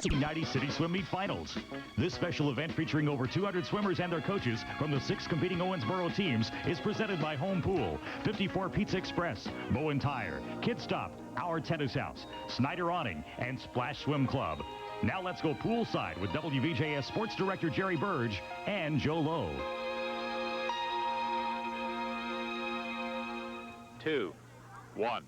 1990 City Swim Meet Finals. This special event featuring over 200 swimmers and their coaches from the 6 competing Owensboro teams is presented by Home Pool, 54 Pizza Express, Bowen Tire, Kid Stop, Our Tennis House, Snyder Awning, and Splash Swim Club. Now let's go poolside with WVJS Sports Director Jerry Burge and Joe Lowe. 2, 1.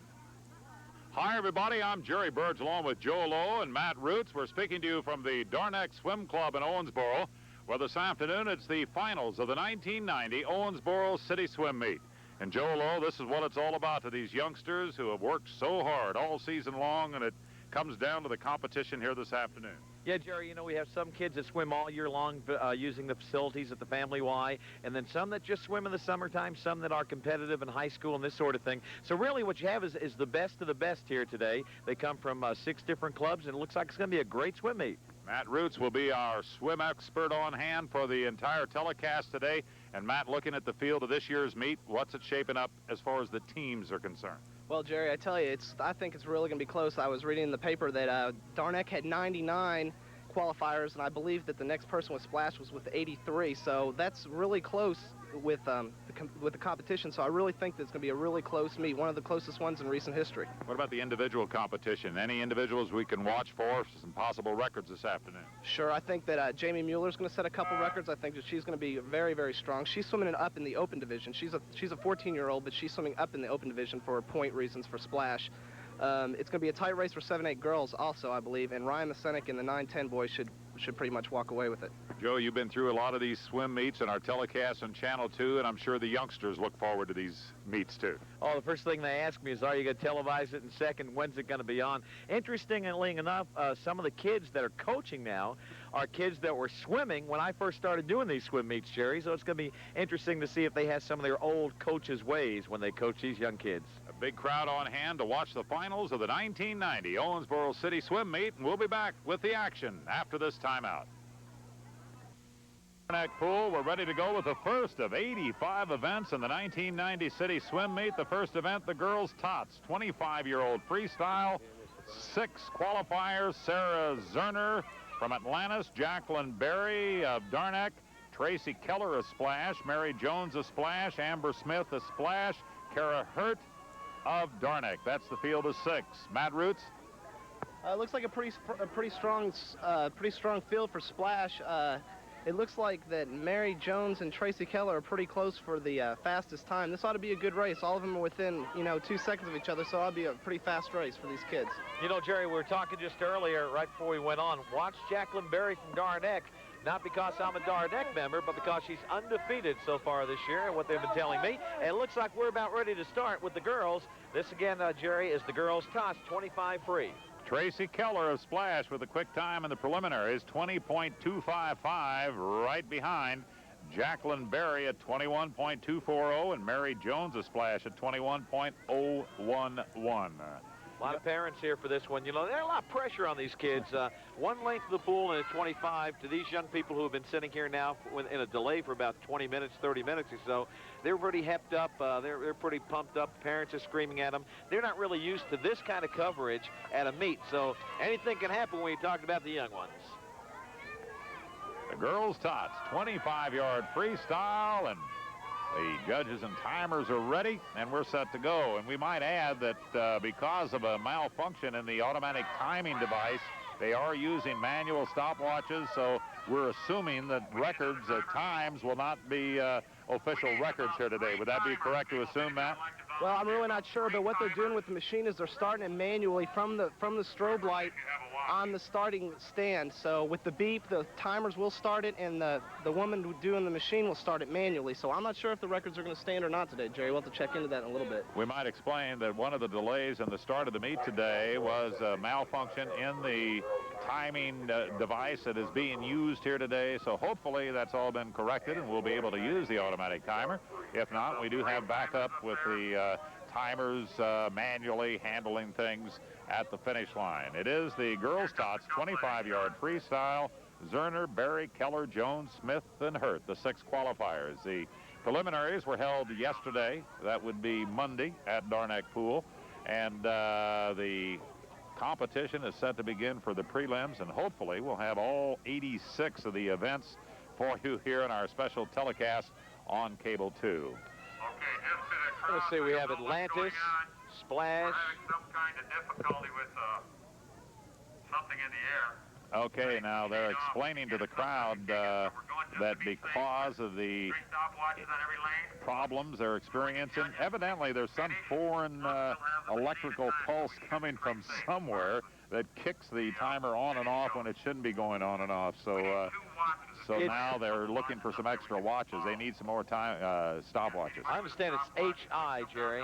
Hi, everybody. I'm Jerry Burge along with Joe Lowe and Matt Roots. We're speaking to you from the Darneck Swim Club in Owensboro, where this afternoon it's the finals of the 1990 Owensboro City Swim Meet. And Joe Lowe, this is what it's all about to these youngsters who have worked so hard all season long, and it comes down to the competition here this afternoon. Yeah, Jerry, you know, we have some kids that swim all year long using the facilities at the Family Y, and then some that just swim in the summertime, some that are competitive in high school and this sort of thing. So really what you have is the best of the best here today. They come from 6 different clubs, and it looks like it's going to be a great swim meet. Matt Roots will be our swim expert on hand for the entire telecast today. And Matt, looking at the field of this year's meet, what's it shaping up as far as the teams are concerned? Well, Jerry, I tell you, I think it's really going to be close. I was reading in the paper that Darneck had 99 qualifiers, and I believe that the next person with Splash was with 83. So that's really close with the competition. So I really think that it's going to be a really close meet, one of the closest ones in recent history. What about the individual competition? Any individuals we can watch for some possible records this afternoon? Sure. I think that Jamie Mueller's going to set a couple records. I think that she's going to be very, very strong. She's swimming up in the open division. She's a 14-year-old, but she's swimming up in the open division for point reasons for Splash. It's going to be a tight race for 7-8 girls also, I believe, and Ryan Masenic and the 9-10 boys should pretty much walk away with it. Joe, you've been through a lot of these swim meets and our telecast on Channel 2, and I'm sure the youngsters look forward to these meets too. Oh, the first thing they ask me is, are you going to televise it? And second, when's it going to be on? Interestingly enough, some of the kids that are coaching now are kids that were swimming when I first started doing these swim meets, Jerry. So it's going to be interesting to see if they have some of their old coaches' ways when they coach these young kids. A big crowd on hand to watch the finals of the 1990 Owensboro City Swim Meet, and we'll be back with the action after this timeout. Darneck Pool, we're ready to go with the first of 85 events in the 1990 City Swim Meet. The first event, the girls' tots, 25-year-old freestyle, 6 qualifiers, Sarah Zerner from Atlantis, Jacqueline Berry of Darneck, Tracy Keller a splash, Mary Jones a splash, Amber Smith a splash, Kara Hurt of Darneck. That's the field of 6. Matt Roots? Looks like a pretty strong field for Splash. It looks like that Mary Jones and Tracy Keller are pretty close for the fastest time. This ought to be a good race. All of them are within, 2 seconds of each other, so it'll be a pretty fast race for these kids. You know, Jerry, we were talking just earlier, right before we went on, watch Jacqueline Berry from Darneck. Not because I'm a Darneck member, but because she's undefeated so far this year, and what they've been telling me. And it looks like we're about ready to start with the girls. This again, Jerry, is the girls' tots, 25 free. Tracy Keller of Splash with a quick time in the preliminaries, 20.255, right behind Jacqueline Berry at 21.240, and Mary Jones of Splash at 21.011. A lot of parents here for this one. You know, there's a lot of pressure on these kids. One length of the pool and a 25 to these young people who have been sitting here now in a delay for about 20 minutes, 30 minutes or so. They're pretty hepped up. They're pretty pumped up. Parents are screaming at them. They're not really used to this kind of coverage at a meet. So anything can happen when you talk about the young ones. The girls' tots, 25-yard freestyle, and the judges and timers are ready, and we're set to go. And we might add that because of a malfunction in the automatic timing device, they are using manual stopwatches, so we're assuming that records at times will not be official records here today. Would that be correct to assume, Matt? Well, I'm really not sure, but what they're doing with the machine is they're starting it manually from the strobe light on the starting stand. So with the beep, the timers will start it, and the woman doing the machine will start it manually. So I'm not sure if the records are going to stand or not today, Jerry. We'll have to check into that in a little bit. We might explain that one of the delays in the start of the meet today was a malfunction in the timing device that is being used here today. So hopefully that's all been corrected, and we'll be able to use the automatic timer. If not, we do have backup with the timers manually handling things at the finish line. It is the girls' tots 25-yard freestyle. Zerner, Berry, Keller, Jones, Smith, and Hurt, the 6 qualifiers. The preliminaries were held yesterday. That would be Monday at Darneck Pool. And the competition is set to begin for the prelims, and hopefully we'll have all 86 of the events for you here in our special telecast on Cable 2. Let's see, we have Atlantis, Splash. Some kind of difficulty with something in the air. Okay, now they're explaining to the crowd that because of the problems they're experiencing, evidently there's some foreign electrical pulse coming from somewhere that kicks the timer on and off when it shouldn't be going on and off. So now they're looking for some extra watches. They need some more time stopwatches. I understand it's HI, Jerry.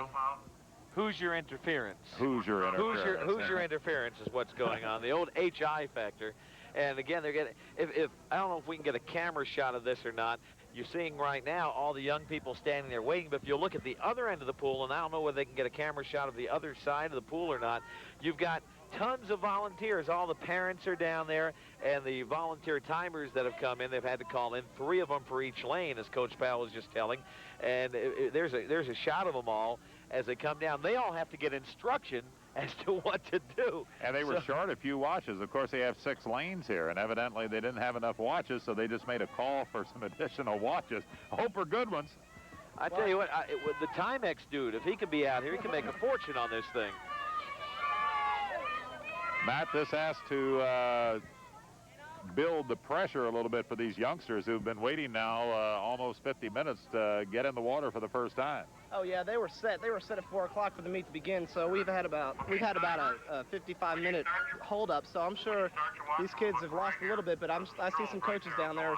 Who's your interference? Who's your interference? Who's your interference is what's going on. The old HI factor. And again, they're getting. If I don't know if we can get a camera shot of this or not. You're seeing right now all the young people standing there waiting. But if you look at the other end of the pool, and I don't know whether they can get a camera shot of the other side of the pool or not, you've got tons of volunteers. All the parents are down there, and the volunteer timers that have come in, they've had to call in 3 of them for each lane, as Coach Powell was just telling. And there's a shot of them all as they come down. They all have to get instruction as to what to do. And they were short a few watches. Of course, they have 6 lanes here, and evidently they didn't have enough watches, so they just made a call for some additional watches. Hope for good ones. I tell you what, the Timex dude, if he could be out here, he can make a fortune on this thing. Matt, this has to build the pressure a little bit for these youngsters who've been waiting now almost 50 minutes to get in the water for the first time. Oh yeah, they were set at 4 o'clock for the meet to begin. So we've had about a 55-minute holdup. So I'm sure these kids have lost a little bit, but I see some coaches down there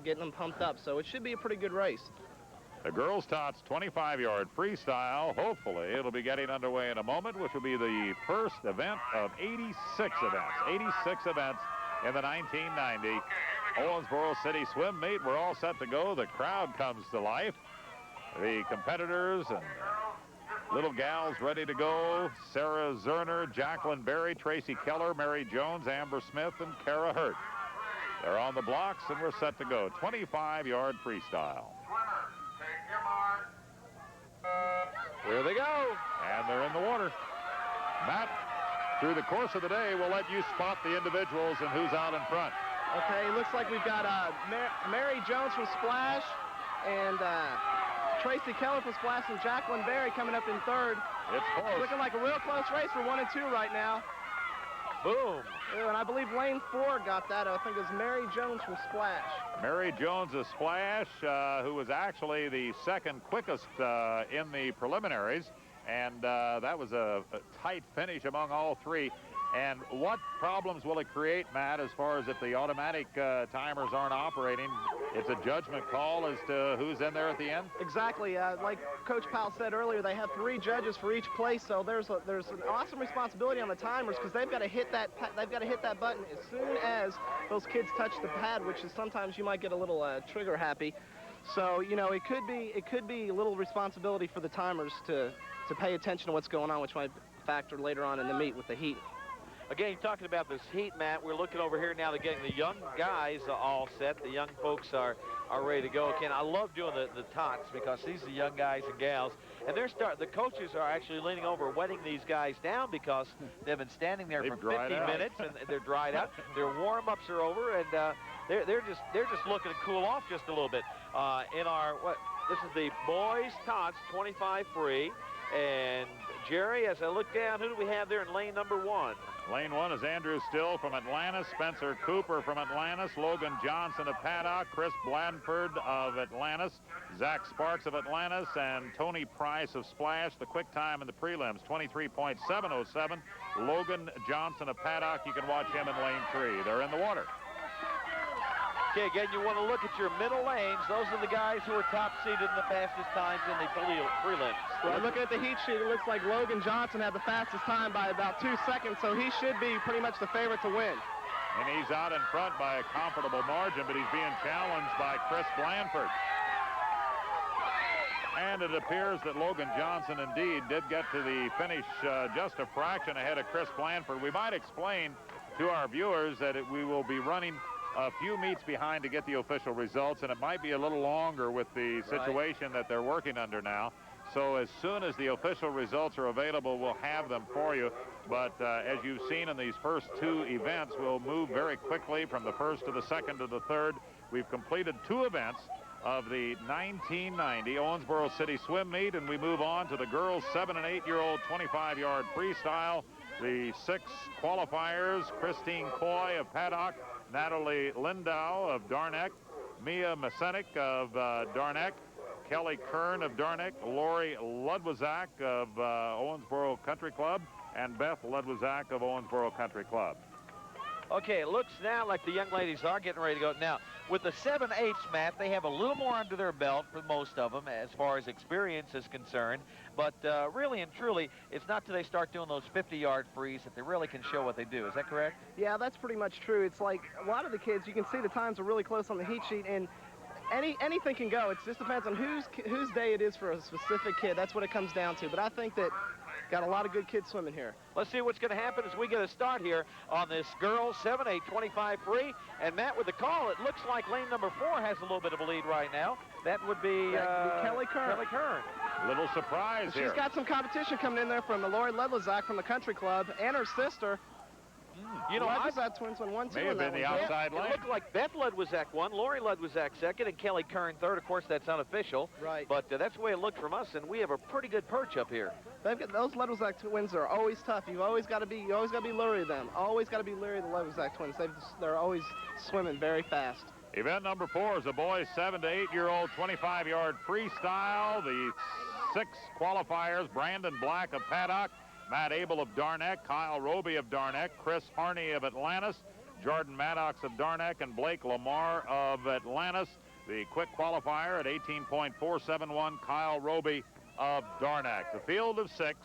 getting them pumped up. So it should be a pretty good race. The girls' tots 25-yard freestyle. Hopefully it'll be getting underway in a moment, which will be the first event of 86 events. 86 events in the 1990 Owensboro City Swim Meet. We're all set to go. The crowd comes to life. The competitors and little gals ready to go. Sarah Zerner, Jacqueline Berry, Tracy Keller, Mary Jones, Amber Smith, and Kara Hurt. They're on the blocks, and we're set to go. 25-yard freestyle. There they go. And they're in the water. Matt, through the course of the day, we'll let you spot the individuals and who's out in front. Okay, looks like we've got Mary Jones from Splash and Tracy Keller from Splash and Jacqueline Berry coming up in third. It's close. Looking like a real close race for 1 and 2 right now. Boom. And I believe lane 4 got that. I think it was Mary Jones from Splash. Mary Jones of Splash, who was actually the second quickest in the preliminaries. And that was a tight finish among all 3. And what problems will it create, Matt, as far as if the automatic timers aren't operating? It's a judgment call as to who's in there at the end? Exactly. Like Coach Powell said earlier, they have 3 judges for each place, so there's an awesome responsibility on the timers because they've got to hit that button as soon as those kids touch the pad, which is sometimes you might get a little trigger happy. So you know it could be a little responsibility for the timers to pay attention to what's going on, which might factor later on in the meet with the heat. Again, talking about this heat, Matt, we're looking over here now. They're getting the young guys all set. The young folks are ready to go. Again, I love doing the tots because these are young guys and gals. And the coaches are actually leaning over, wetting these guys down because they've been standing there for 50 minutes and they're dried out. Their warm-ups are over, and they're just looking to cool off just a little bit. This is the boys tots 25 free. And Jerry, as I look down, who do we have there in lane number 1? Lane 1 is Andrew Still from Atlanta, Spencer Cooper from Atlantis, Logan Johnson of Paddock, Chris Blandford of Atlantis, Zach Sparks of Atlantis, and Tony Price of Splash. The quick time in the prelims, 23.707. Logan Johnson of Paddock. You can watch him in lane 3. They're in the water. Okay, again, you want to look at your middle lanes. Those are the guys who are top seeded in the fastest times in the prelims. Well, looking at the heat sheet, it looks like Logan Johnson had the fastest time by about 2 seconds, so he should be pretty much the favorite to win. And he's out in front by a comfortable margin, but he's being challenged by Chris Blandford. And it appears that Logan Johnson indeed did get to the finish just a fraction ahead of Chris Blandford. We might explain to our viewers that we will be running a few meets behind to get the official results, and it might be a little longer with the situation that they're working under now. So as soon as the official results are available, we'll have them for you. But as you've seen in these first two events, we'll move very quickly from the first to the second to the third. We've completed two events of the 1990 Owensboro City Swim Meet, and we move on to the girls 7- and 8-year-old 25-yard freestyle. The 6 qualifiers: Christine Coy of Paddock, Natalie Lindau of Darneck, Mia Masenik of Darneck, Kelly Kern of Darneck, Lori Ludwizak of Owensboro Country Club, and Beth Ludwizak of Owensboro Country Club. Okay, it looks now like the young ladies are getting ready to go. Now, with the 7/8, Matt, they have a little more under their belt for most of them as far as experience is concerned. But really and truly, it's not till they start doing those 50-yard frees that they really can show what they do. Is that correct? Yeah, that's pretty much true. It's like a lot of the kids, you can see the times are really close on the heat sheet, and anything can go. It just depends on whose day it is for a specific kid. That's what it comes down to. But I think that got a lot of good kids swimming here. Let's see what's going to happen as we get a start here on this girls 7/8 25 free. And Matt, with the call, it looks like lane number 4 has a little bit of a lead right now. That would be Kelly Kern. Kelly Kern. Little surprise here. She's got some competition coming in there from Lori Ledlazak from the Country Club and her sister. You know, Ledlazak twins won 1-2. May have been the outside lane. It looked like Beth Ludwizak won, Lori Ludwizak second, and Kelly Kern third. Of course, that's unofficial. Right. But that's the way it looked from us, and we have a pretty good perch up here. They've got, those Ludwizak twins are always tough. You always got to be leery of them. Always got to be leery of the Ludwizak twins. They're always swimming very fast. Event number 4 is a boys 7- to 8-year-old 25-yard freestyle. The 6 qualifiers: Brandon Black of Paddock, Matt Abel of Darneck, Kyle Roby of Darneck, Chris Harney of Atlantis, Jordan Maddox of Darneck, and Blake Lamar of Atlantis. The quick qualifier at 18.471, Kyle Roby of Darneck. The field of 6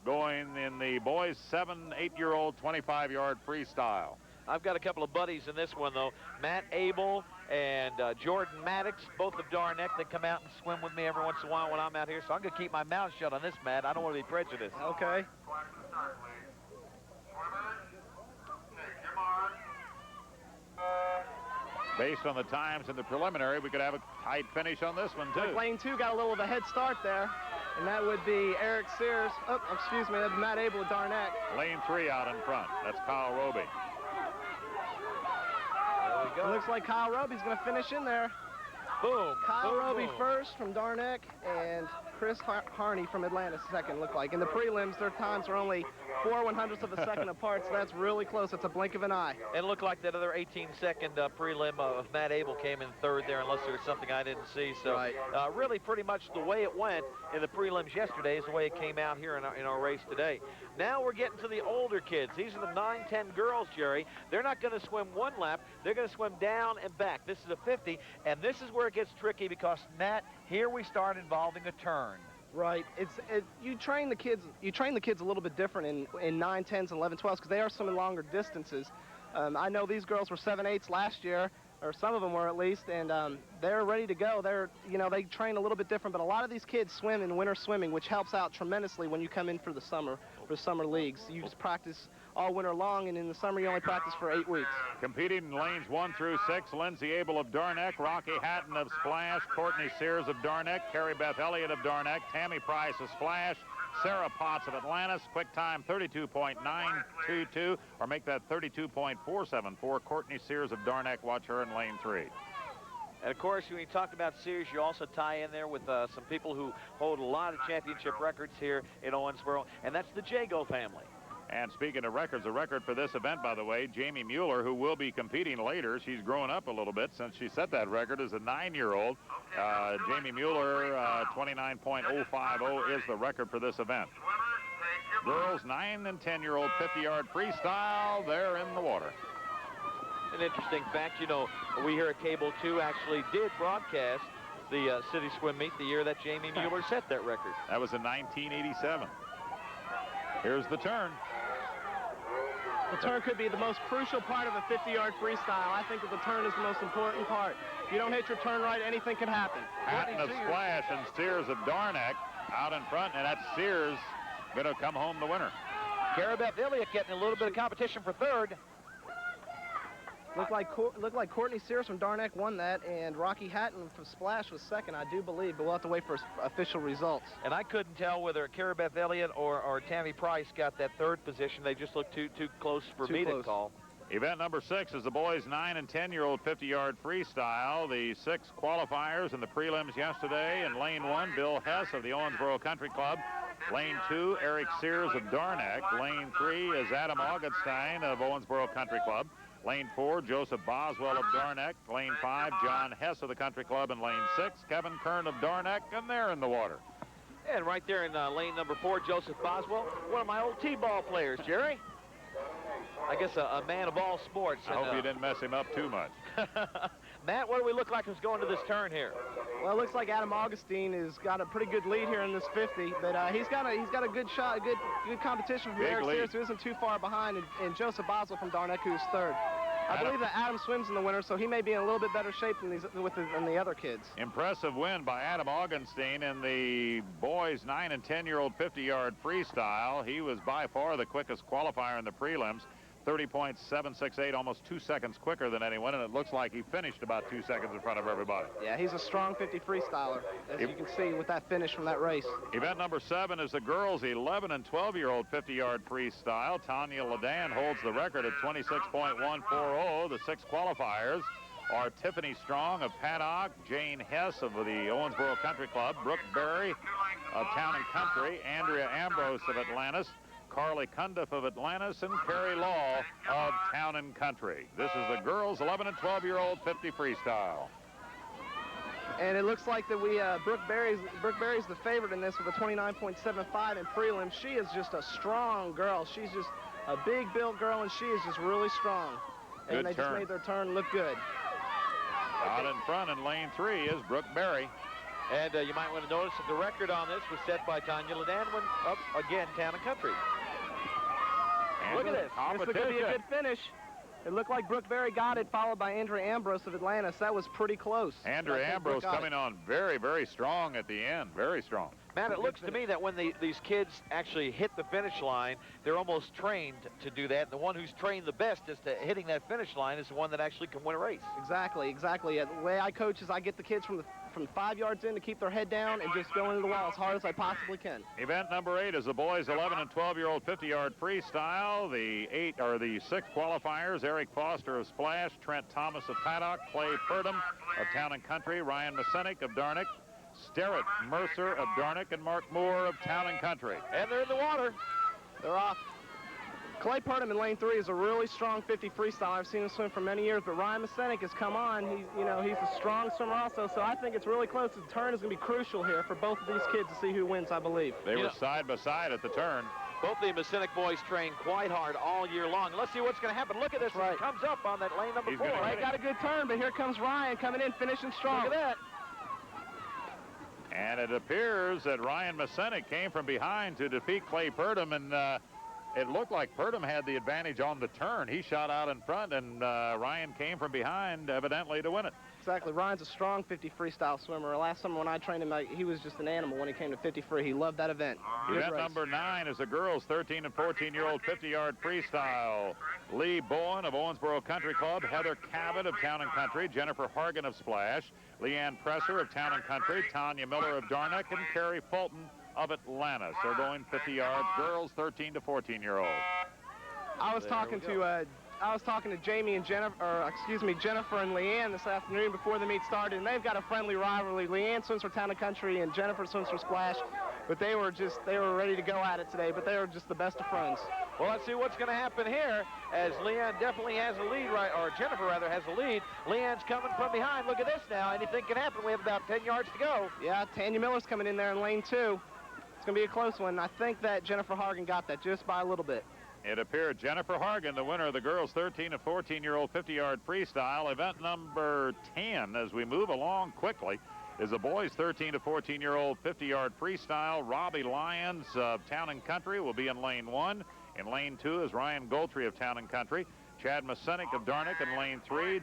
going in the boys 7- 8-year-old 25-yard freestyle. I've got a couple of buddies in this one, though. Matt Abel and Jordan Maddox, both of Darneck, that come out and swim with me every once in a while when I'm out here. So I'm going to keep my mouth shut on this, Matt. I don't want to be prejudiced. Okay. Based on the times in the preliminary, we could have a tight finish on this one, too. Lane 2 got a little of a head start there, and that would be Eric Sears. Oh, excuse me, that's Matt Abel of Darneck. Lane 3 out in front. That's Kyle Roby. There we go. It looks like Kyle Roby's going to finish in there. Boom. Kyle boom, Roby boom. first from Darneck, and Chris Harney from Atlantis second, look like. In the prelims, their times are only 4/100ths of a second apart, so that's really close. It's a blink of an eye. And it looked like that other 18-second prelim of Matt Abel came in third there, unless there was something I didn't see. So Right. Really pretty much the way it went in the prelims yesterday is the way it came out here in our race today. Now we're getting to the older kids. These are the 9-10 girls, Jerry. They're not going to swim one lap. They're going to swim down and back. This is a 50, and this is where it gets tricky because, Matt, here we start involving a turn. Right. You train the kids a little bit different in 9, 10s, and 11, 12s because they are swimming longer distances. I know these girls were 7/8s last year, or some of them were at least, and they're ready to go. They train a little bit different, but a lot of these kids swim in winter swimming, which helps out tremendously when you come in for the summer leagues. You just practice all winter long, and in the summer you only practice for 8 weeks. Competing in lanes 1 through 6, Lindsay Abel of Darneck, Rocky Hatton of Splash, Courtney Sears of Darneck, Carrie Beth Elliott of Darneck, Tammy Price of Splash, Sarah Potts of Atlantis. Quick time 32.922, or make that 32.474. Courtney Sears of Darneck. Watch her in lane 3. And, of course, when you talk about Sears, you also tie in there with some people who hold a lot of championship records here in Owensboro, and that's the Jago family. And speaking of records, a record for this event, by the way, Jamie Mueller, who will be competing later. She's grown up a little bit since she set that record as a 9-year-old. Jamie Mueller, 29.050 is the record for this event. Girls 9 and 10-year-old 50-yard freestyle, they're in the water. An interesting fact, we here at Cable 2 actually did broadcast the City Swim Meet the year that Jamie Mueller set that record. That was in 1987. Here's the turn. The turn could be the most crucial part of a 50-yard freestyle. I think that the turn is the most important part. If you don't hit your turn right, anything can happen. Hatton of Splash and Sears of Darneck out in front, and that's Sears going to come home the winner. Carrie Beth Elliott getting a little bit of competition for third. Looked like Courtney Sears from Darneck won that, and Rocky Hatton from Splash was second, I do believe, but we'll have to wait for official results. And I couldn't tell whether Cara Beth Elliott or Tammy Price got that third position. They just looked too close for me to call. Event number 6 is the boys' 9 and 10-year-old 50-yard freestyle. The 6 qualifiers in the prelims yesterday. In lane 1, Bill Hess of the Owensboro Country Club. Lane 2, Eric Sears of Darneck. Lane 3 is Adam Augustine of Owensboro Country Club. Lane 4, Joseph Boswell of Darneck. Lane 5, John Hess of the Country Club. And lane 6, Kevin Kern of Darneck, and they're in the water. And right there in lane number 4, Joseph Boswell, one of my old T-ball players, Jerry. I guess a man of all sports. I hope you didn't mess him up too much. Matt, what do we look like who's going to this turn here? Well, it looks like Adam Augustine has got a pretty good lead here in this 50, but he's got a good shot, good competition from Eric Sears, who isn't too far behind, and Joseph Boswell from Darneck, who's third. I believe that Adam swims in the winter, so he may be in a little bit better shape than the other kids. Impressive win by Adam Augustine in the boys' 9 and 10-year-old 50-yard freestyle. He was by far the quickest qualifier in the prelims. 30.768, almost 2 seconds quicker than anyone, and it looks like he finished about 2 seconds in front of everybody. Yeah, he's a strong 50 freestyler, as you can see with that finish from that race. Event number 7 is the girls' 11 and 12-year-old 50-yard freestyle. Tanya Ledan holds the record at 26.140. The 6 qualifiers are Tiffany Strong of Paddock, Jane Hess of the Owensboro Country Club, Brooke Berry of Town and Country, Andrea Ambrose of Atlantis, Carly Cundiff of Atlantis, and Carrie Law of Town and Country. This is the girls' 11 and 12-year-old 50 freestyle. And it looks like that Brooke Berry's the favorite in this with a 29.75 in prelims. She is just a strong girl. She's just a big built girl, and she is just really strong. And they just made their turn look good. Out in front in lane 3 is Brooke Berry. And you might want to notice that the record on this was set by Tanya Ledan when up again Town and Country. And look at this. This is going to be a good finish. It looked like Brooke Berry got it, followed by Andrea Ambrose of Atlantis. That was pretty close. Andrea Ambrose coming on very, very strong at the end. Very strong. Matt, it looks to me that when these kids actually hit the finish line, they're almost trained to do that. The one who's trained the best as to hitting that finish line is the one that actually can win a race. Exactly. The way I coach is I get the kids from 5 yards in to keep their head down and just go into the wall as hard as I possibly can. Event number 8 is the boys' 11 and 12-year-old 50-yard freestyle. The 6 qualifiers: Eric Foster of Splash, Trent Thomas of Paddock, Clay Purdom of Town and Country, Ryan Masenic of Darneck, Sterrett Mercer of Darneck, and Mark Moore of Town and Country. And they're in the water. They're off. Clay Purdom in lane 3 is a really strong 50 freestyle. I've seen him swim for many years, but Ryan Masenic has come on. He's a strong swimmer also, so I think it's really close. The turn is going to be crucial here for both of these kids to see who wins, I believe. They were side by side at the turn. Both the Masenic boys train quite hard all year long. Let's see what's going to happen. Look at this. Right. He comes up on that lane number 4. They got a good turn, but here comes Ryan coming in, finishing strong. Look at that. And it appears that Ryan Masenic came from behind to defeat Clay Purdom, and it looked like Purdom had the advantage on the turn. He shot out in front, and Ryan came from behind, evidently, to win it. Exactly. Ryan's a strong 50 freestyle swimmer. Last summer when I trained him, he was just an animal when he came to 50 free. He loved that event. Event number 9 is the girls' 13 and 14-year-old 50-yard freestyle. Lee Bowen of Owensboro Country Club, Heather Cabot of Town and Country, Jennifer Hargan of Splash, Leanne Presser of Town and Country, Tanya Miller of Darneck, and Carrie Fulton of Atlantis. They're going 50 yards, girls 13 to 14-year-old. I was talking to Jamie and Jennifer and Leanne this afternoon before the meet started, and they've got a friendly rivalry. Leanne swims for Town and Country, and Jennifer swims for Splash. But they were ready to go at it today, but they were just the best of friends. Well, let's see what's going to happen here, as Leanne definitely has a lead, or Jennifer rather has a lead. Leanne's coming from behind. Look at this now. Anything can happen. We have about 10 yards to go. Yeah, Tanya Miller's coming in there in lane 2. It's going to be a close one. I think that Jennifer Hargan got that just by a little bit. It appeared Jennifer Hargan, the winner of the girls' 13 and 14-year-old 50-yard freestyle. Event number 10, as we move along quickly, is the boys' 13 to 14-year-old 50-yard freestyle. Robbie Lyons of Town and Country will be in lane 1. In lane 2 is Ryan Goltry of Town and Country. Chad Masenic of Darneck in lane 3.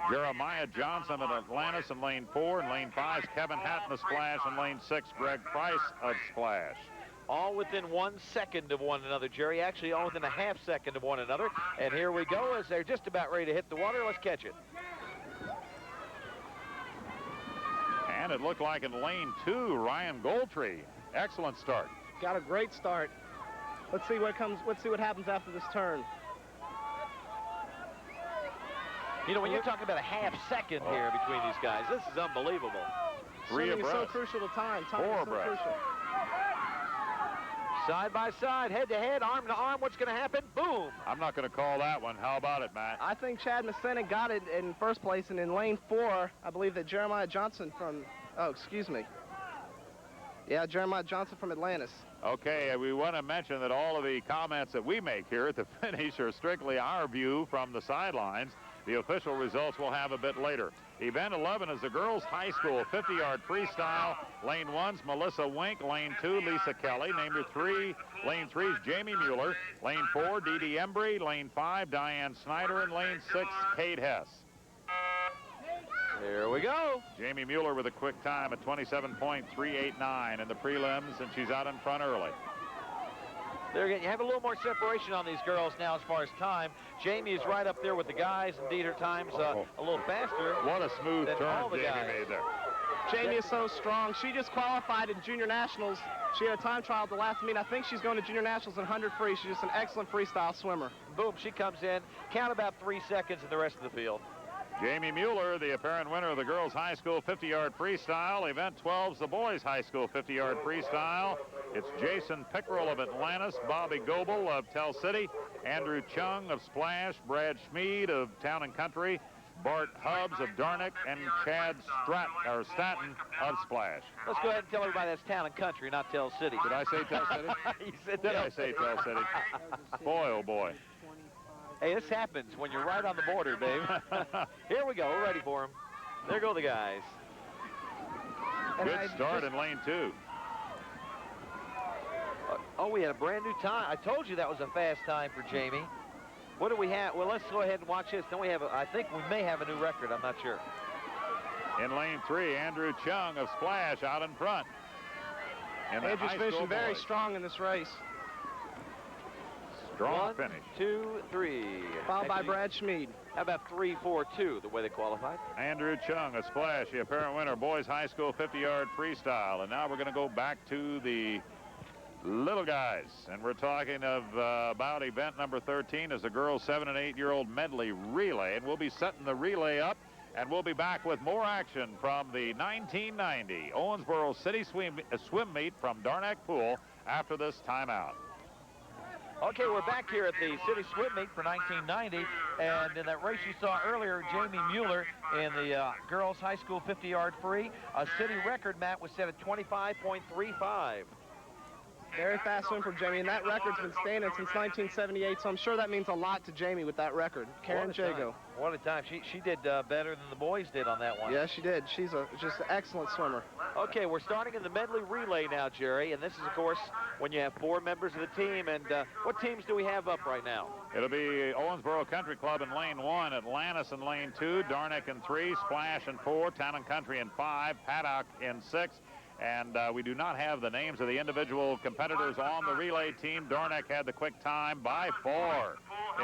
Jeremiah Johnson of Atlantis in lane 4. In lane 5 is Kevin Hatton of Splash. In lane 6, Greg Price of Splash. all within 1 second of one another, Jerry. Actually, all within a half second of one another. And here we go as they're just about ready to hit the water. Let's catch it. And it looked like in lane 2, Ryan Goldtree. Excellent start. Got a great start. Let's see what comes. Let's see what happens after this turn. You know, when you're talking about a half second here between these guys, this is unbelievable. Three Swimming is abreast. so crucial to time. Time Four is so abreast. crucial. Side by side, head to head, arm to arm. What's going to happen? Boom. I'm not going to call that one. How about it, Matt? I think Chad Messina got it in first place, and in lane 4, I believe that Jeremiah Johnson from, Jeremiah Johnson from Atlantis. Okay, we want to mention that all of the comments that we make here at the finish are strictly our view from the sidelines. The official results we'll have a bit later. Event 11 is the girls' high school 50-yard freestyle. Lane 1's Melissa Wink. Lane 2, Lisa Kelly. Lane 3's Jamie Mueller. Lane 4, Dee Dee Embry. Lane 5, Diane Snyder. And lane 6, Kate Hess. Here we go. Jamie Mueller with a quick time at 27.389 in the prelims, and she's out in front early. There again, you have a little more separation on these girls now as far as time. Jamie is right up there with the guys. Indeed, her time's a little faster. What a smooth than turn all the Jamie guys. made there. Jamie is so strong. She just qualified in junior nationals. She had a time trial at the last meet. I think she's going to junior nationals in 100 free. She's just an excellent freestyle swimmer. Boom, she comes in. Count about 3 seconds in the rest of the field. Jamie Mueller, the apparent winner of the girls' high school 50-yard freestyle. Event 12's the boys' high school 50-yard freestyle. It's Jason Pickerel of Atlantis, Bobby Goebel of Tell City, Andrew Chung of Splash, Brad Schmid of Town and Country, Bart Hubbs of Darnick, and Chad Staton of Splash. Let's go ahead and tell everybody that's Town and Country, not Tell City. Did I say Tell City? You said Did Tell I say Tell City? Boy, oh boy. Hey, this happens when you're right on the border, babe. Here we go. We're ready for them. There go the guys. Good start in lane 2. Oh, we had a brand new time. I told you that was a fast time for Jamie. What do we have? Well, let's go ahead and watch this. Then we have, I think we may have a new record. I'm not sure. In lane 3, Andrew Chung of Splash out in front. Andrew's finishing very strong in this race. Strong finish. 2, 3. Followed by Brad Schmid. How about 3, 4, 2, the way they qualified? Andrew Chung of Splash, the apparent winner, boys high school 50-yard freestyle. And now we're going to go back to the little guys. And we're talking of about event number 13 is the girls 7- and 8-year-old medley relay. And we'll be setting the relay up. And we'll be back with more action from the 1990 Owensboro City swim meet from Darnack Pool after this timeout. Okay, we're back here at the City Swim Meet for 1990, and in that race you saw earlier, Jamie Mueller in the girls' high school 50-yard free. A city record, Matt, was set at 25.35. Very fast swim from Jamie, and that record's been standing since 1978, so I'm sure that means a lot to Jamie with that record. Karen Jago. What a time. She did better than the boys did on that one. Yeah, she did. She's just an excellent swimmer. Okay, we're starting in the medley relay now, Jerry, and this is, of course, when you have 4 members of the team. And what teams do we have up right now? It'll be Owensboro Country Club in lane 1, Atlantis in lane 2, Darnick in 3, Splash in 4, Town and Country in 5, Paddock in 6. And we do not have the names of the individual competitors on the relay team. Darnick had the quick time by 4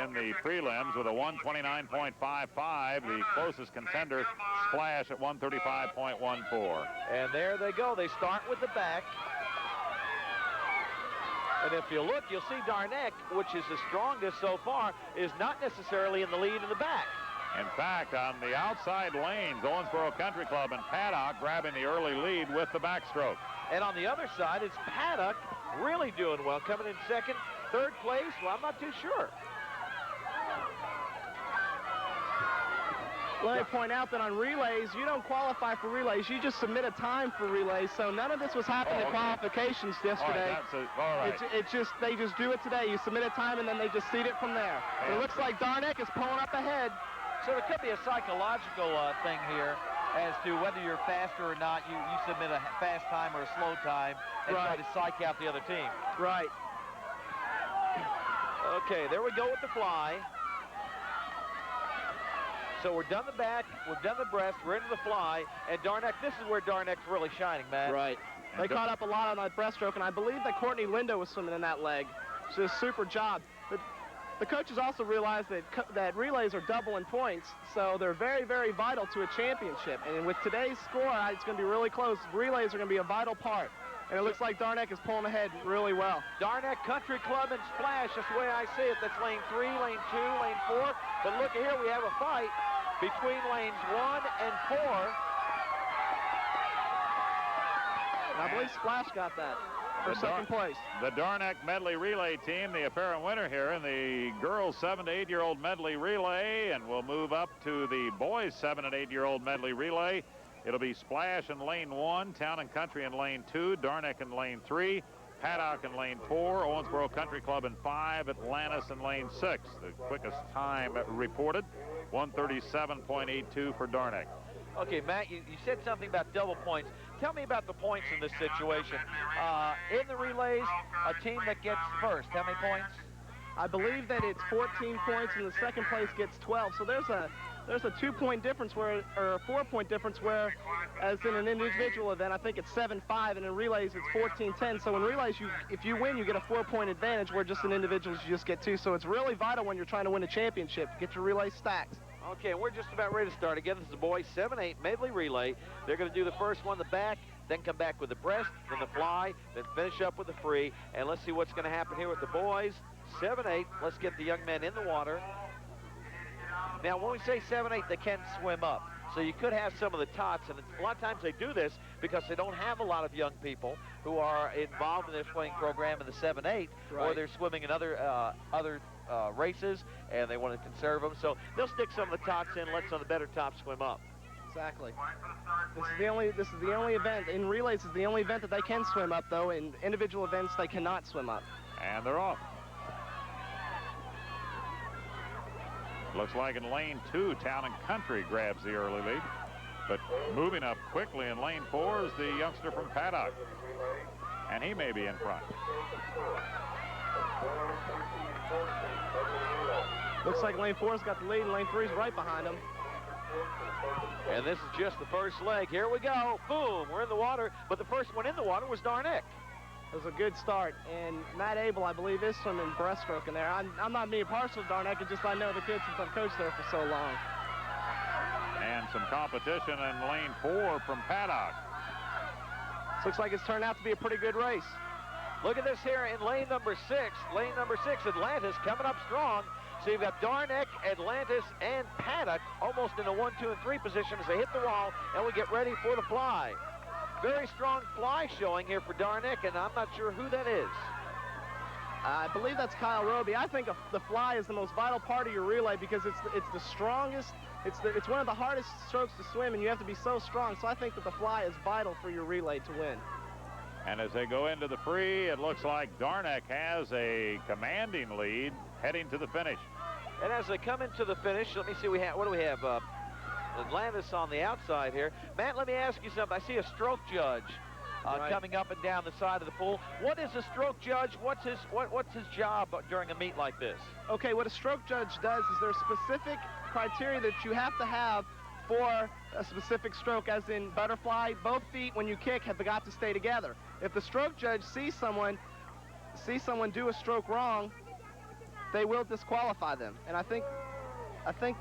in the prelims with a 129.55. The closest contender, Splash, at 135.14. And there they go. They start with the back. And if you look, you'll see Darnick, which is the strongest so far, is not necessarily in the lead in the back. In fact, on the outside lanes, Owensboro Country Club and Paddock grabbing the early lead with the backstroke. And on the other side, it's Paddock really doing well, coming in second, third place. Well, I'm not too sure. Let me point out that on relays, you don't qualify for relays. You just submit a time for relays. So none of this was happening in qualifications yesterday. All right. It's just, they just do it today. You submit a time, and then they just seed it from there. It looks like Darnick is pulling up ahead. So there could be a psychological thing here as to whether you're faster or not. You submit a fast time or a slow time and try to psych out the other team. Right. Okay, there we go with the fly. So we're done the back, we've done the breast, we're into the fly, and Darnick, this is where Darnick's really shining, Matt. Right. They caught up a lot on that breaststroke, and I believe that Courtney Lindo was swimming in that leg. She did a super job. But the coaches also realized that relays are double in points, so they're very, very vital to a championship. And with today's score, it's going to be really close. Relays are going to be a vital part. And it looks like Darneck is pulling ahead really well. Darneck Country Club and Splash, that's the way I see it. That's lane 3, lane 2, lane 4. But look here, we have a fight between lanes 1 and 4. And I believe Splash got that for second place. The Darneck medley relay team, the apparent winner here in the girls 7 to 8-year-old medley relay, and we'll move up to the boys 7 and 8-year-old medley relay. It'll be Splash in lane 1, Town and Country in lane 2, Darneck in lane 3, Paddock in lane 4, Owensboro Country Club in 5, Atlantis in lane 6. The quickest time reported, 137.82 for Darneck. Okay, Matt, you said something about double points. Tell me about the points in this situation. In the relays, a team that gets first, how many points? I believe that it's 14 points, and the second place gets 12. So there's a 2-point difference or a 4-point difference, where as in an individual event, I think it's 7-5, and in relays it's 14-10. So in relays, if you win, you get a 4-point advantage, where just in individuals you just get 2. So it's really vital when you're trying to win a championship. Get your relay stacked. Okay, we're just about ready to start again. This is the boys 7-8 medley relay. They're going to do the first one, the back, then come back with the breast, then the fly, then finish up with the free. And let's see what's going to happen here with the boys 7-8. Let's get the young men in the water. Now, when we say 7-8, they can swim up. So you could have some of the tots, and a lot of times they do this because they don't have a lot of young people who are involved in their swimming program in the 7-8, right, or they're swimming in other races, and they want to conserve them. So they'll stick some of the tots in, let some of the better tops swim up. Exactly. This is the only event in relays. Is the only event that they can swim up, though. In individual events, they cannot swim up. And they're off. Looks like in lane 2, Town and Country grabs the early lead. But moving up quickly in lane 4 is the youngster from Paddock. And he may be in front. Looks like lane 4's got the lead, and lane 3's right behind him. And this is just the first leg. Here we go. Boom, we're in the water. But the first one in the water was Darneck. It was a good start, and Matt Abel, I believe, is swimming breaststroke in there. I'm not being partial to Darneck, it's just I know the kid since I've coached there for so long. And some competition in lane 4 from Paddock. This looks like it's turned out to be a pretty good race. Look at this here in lane number 6. Lane number 6, Atlantis coming up strong. So you've got Darneck, Atlantis, and Paddock almost in a 1, 2, and 3 position as they hit the wall, and we get ready for the fly. Very strong fly showing here for Darneck, and I'm not sure who that is. I believe that's Kyle Roby. I think the fly is the most vital part of your relay because it's the strongest. It's one of the hardest strokes to swim, and you have to be so strong. So I think that the fly is vital for your relay to win. And as they go into the free, it looks like Darneck has a commanding lead heading to the finish. And as they come into the finish, let me see, what do we have? Atlantis on the outside here. Matt, let me ask you something. I see a stroke judge coming up and down the side of the pool. What is a stroke judge? What's his job during a meet like this? Okay, what a stroke judge does is there's specific criteria that you have to have for a specific stroke, as in butterfly. Both feet, when you kick, have got to stay together. If the stroke judge sees someone do a stroke wrong, they will disqualify them. And I think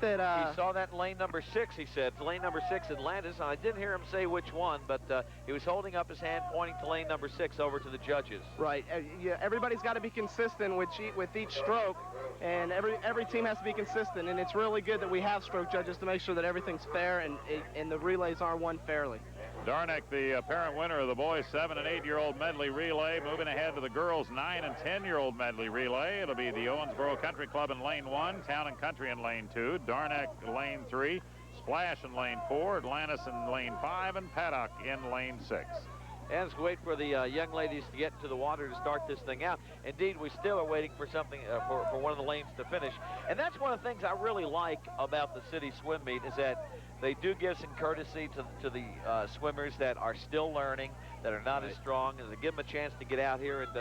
that he saw that in lane number 6. He said lane number 6, Atlantis. And I didn't hear him say which one, but he was holding up his hand, pointing to lane number 6 over to the judges. Right. Yeah, everybody's got to be consistent with each stroke, and every team has to be consistent. And it's really good that we have stroke judges to make sure that everything's fair and the relays are won fairly. Darneck, the apparent winner of the boys 7 and 8-year-old medley relay, moving ahead to the girls 9 and 10-year-old medley relay. It'll be the Owensboro Country Club in lane 1, Town and Country in lane 2, Darneck lane 3, Splash in lane 4, Atlantis in lane 5, and Paddock in lane 6. And let's wait for the young ladies to get into the water to start this thing out. Indeed, we still are waiting for something for one of the lanes to finish. And that's one of the things I really like about the city swim meet is that they do give some courtesy to the swimmers that are still learning, that are not as strong, and they give them a chance to get out here and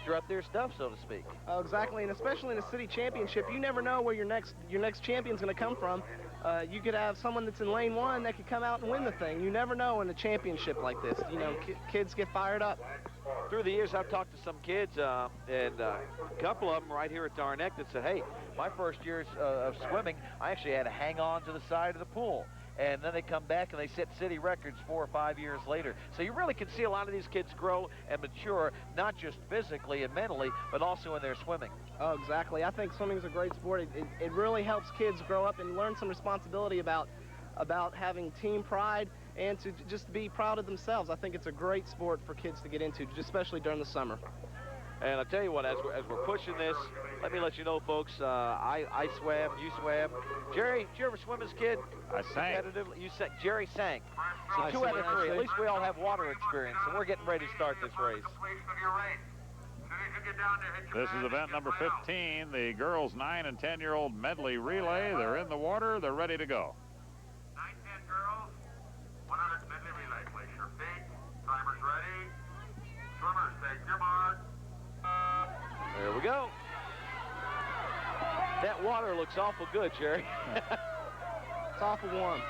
strut their stuff, so to speak. Oh, exactly, and especially in a city championship, you never know where your next champion's going to come from. you could have someone that's in lane 1 that could come out and win the thing. You never know in a championship like this. You know, kids get fired up. Through the years, I've talked to some kids, and a couple of them right here at Darneck that said, hey, my first years of swimming, I actually had to hang on to the side of the pool. And then they come back and they set city records 4 or 5 years later. So you really can see a lot of these kids grow and mature, not just physically and mentally, but also in their swimming. Oh, exactly. I think swimming is a great sport. It really helps kids grow up and learn some responsibility about having team pride and to just be proud of themselves. I think it's a great sport for kids to get into, especially during the summer. And I'll tell you what, as we're pushing this, let me let you know, folks, I swam, you swam. Jerry, did you ever swim as a kid? I sang. Competitively? Jerry sang. So 2 out of 3. At least we all have water experience, and we're getting ready to start this race. This is event number 15, the girls 9 and 10-year-old medley relay. They're in the water. They're ready to go. 9-10 girls, 100 medley relay. Place your feet. Timers ready. Swimmers, take your mark. There we go. That water looks awful good, Jerry. It's awful warm.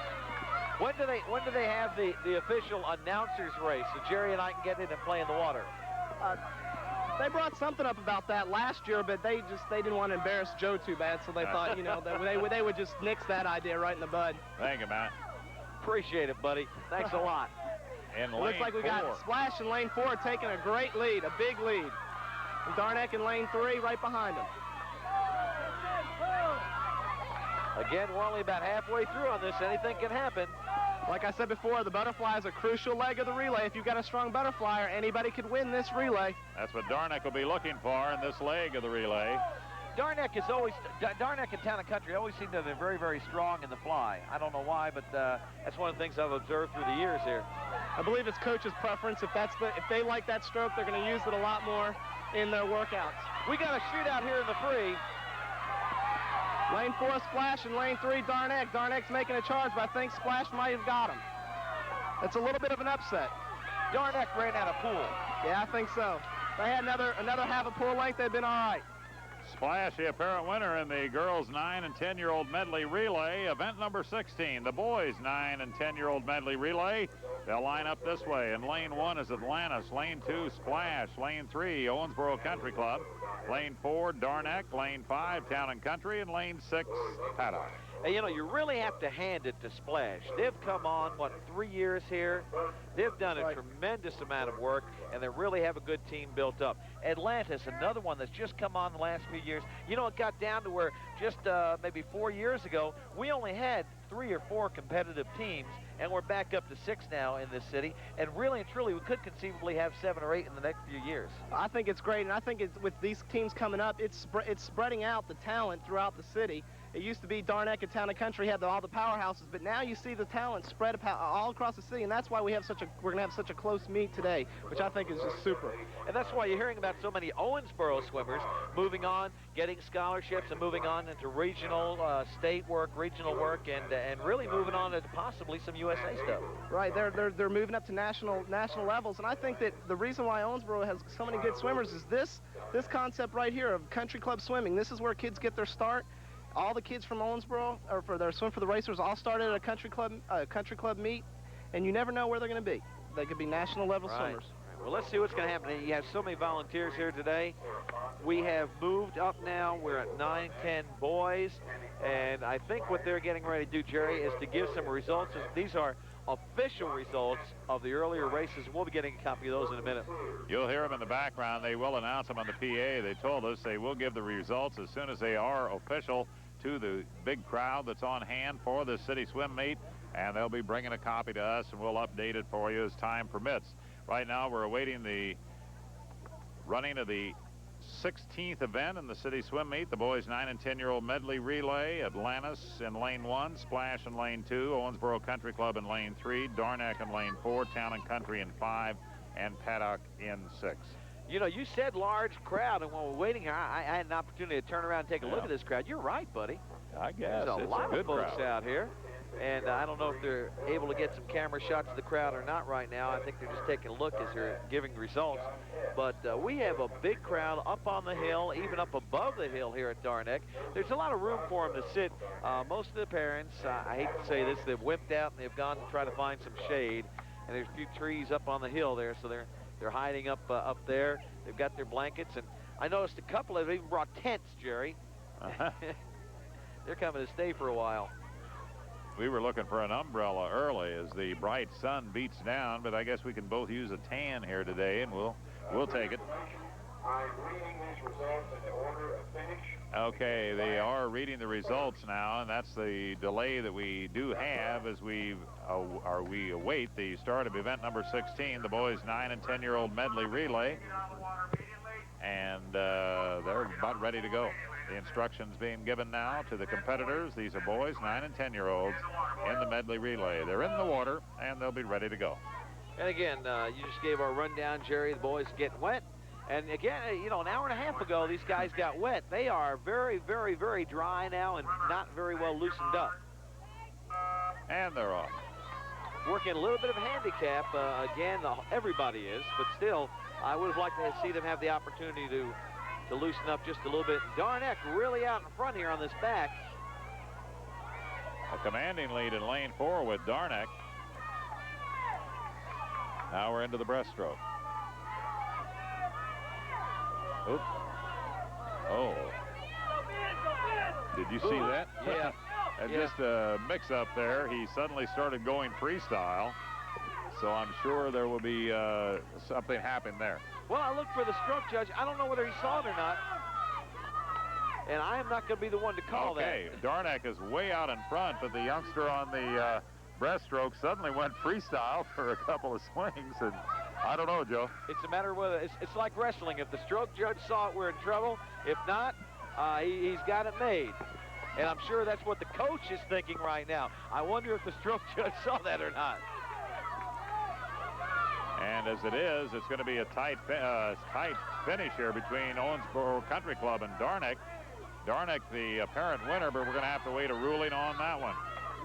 When do they have the official announcers race so Jerry and I can get in and play in the water? They brought something up about that last year, but they didn't want to embarrass Joe too bad, so they thought, you know, that they would just nix that idea right in the bud. Thank you, Matt. Appreciate it, buddy. Thanks a lot. In It looks like we got Splash in lane 4 taking a great lead, a big lead. And Darneck in lane 3 right behind him. Again, we're only about halfway through on this. Anything can happen. Like I said before, the butterfly is a crucial leg of the relay. If you've got a strong butterflyer, anybody could win this relay. That's what Darneck will be looking for in this leg of the relay. Darneck and Town and Country always seem to have been very, very strong in the fly. I don't know why, but that's one of the things I've observed through the years here. I believe it's coach's preference. If they like that stroke, they're going to use it a lot more in their workouts. We got a shootout here in the free. Lane 4 Splash and lane 3 Darneck. Darneck's making a charge, but I think Splash might have got him. It's a little bit of an upset. Darneck ran out of pool. Yeah, I think so. If they had another half a pool length, they'd been all right. Splash, the apparent winner in the girls 9 and 10-year-old medley relay, event number 16. The boys 9 and 10-year-old medley relay. They'll line up this way. In lane 1 is Atlantis. Lane 2, Splash. Lane 3, Owensboro Country Club. Lane 4, Darneck. Lane 5, Town and Country. And lane 6, Paddock. And, you know, you really have to hand it to Splash. They've come on, 3 years here? They've done a tremendous amount of work, and they really have a good team built up. Atlantis, another one that's just come on the last few years. You know, it got down to where just maybe 4 years ago, we only had 3 or 4 competitive teams, and we're back up to 6 now in this city. And really and truly, we could conceivably have 7 or 8 in the next few years. I think it's great, and I think with these teams coming up, it's spreading out the talent throughout the city. It used to be Darneck and Town and Country had all the powerhouses, but now you see the talent spread all across the city, and that's why we're going to have such a close meet today, which I think is just super. And that's why you're hearing about so many Owensboro swimmers moving on, getting scholarships, and moving on into regional, state work, regional work, and really moving on to possibly some USA stuff. Right, they're moving up to national levels, and I think that the reason why Owensboro has so many good swimmers is this concept right here of country club swimming. This is where kids get their start. All the kids from Owensboro, or for their Swim for the Racers, all started at a country club meet, and you never know where they're going to be. They could be national level swimmers. Right. Well, let's see what's going to happen. You have so many volunteers here today. We have moved up now. We're at 9, 10 boys, and I think what they're getting ready to do, Jerry, is to give some results. These are official results of the earlier races. We'll be getting a copy of those in a minute. You'll hear them in the background. They will announce them on the PA. They told us they will give the results as soon as they are official to the big crowd that's on hand for the city swim meet, and they'll be bringing a copy to us, and we'll update it for you as time permits. Right now, we're awaiting the running of the 16th event in the city swim meet, the boys 9 and 10-year-old medley relay. Atlantis in lane 1, Splash in lane 2, Owensboro Country Club in lane 3, Darneck in lane 4, Town and Country in 5, and Paddock in 6. You know, you said large crowd, and while we're waiting here, I had an opportunity to turn around and take a look at this crowd. You're right, buddy. I guess There's a lot of folks out here. And I don't know if they're able to get some camera shots of the crowd or not right now. I think they're just taking a look as they're giving results. But we have a big crowd up on the hill, even up above the hill here at Darneck. There's a lot of room for them to sit. Most of the parents, I hate to say this, they've wimped out and they've gone to try to find some shade. And there's a few trees up on the hill there, so they're hiding up there. They've got their blankets, and I noticed a couple have even brought tents, Jerry. They're coming to stay for a while. We were looking for an umbrella early as the bright sun beats down, but I guess we can both use a tan here today, and we'll take it. I'm reading these results in the order of finish. Okay, they are reading the results now, and that's the delay that we do have as we await the start of event number 16, the boys 9 and 10-year-old medley relay, and they're about ready to go. The instructions being given now to the competitors. These are boys 9 and 10-year-olds in the medley relay. They're in the water, and they'll be ready to go. And again, you just gave our rundown, Jerry. The boys getting wet. And again, you know, an hour and a half ago, these guys got wet. They are very, very, very dry now and not very well loosened up. And they're off. Working a little bit of a handicap. Again, everybody is, but still, I would have liked to see them have the opportunity to loosen up just a little bit. Darneck really out in front here on this back. A commanding lead in lane 4 with Darneck. Now we're into the breaststroke. Oop. Oh. Did you see that? Yeah. And just a mix-up there. He suddenly started going freestyle. So I'm sure there will be something happen there. Well, I looked for the stroke judge. I don't know whether he saw it or not. And I am not going to be the one to call that. Okay, Darneck is way out in front, but the youngster on the breaststroke suddenly went freestyle for a couple of swings. And I don't know, Joe. It's a matter of whether it's like wrestling. If the stroke judge saw it, we're in trouble. If not, he's got it made. And I'm sure that's what the coach is thinking right now. I wonder if the stroke judge saw that or not. And as it is, it's going to be a tight finish here between Owensboro Country Club and Darneck. Darneck, the apparent winner, but we're going to have to wait a ruling on that one.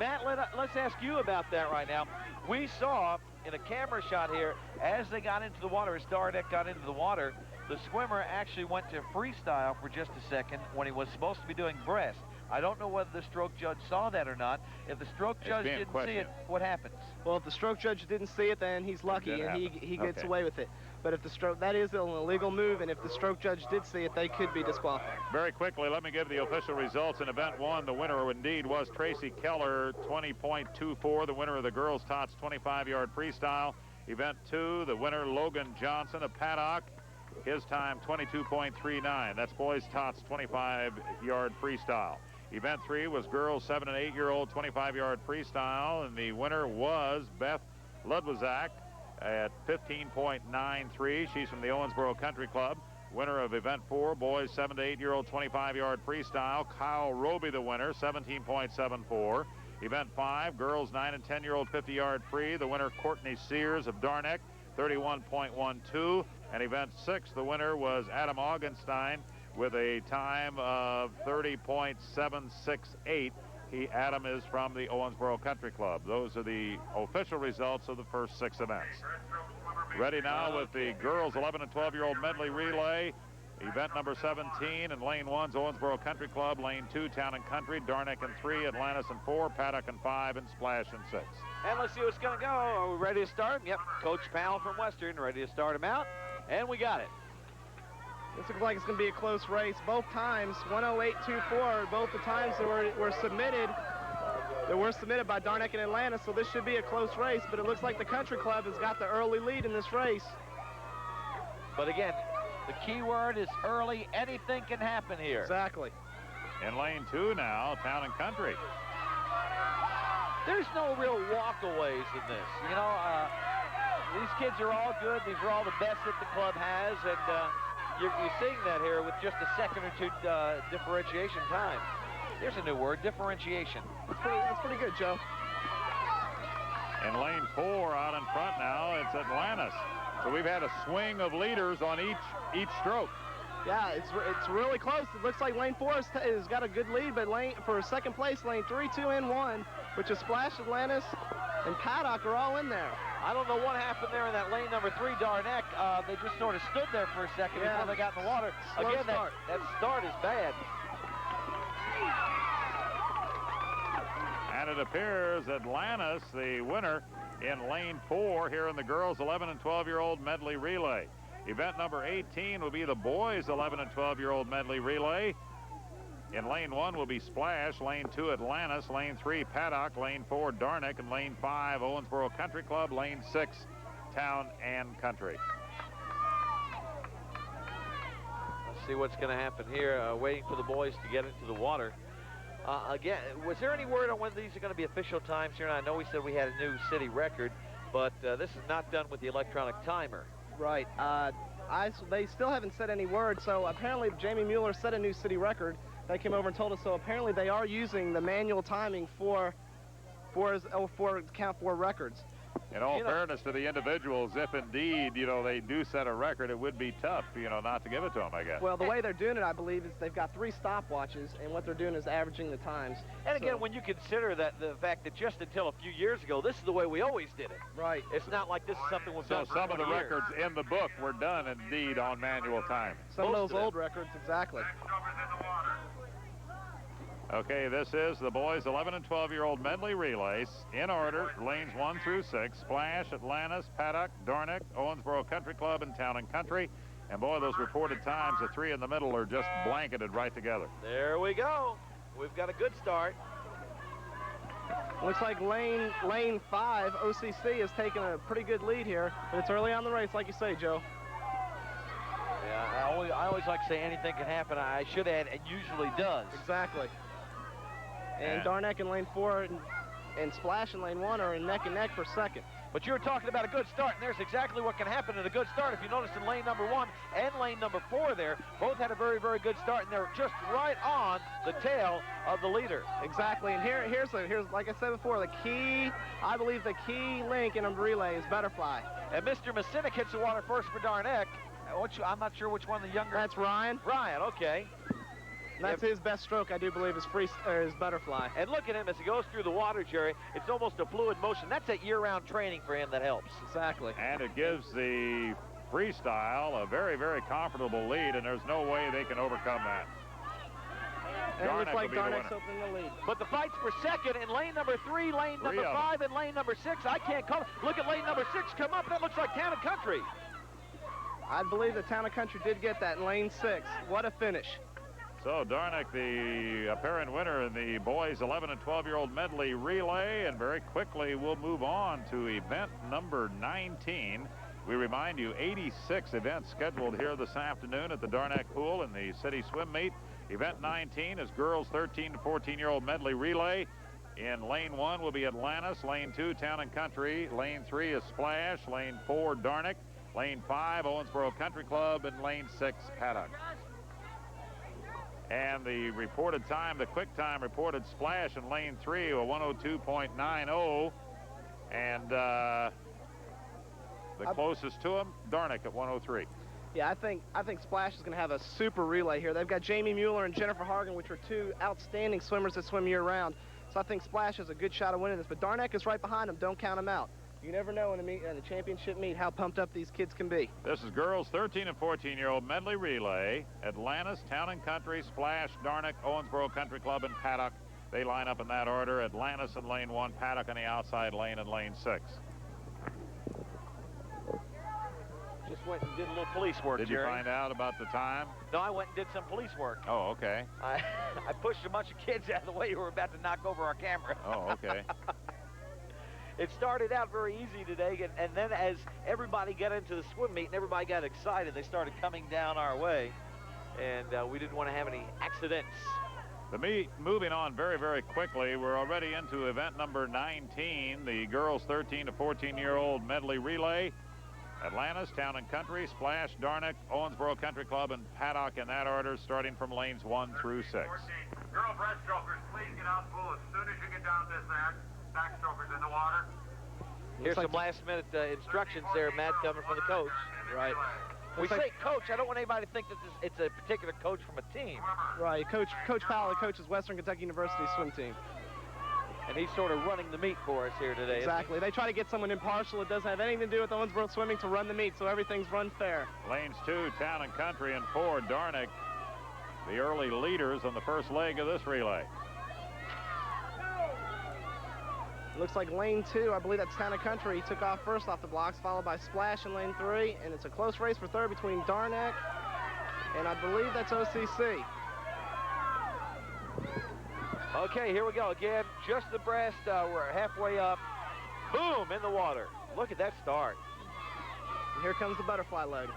Matt, let's ask you about that right now. We saw in a camera shot here, as they got into the water, as Darneck got into the water, the swimmer actually went to freestyle for just a second when he was supposed to be doing breast. I don't know whether the stroke judge saw that or not. If the stroke judge didn't see it, what happens? Well, if the stroke judge didn't see it, then he's lucky and he gets away with it. But if the stroke, that is an illegal move, and if the stroke judge did see it, they could be disqualified. Very quickly, let me give the official results. In event 1, the winner indeed was Tracy Keller, 20.24, the winner of the girls' tots 25-yard freestyle. Event 2, the winner Logan Johnson of Paddock, his time 22.39. That's boys' tots 25-yard freestyle. Event 3 was girls 7 and 8-year-old 25-yard freestyle, and the winner was Beth Ludwizak at 15.93. She's from the Owensboro Country Club. Winner of event 4, boys 7 to 8-year-old 25-yard freestyle, Kyle Roby the winner, 17.74. Event 5, girls 9 and 10-year-old 50-yard free, the winner Courtney Sears of Darneck, 31.12. And event 6, the winner was Adam Augenstein with a time of 30.768. Adam is from the Owensboro Country Club. Those are the official results of the first 6 events. Ready now with the girls 11 and 12-year-old medley relay. Event number 17 in lane 1's Owensboro Country Club. Lane 2, Town and Country. Darneck in 3, Atlantis in 4, Paddock in 5, and Splash in 6. And let's see what's going to go. Are we ready to start? Yep, Coach Powell from Western ready to start him out. And we got it. This looks like it's going to be a close race. Both times, 108.24, both the times that were submitted. They were submitted by Darneck and Atlanta, so this should be a close race, but it looks like the Country Club has got the early lead in this race. But again, the key word is early. Anything can happen here. Exactly. In lane 2 now, Town and Country. There's no real walkaways in this. You know, these kids are all good. These are all the best that the club has, and you're seeing that here with just a second or two differentiation time. There's a new word, differentiation. That's pretty good, Joe. In lane 4, out in front now, it's Atlantis. So we've had a swing of leaders on each stroke. Yeah, it's really close. It looks like lane 4 has got a good lead, but for second place, lane 3, 2, and 1 which is Splash, Atlantis, and Paddock are all in there. I don't know what happened there in that lane number 3, Darneck. They just sort of stood there for a second before they got in the water. Slow Again, start. That start is bad. And it appears Atlantis, the winner in lane 4 here in the girls 11 and 12-year-old medley relay. Event number 18 will be the boys 11 and 12-year-old medley relay. In lane 1 will be Splash, lane 2 Atlantis, lane 3 Paddock, lane 4 Darnick, and lane 5 Owensboro Country Club, lane 6 Town and Country. Let's see what's going to happen here. Waiting for the boys to get into the water. Again, was there any word on whether these are going to be official times here? And I know we said we had a new city record, but this is not done with the electronic timer. Right. They still haven't said any word, so apparently Jamie Mueller set a new city record. They came over and told us, so apparently they are using the manual timing for count 4 records. In all fairness to the individuals, if indeed, they do set a record, it would be tough, not to give it to them, I guess. Well, the way they're doing it, I believe, is they've got 3 stopwatches, and what they're doing is averaging the times. And again, when you consider that the fact that just until a few years ago, this is the way we always did it. Right. It's not like this is something we've done for some of the 20 years. records in the book were done indeed on manual time. Some of those old records, exactly. Okay, this is the boys 11 and 12-year-old medley relays in order, lanes 1 through 6, Splash, Atlantis, Paddock, Darnick, Owensboro Country Club, and Town and Country. And boy, those reported times, the 3 in the middle are just blanketed right together. There we go. We've got a good start. Looks like lane 5, OCC, has taken a pretty good lead here, but it's early on the race, like you say, Joe. Yeah, I always like to say anything can happen. I should add, it usually does. Exactly. And Darnick in lane 4 and Splash in lane 1 are in neck and neck for second. But you were talking about a good start, and there's exactly what can happen in a good start. If you notice in lane number 1 and lane number 4 there, both had a very, very good start, and they're just right on the tail of the leader. Exactly, and here's like I said before, I believe the key link in a relay is Butterfly. And Mr. Masinik hits the water first for Darnick. I'm not sure which one of the younger. That's Ryan. Ryan, okay. That's his best stroke, I do believe, is Butterfly. And look at him as he goes through the water, Jerry. It's almost a fluid motion. That's that year-round training for him that helps. Exactly. And it gives the freestyle a very, very comfortable lead, and there's no way they can overcome that. And it looks like Darnick's opening the lead. But the fight's for second in lane number 3, lane number 5, and lane number 6. I can't call it. Look at lane number 6 come up. That looks like Town and Country. I believe the Town and Country did get that in lane 6. What a finish. So Darnick, the apparent winner in the boys 11 and 12-year-old medley relay, and very quickly we'll move on to event number 19. We remind you, 86 events scheduled here this afternoon at the Darnick Pool in the city swim meet. Event 19 is girls 13 to 14-year-old medley relay. In lane 1 will be Atlantis, lane 2 Town and Country, lane 3 is Splash, lane 4 Darnick, lane 5 Owensboro Country Club, and lane 6 Paddock. And the reported time, the quick time reported Splash in lane 3, a 102.90. And the closest to him, Darnick at 103. Yeah, I think Splash is going to have a super relay here. They've got Jamie Mueller and Jennifer Hargan, which are 2 outstanding swimmers that swim year-round. So I think Splash has a good shot of winning this. But Darnick is right behind him. Don't count him out. You never know in a championship meet how pumped up these kids can be. This is girls 13 and 14-year-old medley relay. Atlantis, Town and Country, Splash, Darnick, Owensboro Country Club, and Paddock. They line up in that order. Atlantis in lane 1, Paddock on the outside lane in lane 6. Just went and did a little police work, Did Jerry. you find out about the time? No, I went and did some police work. Oh, okay. I pushed a bunch of kids out of the way who were about to knock over our camera. Oh, okay. It started out very easy today, and then as everybody got into the swim meet and everybody got excited, they started coming down our way, and we didn't want to have any accidents. The meet moving on very, very quickly. We're already into event number 19, the girls 13 to 14-year-old medley relay. Atlantis, Town and Country, Splash, Darnick, Owensboro Country Club, and Paddock in that order, starting from lanes 1 through 6. 14. Girl breaststrokers, please get out of the pool as soon as you get down this end. Backstrokers in the water. Here's some last-minute instructions there, Matt, coming from the coach. Right. We say coach. I don't want anybody to think that it's a particular coach from a team. Right. Coach Powell coaches Western Kentucky University swim team. and he's sort of running the meet for us here today. Exactly. They try to get someone impartial. It doesn't have anything to do with Owensboro swimming to run the meet, so everything's run fair. Lanes 2, Town and Country, and 4, Darnick, the early leaders on the first leg of this relay. Looks like lane 2, I believe that's Town and Country. He took off first off the blocks, followed by Splash in lane 3, and it's a close race for third between Darnick and I believe that's OCC. Okay, here we go again. Just abreast. We're halfway up. Boom, in the water. Look at that start. And here comes the butterfly leg.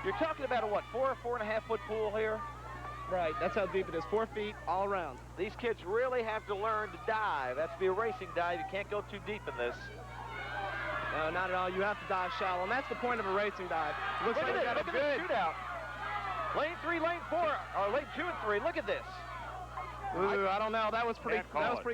You're talking about a, what, 4 or 4.5 foot pool here? Right, that's how deep it is. 4 feet all around. These kids really have to learn to dive. That's to be a racing dive. You can't go too deep in this. No, not at all. You have to dive shallow, and that's the point of a racing dive. Look at this. Look at this shootout. Lane 3, lane 4, or lane 2 and 3. Look at this. Ooh, I don't know. That was pretty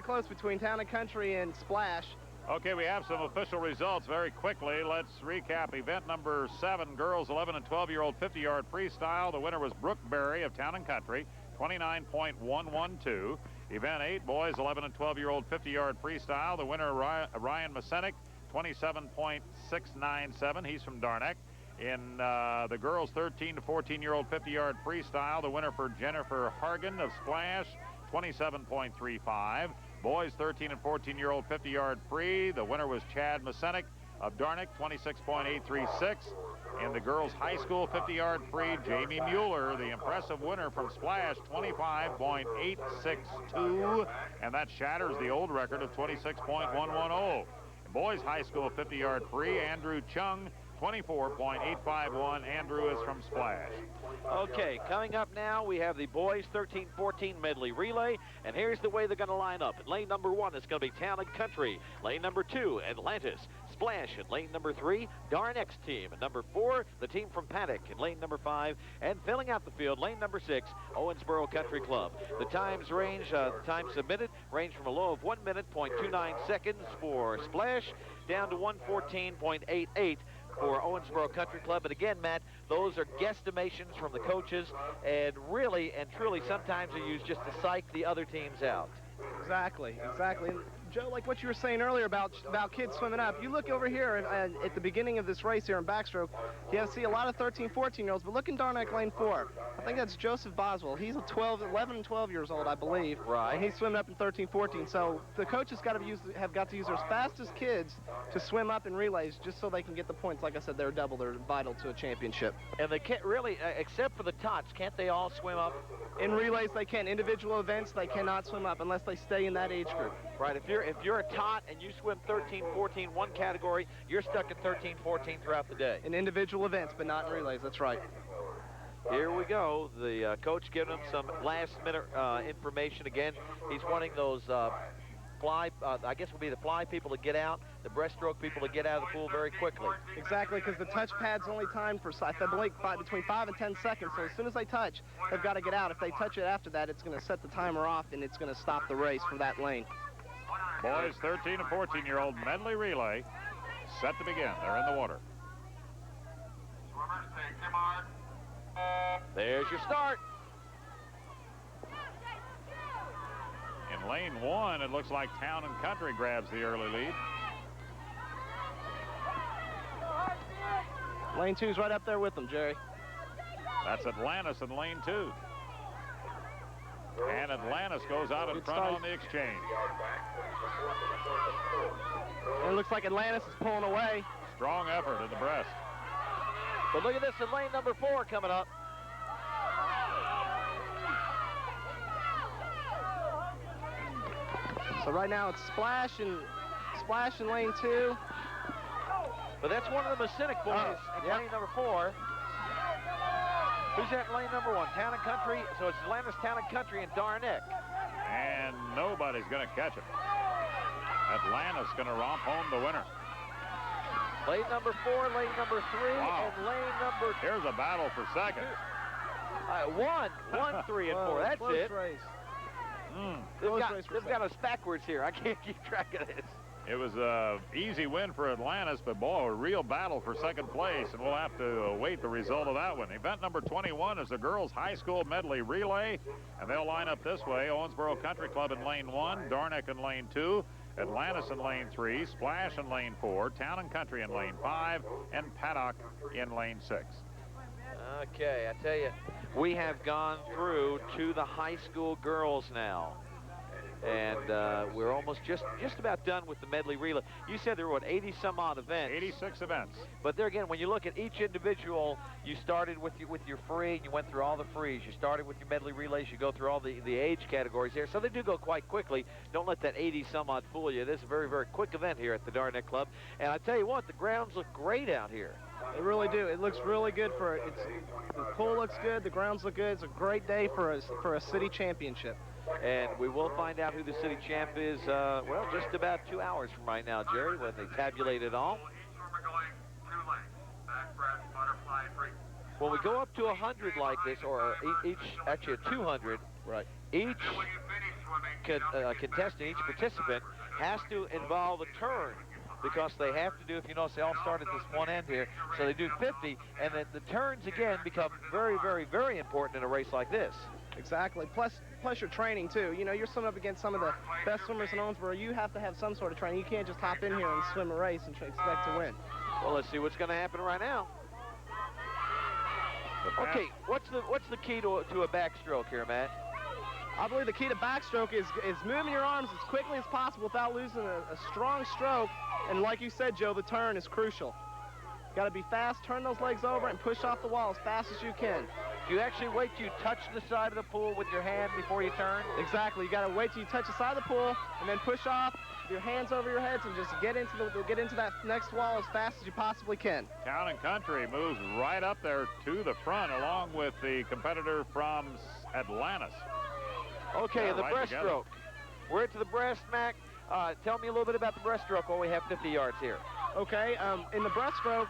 close between Town and Country and Splash. Okay, we have some official results very quickly. Let's recap event number 7, girls 11 and 12-year-old 50-yard freestyle. The winner was Brooke Berry of Town and Country, 29.112. Event 8, boys 11 and 12-year-old 50-yard freestyle. The winner, Ryan Masenic, 27.697. He's from Darnick. In the girls 13 to 14-year-old 50-yard freestyle, the winner for Jennifer Hargan of Splash, 27.35. Boys 13 and 14-year-old 50-yard free, the winner was Chad Masenic of Darnick, 26.836. In the girls high school 50-yard free, Jamie Mueller, the impressive winner from Splash, 25.862, and that shatters the old record of 26.110. Boys high school 50-yard free, Andrew Chung, 24.851. Andrew is from Splash. Okay, coming up now, we have the boys 13-14 medley relay, and here's the way they're going to line up. In lane number 1, it's going to be Town and Country. Lane number 2, Atlantis. Splash in lane number 3, Darnick's team. And number 4, the team from Paddock in lane number 5. And filling out the field, lane number 6, Owensboro Country Club. The times range, the time submitted, range from a low of 1 minute, 0.29 seconds for Splash, down to 1:14.88 for Owensboro Country Club. But again, Matt, those are guesstimations from the coaches, and really and truly sometimes are used just to psych the other teams out. Exactly. And Joe, like what you were saying earlier about kids swimming up, you look over here at the beginning of this race here in backstroke, you see a lot of 13, 14-year-olds, but look in Darnick lane 4. I think that's Joseph Boswell. He's 11 and 12 years old, I believe. Right. And he's swimming up in 13, 14. So the coaches have got to use their fastest kids to swim up in relays just so they can get the points. Like I said, they're vital to a championship. And they can't really, except for the tots, can't they all swim up? In relays, they can. Individual events, they cannot swim up unless they stay in that age group. Right. If you're a tot and you swim 13, 14, one category, you're stuck at 13, 14 throughout the day. In individual events, but not in relays. That's right. Here we go. The coach giving them some last-minute information again. He's wanting those fly, I guess would be the fly people to get out, the breaststroke people to get out of the pool very quickly. Exactly, because the touch pad's only timed for, I believe, between 5 and 10 seconds. So as soon as they touch, they've got to get out. If they touch it after that, it's going to set the timer off, and it's going to stop the race for that lane. Boys 13 and 14-year-old medley relay set to begin. They're in the water. Swimmers, take your mark. There's your start. In lane 1, it looks like Town and Country grabs the early lead. Lane 2's right up there with them, Jerry. That's Atlantis in lane 2. And Atlantis goes out in front on the exchange. And it looks like Atlantis is pulling away. Strong effort in the breast. But look at this in lane number 4 coming up. So right now it's Splash in lane 2. But that's one of the Masenic boys in lane number 4. Who's that in lane number 1? Town and Country. So it's Atlantis, Town and Country, and Darnick. And nobody's going to catch it. Atlantis going to romp home the winner. Lane number 4, lane number 3, and lane number 2. Here's a battle for second. 1, 3, and 4. That's it. Race. They've got us backwards here. I can't keep track of this. It was an easy win for Atlantis, but boy, a real battle for second place, and we'll have to await the result of that one. Event number 21 is the girls' high school medley relay, and they'll line up this way. Owensboro Country Club in lane 1, Dornick in lane 2, Atlantis in lane 3, Splash in lane 4, Town and Country in lane 5, and Paddock in lane 6. Okay, I tell you, we have gone through to the high school girls now. And we're almost just about done with the medley relay. You said there were, what, 80 some odd events? 86 events. But there again, when you look at each individual, you started with your free, and you went through all the frees. You started with your medley relays. You go through all the age categories there. So they do go quite quickly. Don't let that 80 some odd fool you. It is a very, very quick event here at the Dornick Club. And I tell you what, the grounds look great out here. They really do. It looks really good the pool looks good. The grounds look good. It's a great day for a city championship. And we will find out who the city champ is, well, just about 2 hours from right now, Jerry, when they tabulate it all. When we go up to 100 like this, or actually a 200, right? Each contestant, each participant has to involve a turn, because they have to do, if you notice, they all start at this one end here, so they do 50, and then the turns again become very, very, very important in a race like this. Exactly. Plus your training too. You know, you're swimming up against some of the best swimmers in Owensboro. You have to have some sort of training. You can't just hop in here and swim a race and expect to win. Well, let's see what's going to happen right now. Okay, what's the key to a backstroke here, Matt? I believe the key to backstroke is moving your arms as quickly as possible without losing a strong stroke. And like you said, Joe, the turn is crucial. You got to be fast, turn those legs over, and push off the wall as fast as you can. Do you actually wait till you touch the side of the pool with your hand before you turn? Exactly. You got to wait till you touch the side of the pool, and then push off with your hands over your heads and just get into that next wall as fast as you possibly can. Town and Country moves right up there to the front, along with the competitor from Atlantis. Okay, the breaststroke. We're into the breast, Mac. Tell me a little bit about the breaststroke while we have 50 yards here. Okay, in the breaststroke,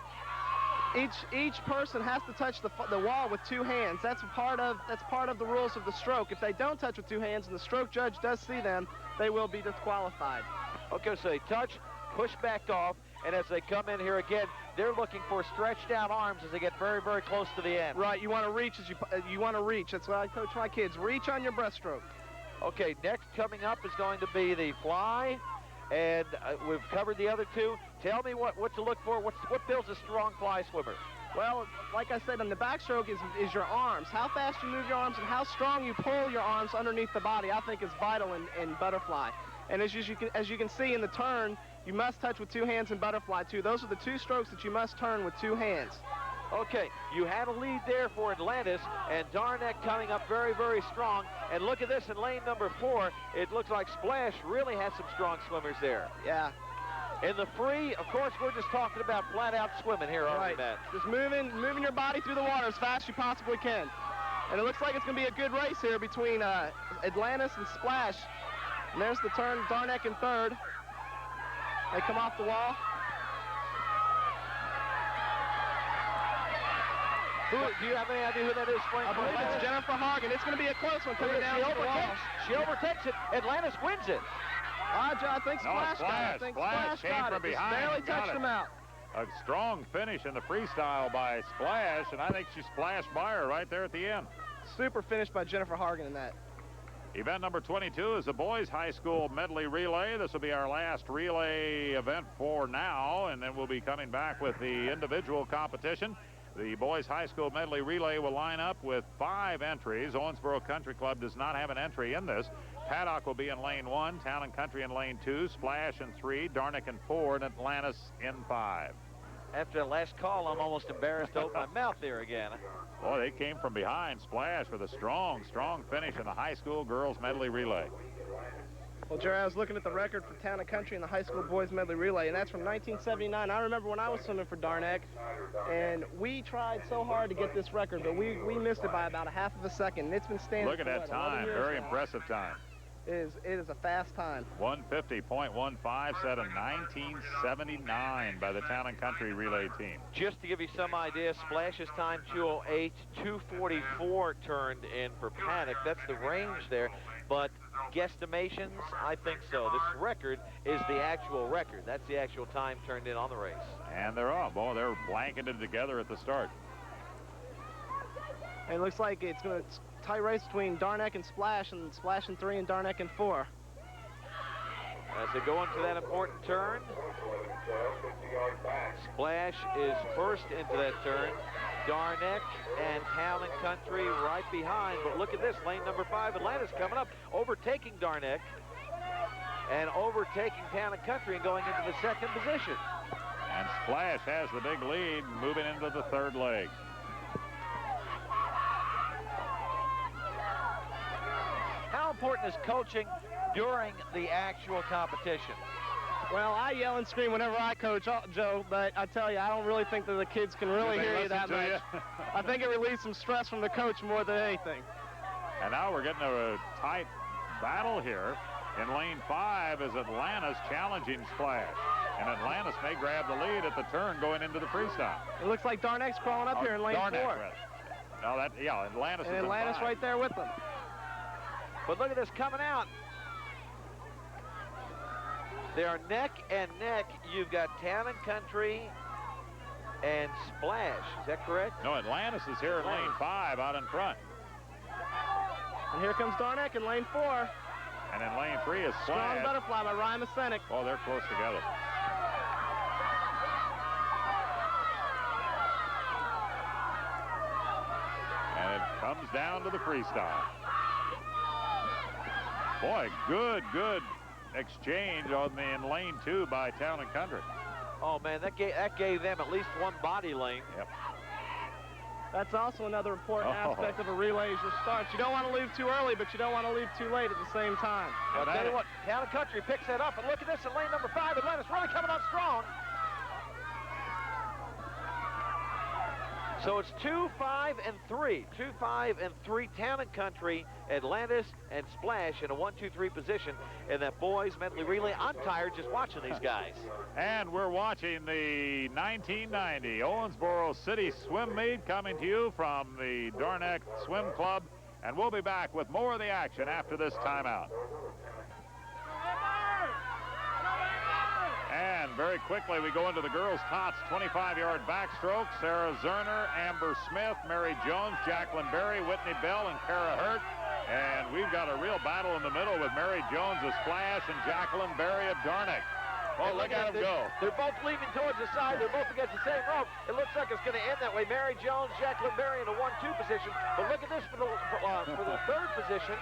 each person has to touch the wall with 2 hands. That's part of the rules of the stroke. If they don't touch with 2 hands and the stroke judge does see them, they will be disqualified. Okay, so they touch, push back off, and as they come in here again, they're looking for stretched out arms as they get very, very close to the end. Right, you want to reach you want to reach. That's what I coach my kids. Reach on your breaststroke. Okay, next coming up is going to be the fly, and we've covered the other 2. Tell me what to look for. What builds a strong fly swimmer? Well, like I said, on the backstroke is your arms. How fast you move your arms and how strong you pull your arms underneath the body, I think is vital in butterfly. And as you can see in the turn, you must touch with 2 hands in butterfly too. Those are the 2 strokes that you must turn with 2 hands. Okay, you had a lead there for Atlantis, and Dornick coming up very, very strong. And look at this in lane number 4. It looks like Splash really has some strong swimmers there. Yeah. In the free, of course, we're just talking about flat-out swimming here, aren't we, Matt? Just moving your body through the water as fast as you possibly can. And it looks like it's going to be a good race here between Atlantis and Splash. And there's the turn, Dornick in 3rd. They come off the wall. Do you have any idea who that is? I believe it's Jennifer Hargan. It's going to be a close one coming down the wall. She overtakes it. Atlantis wins it. I think Splash got it. I think Splash got it. Just barely touched him out. A strong finish in the freestyle by Splash, and I think she splashed by her right there at the end. Super finish by Jennifer Hargan in that. Event number 22 is the boys high school medley relay. This will be our last relay event for now, and then we'll be coming back with the individual competition. The boys high school medley relay will line up with 5 entries. Owensboro Country Club does not have an entry in this. Paddock will be in lane 1, Town and Country in lane 2, Splash in 3, Dornick in 4, and Atlantis in 5. After that last call, I'm almost embarrassed to open my mouth there again. Boy, they came from behind. Splash with a strong, strong finish in the high school girls medley relay. Well, Jerry, I was looking at the record for Town and Country in the high school boys medley relay, and that's from 1979. I remember when I was swimming for Dornick, and we tried so hard to get this record, but we missed it by about a half of a second, and it's been standing. Look at that time. Very impressive time. It is a fast time. 150.15 set in 1979 by the Town and Country relay team. Just to give you some idea, Splash's time 2:08, 2:44 turned in for Paddock. That's the range there. but guesstimations, I think so. This record is the actual record. That's the actual time turned in on the race. And they're off. Boy, they're blanketed together at the start. And it looks like it's going to tight race between Darneck and Splash in 3 and Darneck in 4. As they go into that important turn, Splash is first into that turn. Darneck and Town and Country right behind. But look at this, lane number 5, Atlanta's coming up, overtaking Darneck and overtaking Town and Country and going into the 2nd position. And Splash has the big lead moving into the 3rd leg. How important is coaching during the actual competition? Well, I yell and scream whenever I coach, Joe, but I tell you, I don't really think that the kids can really hear you that much. I think it relieves some stress from the coach more than anything. And now we're getting a tight battle here. In lane 5 is Atlantis challenging Splash. And Atlantis may grab the lead at the turn going into the freestyle. It looks like Darneck's crawling up here in lane 4. No, Atlantis is in Atlantis 5. right there with them. But look at this coming out. They are neck and neck. You've got Town and Country and Splash. Is that correct? No, Atlantis is here in lane 5 out in front. And here comes Darneck in lane 4. And in lane 3 is Strong Splash. Butterfly by Ryan Masenic. Oh, they're close together. And it comes down to the freestyle. Boy, good exchange in lane 2 by Town and Country. Oh, man, that gave them at least one body lane. Yep. That's also another important aspect of a relay is your starts. You don't want to leave too early, but you don't want to leave too late at the same time. I'll tell you what, Town and Country picks that up, and look at this in lane number 5. Atlantis really coming on strong. So it's 2, 5, and 3. 2, 5, and 3. Town and Country, Atlantis, and Splash in a 1, 2, 3 position in that boys medley relay. I'm tired just watching these guys. And we're watching the 1990 Owensboro City Swim Meet coming to you from the Darneck Swim Club. And we'll be back with more of the action after this timeout. And very quickly, we go into the girls' tots 25-yard backstroke. Sarah Zerner, Amber Smith, Mary Jones, Jacqueline Berry, Whitney Bell, and Kara Hurt. And we've got a real battle in the middle with Mary Jones of Splash and Jacqueline Berry of Darneck. Oh, look at them go. They're both leaving towards the side. They're both against the same rope. It looks like it's going to end that way. Mary Jones, Jacqueline Berry in a 1-2 position. But look at this for the 3rd position.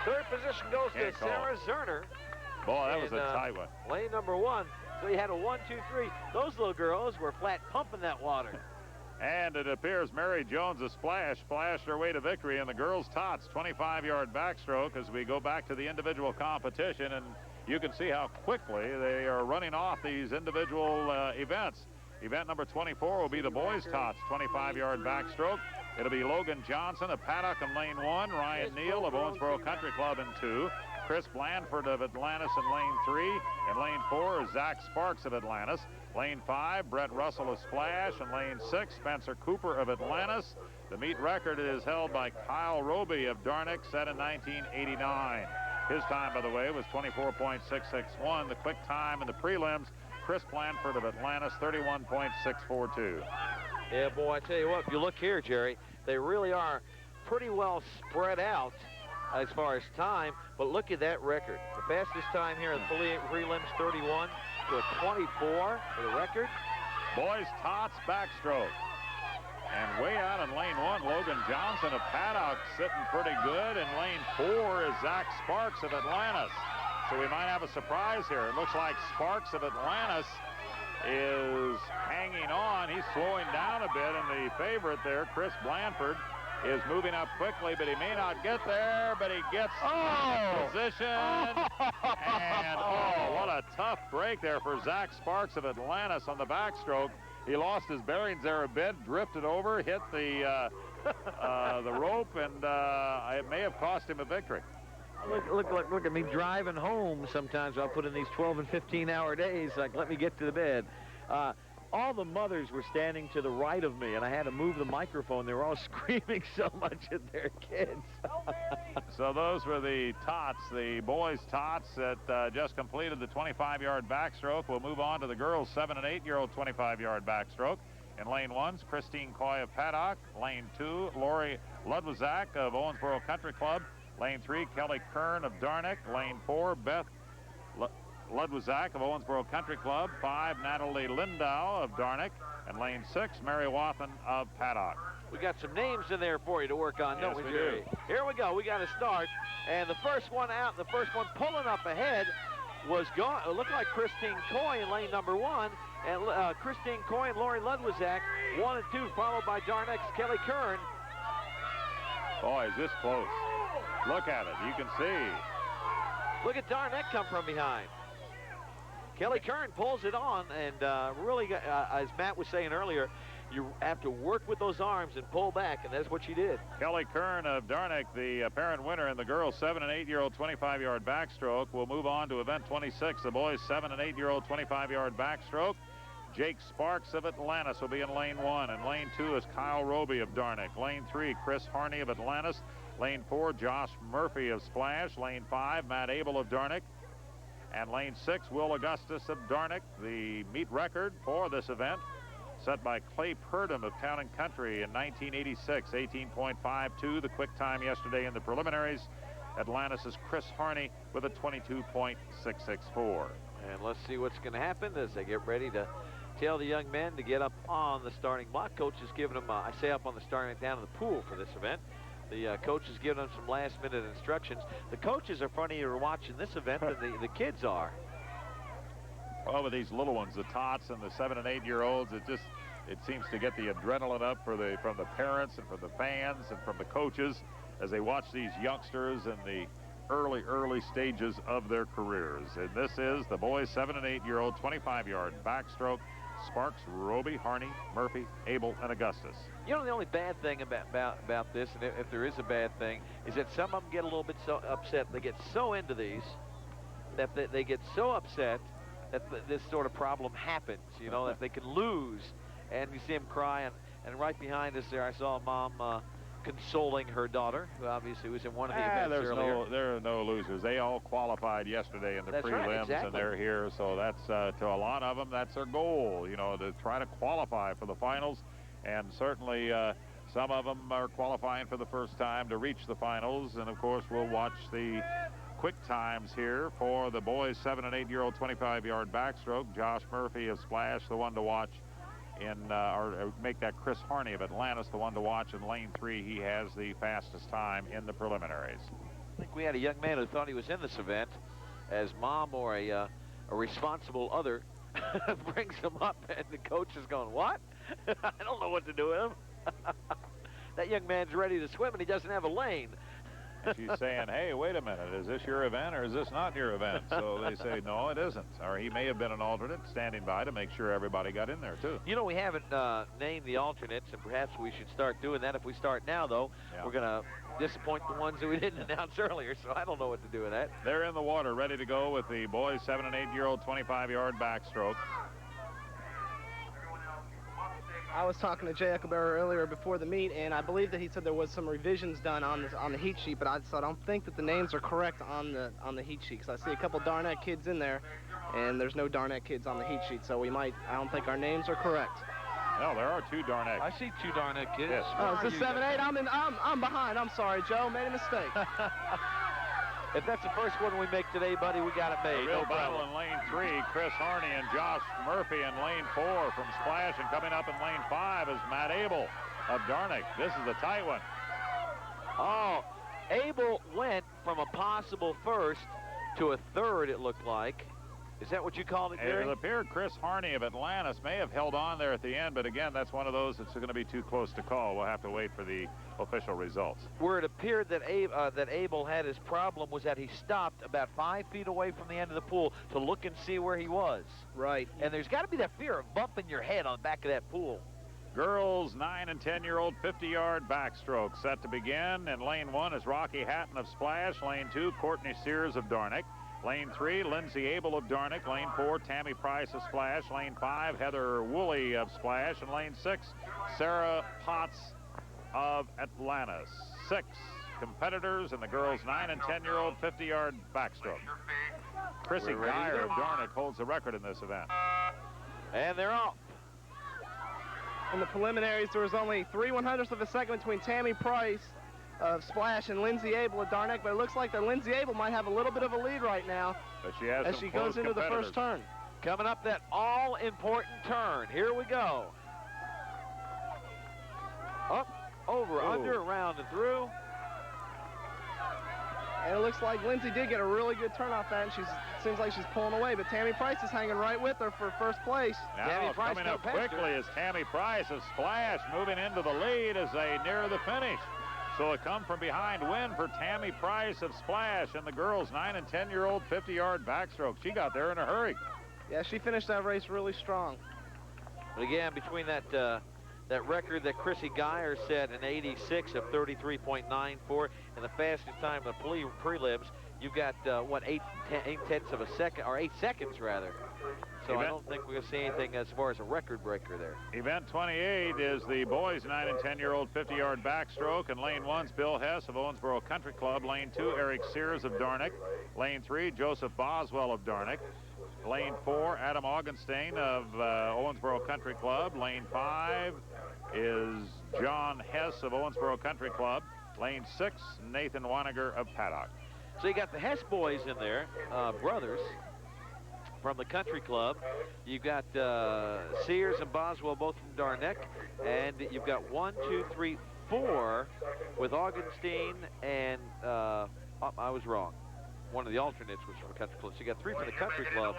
3rd position goes to Sarah Zerner. Boy, that was a tight one. Lane number 1. So you had a 1, 2, 3. Those little girls were flat pumping that water. And it appears Mary Jones of Splash splashed her way to victory in the girls' tots 25-yard backstroke as we go back to the individual competition. And you can see how quickly they are running off these individual events. Event number 24 will be the boys' tots 25-yard backstroke. It'll be Logan Johnson of Paddock in lane 1, Ryan Neal of Owensboro Country Club in 2, Chris Blandford of Atlantis in lane 3. In lane 4 is Zach Sparks of Atlantis. Lane 5, Brett Russell of Splash. In lane 6, Spencer Cooper of Atlantis. The meet record is held by Kyle Roby of Darneck, set in 1989. His time, by the way, was 24.661. The quick time in the prelims, Chris Blandford of Atlantis, 31.642. Yeah, boy, I tell you what, if you look here, Jerry, they really are pretty well spread out as far as time, but look at that record. The fastest time here in the prelims, 31 to a 24 for the record. Boys tots backstroke. And way out in lane 1, Logan Johnson of Paddock sitting pretty good. In lane 4 is Zach Sparks of Atlantis. So we might have a surprise here. It looks like Sparks of Atlantis is hanging on. He's slowing down a bit, and the favorite there, Chris Blandford, is moving up quickly, but he may not get there, but he gets position. And, what a tough break there for Zach Sparks of Atlantis on the backstroke. He lost his bearings there a bit, drifted over, hit the rope, and it may have cost him a victory. Look at me driving home sometimes. I'll put in these 12 and 15-hour days, like, let me get to the bed. all the mothers were standing to the right of me, and I had to move the microphone. They were all screaming so much at their kids. So those were the tots, the boys' tots that just completed the 25-yard backstroke. We'll move on to the girls' 7- and 8-year-old 25-yard backstroke. In lane 1's Christine Coy of Paddock. Lane 2, Lori Ludwizak of Owensboro Country Club. Lane 3, Kelly Kern of Darnick. Lane 4, Beth Ludwizak of Owensboro Country Club. 5, Natalie Lindau of Darnick. And lane 6, Mary Wathen of Paddock. We got some names in there for you to work on, don't Yes, we, we Jerry? do. Here we go. We got to start. And the first one out, the first one pulling up ahead was gone. It looked like Christine Coy in lane number 1. And Christine Coy and Lori Ludwizak, 1 and 2, followed by Darnick's Kelly Kern. Boy, is this close. Look at it. You can see. Look at Darnick come from behind. Kelly Kern pulls it on, and really, as Matt was saying earlier, you have to work with those arms and pull back, and that's what she did. Kelly Kern of Darnick, the apparent winner in the girls' 7- and 8-year-old 25-yard backstroke. We'll move on to event 26, the boys' 7- and 8-year-old 25-yard backstroke. Jake Sparks of Atlantis will be in lane 1, and lane 2 is Kyle Roby of Darnick. Lane 3, Chris Harney of Atlantis. Lane 4, Josh Murphy of Splash. Lane 5, Matt Abel of Darnick. And lane 6, Will Augustus of Darnick. The meet record for this event set by Clay Purdom of Town and Country in 1986, 18.52. The quick time yesterday in the preliminaries. Atlantis' Chris Harney with a 22.664. And let's see what's going to happen as they get ready to tell the young men to get up on the starting block. Coach has given them, I say up on the starting down in the pool for this event. The coach has given them some last-minute instructions. The coaches are funnier watching this event than the kids are. Well, with these little ones, the tots and the 7- and 8-year-olds, it seems to get the adrenaline up from the parents and from the fans and from the coaches as they watch these youngsters in the early stages of their careers. And this is the boys' 7- and 8-year-old 25-yard backstroke. Sparks, Roby, Harney, Murphy, Abel, and Augustus. You know, the only bad thing about this, and if there is a bad thing, is that some of them get a little bit so upset. They get so into these that they get so upset that this sort of problem happens, you know, that they can lose. And you see them crying. And right behind us there, I saw a mom consoling her daughter, who obviously was in one of the events earlier. There are no losers. They all qualified yesterday in the That's prelims, right, exactly. and they're here. So that's, to a lot of them, that's their goal, you know, to try to qualify for the finals. And certainly some of them are qualifying for the first time to reach the finals. And, of course, we'll watch the quick times here for the boys' 7- and 8-year-old 25-yard backstroke. Josh Murphy of Splash, the one to watch. Or make that Chris Harney of Atlantis the one to watch in lane 3. He has the fastest time in the preliminaries. I think we had a young man who thought he was in this event as mom or a responsible other brings him up, and the coach is going, what? I don't know what to do with him. That young man's ready to swim, and he doesn't have a lane. And she's saying, hey, wait a minute, is this your event or is this not your event? So they say, no, it isn't. Or he may have been an alternate standing by to make sure everybody got in there, too. You know, we haven't named the alternates, and perhaps we should start doing that. If we start now, though, we're going to disappoint the ones that we didn't announce earlier, so I don't know what to do with that. They're in the water, ready to go with the boys' 7- and 8-year-old 25-yard backstroke. I was talking to Jay Eckelberger earlier before the meet, and I believe that he said there was some revisions done on the heat sheet, but I don't think that the names are correct on the heat sheet, because I see a couple Darnick kids in there, and there's no Darnick kids on the heat sheet, so I don't think our names are correct. No, there are 2 Darnick. I see 2 Darnick kids. Yes. Oh, it's a 7-8. I'm behind. I'm sorry, Joe. Made a mistake. If that's the first one we make today, buddy, we got it made. The real battle in lane 3, Chris Harney and Josh Murphy in lane 4 from Splash, and coming up in lane 5 is Matt Abel of Darnick. This is a tight one. Oh, Abel went from a possible first to a third, it looked like. Is that what you called it, Gary? It appeared Chris Harney of Atlantis may have held on there at the end, but again, that's one of those that's going to be too close to call. We'll have to wait for the official results. Where it appeared that Abel had his problem was that he stopped about 5 feet away from the end of the pool to look and see where he was. Right. And there's got to be that fear of bumping your head on the back of that pool. Girls 9- and 10-year-old 50-yard backstroke set to begin. In lane 1 is Rocky Hatton of Splash. Lane 2, Courtney Sears of Darnick. Lane 3, Lindsay Abel of Darnick. Lane 4, Tammy Price of Splash. Lane 5, Heather Woolley of Splash. And lane 6, Sarah Potts of Atlanta. 6 competitors in the girls' 9 and 10-year-old 50-yard backstroke. Chrissy Geyer of Darnick holds the record in this event. And they're off. In the preliminaries, there was only 3/100ths of a second between Tammy Price of Splash and Lindsay Abel of Darnick, but it looks like that Lindsay Abel might have a little bit of a lead right now But she has as she goes into the first turn. Coming up that all-important turn. Here we go. Up, over, under, around, and through. And it looks like Lindsay did get a really good turn off that, and seems like she's pulling away, but Tammy Price is hanging right with her for first place. Now coming up quickly is Tammy Price of Splash, moving into the lead as they near the finish. So a come from behind win for Tammy Price of Splash in the girls' 9 and 10-year-old 50-yard backstroke. She got there in a hurry. Yeah, she finished that race really strong. But again, between that record that Chrissy Geyer set in 86 of 33.94 and the fastest time in the prelims, you've got what, 8 tenths of a second, or 8 seconds rather. So I don't think we're going to see anything as far as a record breaker there. Event 28 is the boys' 9 and 10-year-old 50-yard backstroke. And lane 1's Bill Hess of Owensboro Country Club. Lane 2, Eric Sears of Darnick. Lane 3, Joseph Boswell of Darnick. Lane 4, Adam Augenstein of Owensboro Country Club. Lane 5 is John Hess of Owensboro Country Club. Lane 6, Nathan Waniger of Paddock. So you got the Hess boys in there, brothers from the Country Club. You've got Sears and Boswell both from Darnick. And you've got 1, 2, 3, 4 with Augenstein and, I was wrong. One of the alternates was from the Country Club. So you got 3 for the Country Club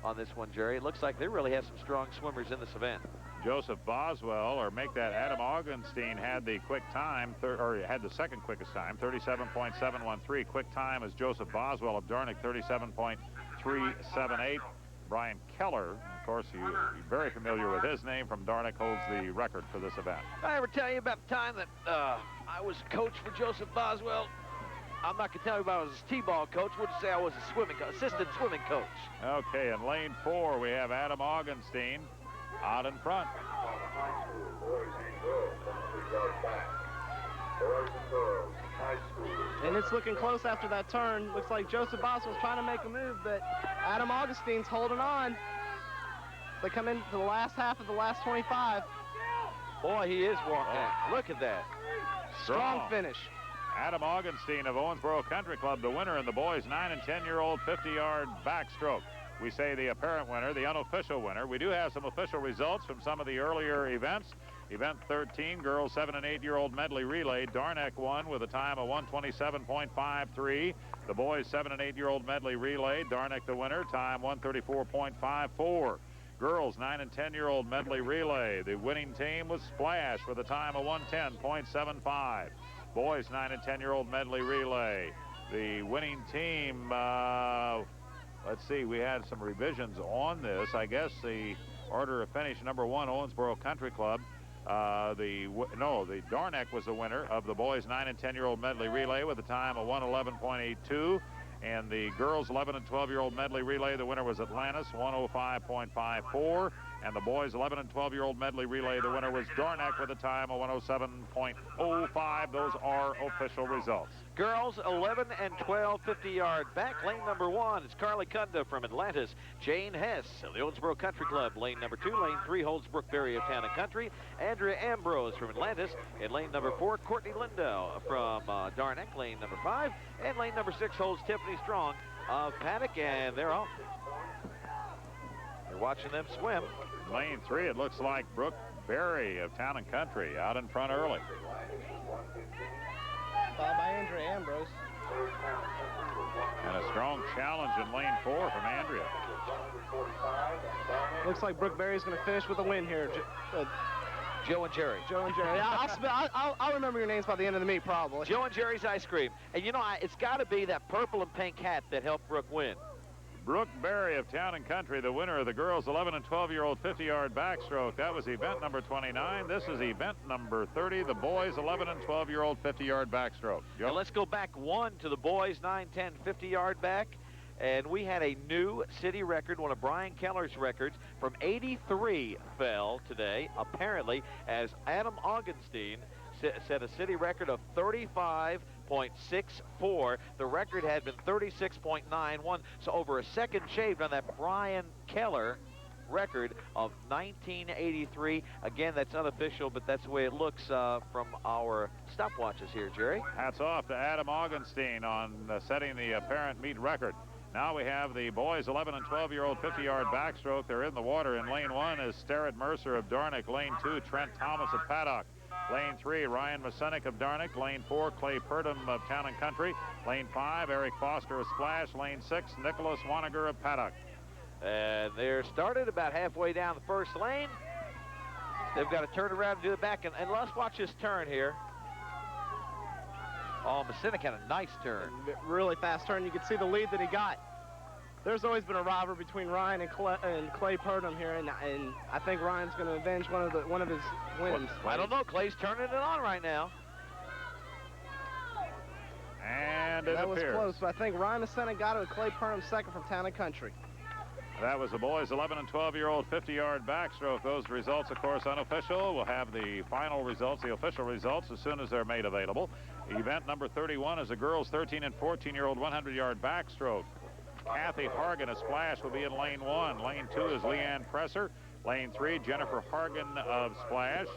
on this one, Jerry. It looks like they really have some strong swimmers in this event. Joseph Boswell, or make that Adam Augenstein, had the quick time, or had the second quickest time, 37.713. Quick time is Joseph Boswell of Darnick, 37.378. Brian Keller, of course, you're very familiar with his name from Darnick, holds the record for this event. I ever tell you about the time that I was coach for Joseph Boswell? I'm not going to tell you about I was his T-ball coach. We'll just say I was a assistant swimming coach. Okay, in lane 4, we have Adam Augenstein out in front. And it's looking close after that turn. Looks like Joseph Boswell's trying to make a move, but Adam Augustein's holding on. They come into the last half of the last 25. Boy, he is walking. Look at that. Strong finish. Adam Augenstein of Owensboro Country Club, the winner in the boys' 9 and 10-year-old 50-yard backstroke. We say the apparent winner, the unofficial winner. We do have some official results from some of the earlier events. Event 13, girls 7 and 8-year-old medley relay. Darnick won with a time of 1:27.53. The boys 7 and 8-year-old medley relay. Darnick the winner, time 1:34.54. Girls 9 and 10-year-old medley relay. The winning team was Splash with a time of 1:10.75. Boys 9 and 10-year-old medley relay. The winning team, let's see, we had some revisions on this. I guess the order of finish, number 1, Owensboro Country Club. The Darnick was the winner of the boys 9 and 10-year-old medley relay with a time of 1:11.82. And the girls 11 and 12-year-old medley relay, the winner was Atlantis, 1:05.54. And the boys 11 and 12-year-old medley relay, the winner was Darnick with a time of 1:07.05. Those are official results. Girls 11 and 12 50-yard back. Lane number 1 is Carly Kunda from Atlantis. Jane Hess of the Owensboro Country Club. Lane number 2, lane 3 holds Brooke Berry of Town and Country. Andrea Ambrose from Atlantis. In lane number 4, Courtney Lindau from Darnick. Lane number 5. And lane number 6 holds Tiffany Strong of Paddock. And they're off. You're watching them swim. Lane 3, it looks like Brooke Berry of Town and Country out in front early. Followed by Andrea Ambrose. And a strong challenge in lane 4 from Andrea. Looks like Brooke Berry's going to finish with a win here. Joe and Jerry. Joe and Jerry. I'll remember your names by the end of the meet, probably. Joe and Jerry's Ice Cream. And you know, it's got to be that purple and pink hat that helped Brooke win. Brooke Berry of Town and Country, the winner of the girls 11 and 12-year-old 50-yard backstroke. That was event number 29. This is event number 30, the boys 11 and 12-year-old 50-yard backstroke. Now let's go back 1 to the boys 9, 10, 50-yard back. And we had a new city record, one of Brian Keller's records, from 83 fell today, apparently, as Adam Augenstein set a city record of 35.64. The record had been 36.91, so over a second shaved on that Brian Keller record of 1983. Again, that's unofficial, but that's the way it looks from our stopwatches here, Jerry. Hats off to Adam Augenstein on setting the apparent meet record. Now we have the boys 11 and 12-year-old 50-yard backstroke. They're in the water. In lane 1 is Starrett Mercer of Dornick. Lane 2, Trent Thomas of Paddock. Lane 3, Ryan Masenic of Dornick. Lane 4, Clay Purdom of Town and Country. Lane 5, Eric Foster of Splash. Lane 6, Nicholas Waniger of Paddock. And they're started about halfway down the first lane. They've got to turn around and do it back. And let's watch this turn here. Oh, Masenic had a nice turn. Really fast turn. You can see the lead that he got. There's always been a rivalry between Ryan and Clay Purdom here, and I think Ryan's going to avenge one of his wins. I don't know. Clay's turning it on right now. And it that appears. was close, but I think Ryan Masenic got it with Clay Purdom second from Town and Country. That was the boys 11 and 12-year-old 50-yard backstroke. Those results, of course, unofficial. We'll have the final results, the official results, as soon as they're made available. Event number 31 is the girls 13 and 14-year-old 100-yard backstroke. Kathy Hargan of Splash will be in lane 1. Lane 2 is Leanne Presser. Lane 3, Jennifer Hargan of Splash.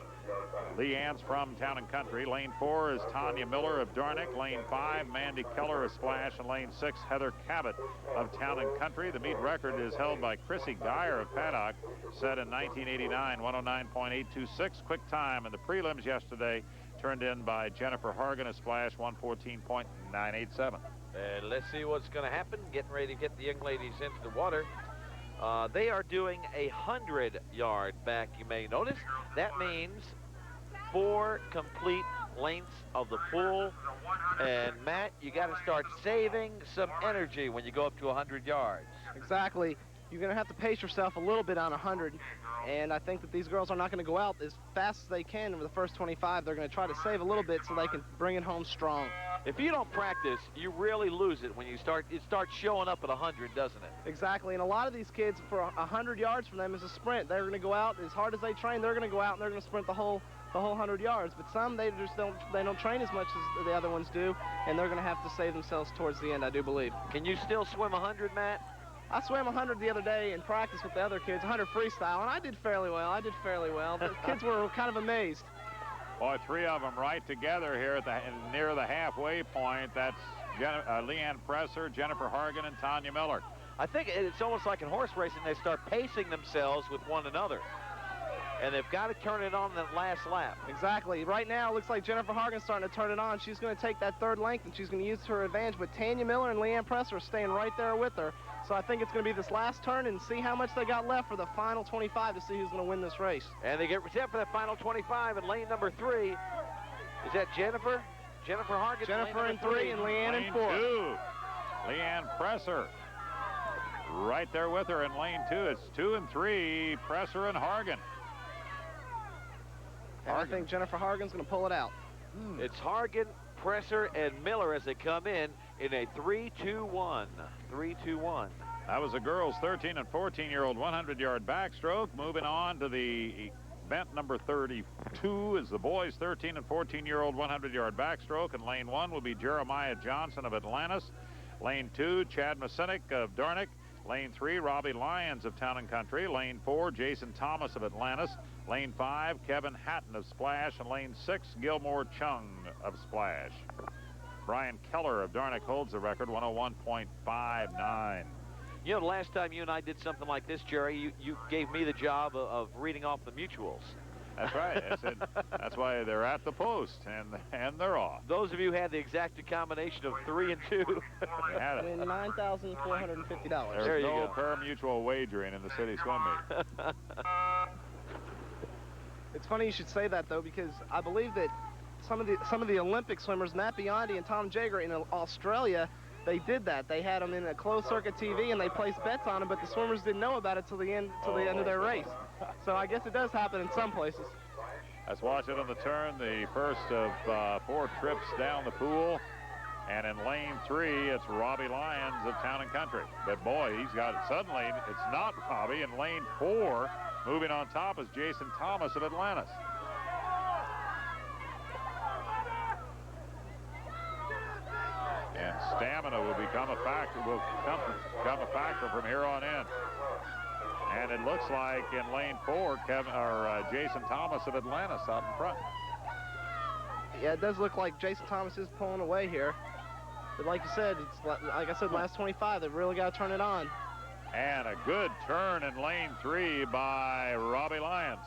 Leanne's from Town and Country. Lane 4 is Tanya Miller of Dornick. Lane 5, Mandy Keller of Splash. And lane 6, Heather Cabot of Town and Country. The meet record is held by Chrissy Geyer of Paddock, set in 1989, 109.826. Quick time in the prelims yesterday, turned in by Jennifer Hargan of Splash, 114.987. And let's see what's going to happen. Getting ready to get the young ladies into the water. They are doing 100-yard back, you may notice. That means 4 complete lengths of the pool. And, Matt, you got to start saving some energy when you go up to 100 yards. Exactly. You're going to have to pace yourself a little bit on 100. And I think that these girls are not going to go out as fast as they can over the first 25. They're going to try to save a little bit so they can bring it home strong. If you don't practice, you really lose it when it starts showing up at 100, doesn't it? Exactly, and a lot of these kids, for 100 yards from them is a sprint. They're going to go out as hard as they train. They're going to go out and they're going to sprint the whole 100 yards. But some, they don't train as much as the other ones do, and they're going to have to save themselves towards the end, I do believe. Can you still swim 100, Matt? I swam 100 the other day in practice with the other kids, 100 freestyle, and I did fairly well. The kids were kind of amazed. Boy, 3 of them right together here at near the halfway point. That's Leanne Presser, Jennifer Hargan, and Tanya Miller. I think it's almost like in horse racing. They start pacing themselves with one another. And they've got to turn it on that last lap. Exactly. Right now, it looks like Jennifer Hargan's starting to turn it on. She's going to take that third length, and she's going to use her advantage. But Tanya Miller and Leanne Presser are staying right there with her. So I think it's going to be this last turn and see how much they got left for the final 25 to see who's going to win this race. And they get set for that final 25 in lane number 3. Is that Jennifer? Jennifer Hargan. Jennifer in 3 and Leanne in 4. 2. Leanne Presser right there with her in lane 2. It's 2 and 3, Presser and Hargan. And I think Jennifer Hargan's going to pull it out. It's Hargan, Presser, and Miller as they come in a 3-2-1. 3-2-1. That was the girls' 13 and 14-year-old 100-yard backstroke. Moving on to the event number 32 is the boys' 13 and 14-year-old 100-yard backstroke. In lane 1 will be Jeremiah Johnson of Atlantis. Lane 2, Chad Masenic of Dornick. Lane 3, Robbie Lyons of Town and Country. Lane 4, Jason Thomas of Atlantis. Lane 5, Kevin Hatton of Splash. And lane 6, Gilmore Chung of Splash. Brian Keller of Dornick holds the record, 101.59. You know, the last time you and I did something like this, Jerry, you gave me the job of reading off the mutuals. That's right. That's why they're at the post, and they're off. Those of you who had the exact combination of 3 and 2. And $9,450. There's no pari-mutuel wagering in the city swim meet. It's funny you should say that, though, because I believe that some of the Olympic swimmers, Matt Biondi and Tom Jager in Australia, they did that. They had them in a closed circuit TV and they placed bets on them, but the swimmers didn't know about it till the end of their race. So I guess it does happen in some places. Let's watch it on the turn. The first of 4 trips down the pool. And in lane 3, it's Robbie Lyons of Town and Country. But boy, he's got it. Suddenly, it's not Robbie. In lane 4, moving on top is Jason Thomas of Atlantis. And stamina will become a factor. Will become a factor from here on in. And it looks like in lane 4, Jason Thomas of Atlantis out in front. Yeah, it does look like Jason Thomas is pulling away here. But like you said, it's like I said, last 25, they've really got to turn it on. And a good turn in lane 3 by Robbie Lyons.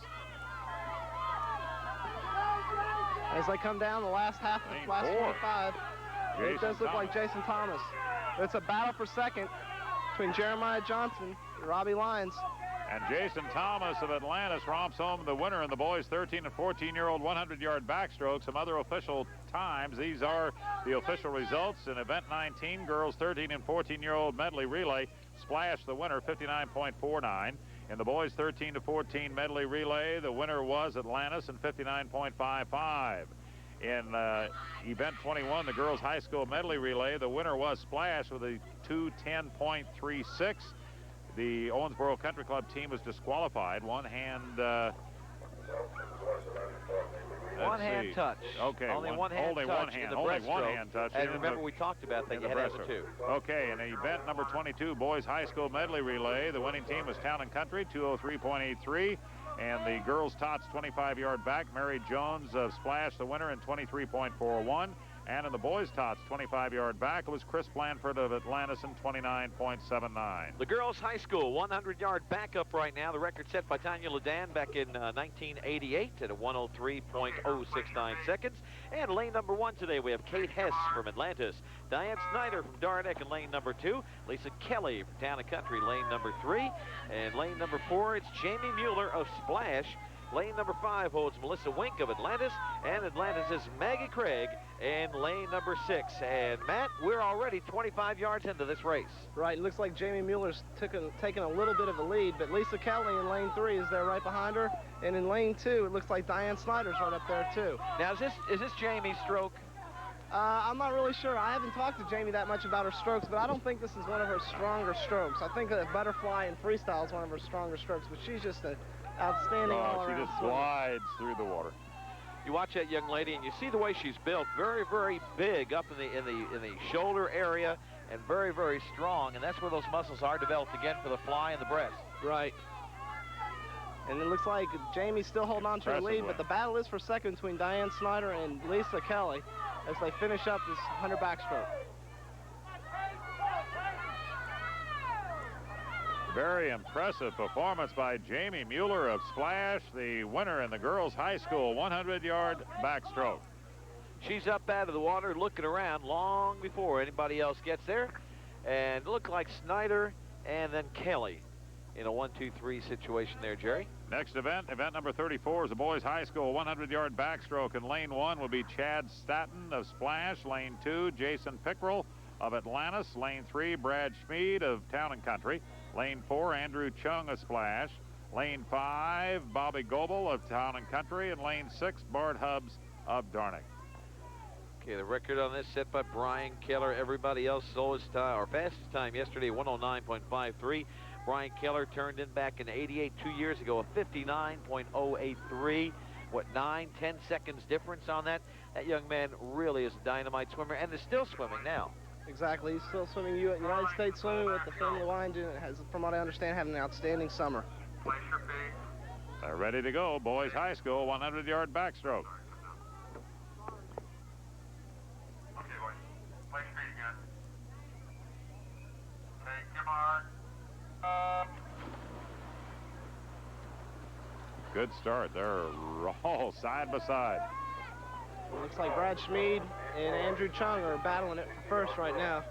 As they come down the last half of the last 25, it does look like Jason Thomas. It's a battle for second between Jeremiah Johnson and Robbie Lyons. And Jason Thomas of Atlantis romps home the winner in the boys' 13 and 14-year-old 100-yard backstroke. Some other official times. These are the official results in event 19. Girls 13 and 14-year-old medley relay. Splash the winner, 59.49. In the boys' 13 to 14 medley relay, the winner was Atlantis in 59.55. In event 21, the girls' high school medley relay, the winner was Splash with a 2:10.36. The Owensboro Country Club team was disqualified. One hand touch. Okay. Only one hand touch in the breaststroke. And remember, we talked about that. You had to have the 2. Okay, in event number 22, boys high school medley relay, the winning team was Town and Country, 2:03.83. And the girls' tots 25-yard back, Mary Jones of Splash, the winner, in 23.41. And in the boys' tots 25-yard back, it was Chris Blanford of Atlantis in 29.79. The girls' high school 100-yard backup right now. The record set by Tanya Ledan back in 1988 at a 103.069 seconds. And lane number 1 today, we have Kate Hess from Atlantis, Diane Snyder from Darneck in lane number 2, Lisa Kelly from Town and Country, lane number 3, and lane number 4, it's Jamie Mueller of Splash. Lane number 5 holds Melissa Wink of Atlantis, and Atlantis is Maggie Craig in lane number 6. And Matt, we're already 25 yards into this race. Right, it looks like Jamie Mueller's taking a little bit of a lead, but Lisa Kelly in lane 3 is there right behind her. And in lane 2, it looks like Diane Snyder's right up there too. Now, is this Jamie's stroke? I'm not really sure. I haven't talked to Jamie that much about her strokes, but I don't think this is one of her stronger strokes. I think that butterfly and freestyle is one of her stronger strokes, but she's just an outstanding all-around She just swimmer. glides through the water. You watch that young lady, and you see the way she's built. Very, very big up in the shoulder area, and very, very strong. And that's where those muscles are developed again for the fly and the breast. Right. And it looks like Jamie's still holding on to her lead, but the battle is for second between Diane Snyder and Lisa Kelly as they finish up this 100 backstroke. Very impressive performance by Jamie Mueller of Splash, the winner in the girls' high school 100-yard backstroke. She's up out of the water looking around long before anybody else gets there. And it looked like Snyder and then Kelly in a 1-2-3 situation there, Jerry. Next event number 34 is the boys' high school 100-yard backstroke. In lane 1 will be Chad Staton of Splash. Lane 2, Jason Pickrell of Atlantis. Lane 3, Brad Schmid of Town and Country. Lane 4, Andrew Chung of Splash. Lane 5, Bobby Goebel of Town and Country. And lane 6, Bart Hubbs of Darnick. Okay, the record on this set by Brian Keller. Everybody else slowest time, or fastest time yesterday, 109.53. Brian Keller turned in back in 88, 2 years ago, a 59.083. What, 9, 10 seconds difference on that? That young man really is a dynamite swimmer, and is still swimming now. Exactly. He's still swimming United States Swimming with the family line, and has, from what I understand, having an outstanding summer. Place your feet. They're ready to go. Boys high school 100-yard backstroke. Okay, boys. Place your feet again. Take your mark. Good start. They're all side by side. It looks like Brad Schmid and Andrew Chung are battling it for first right now.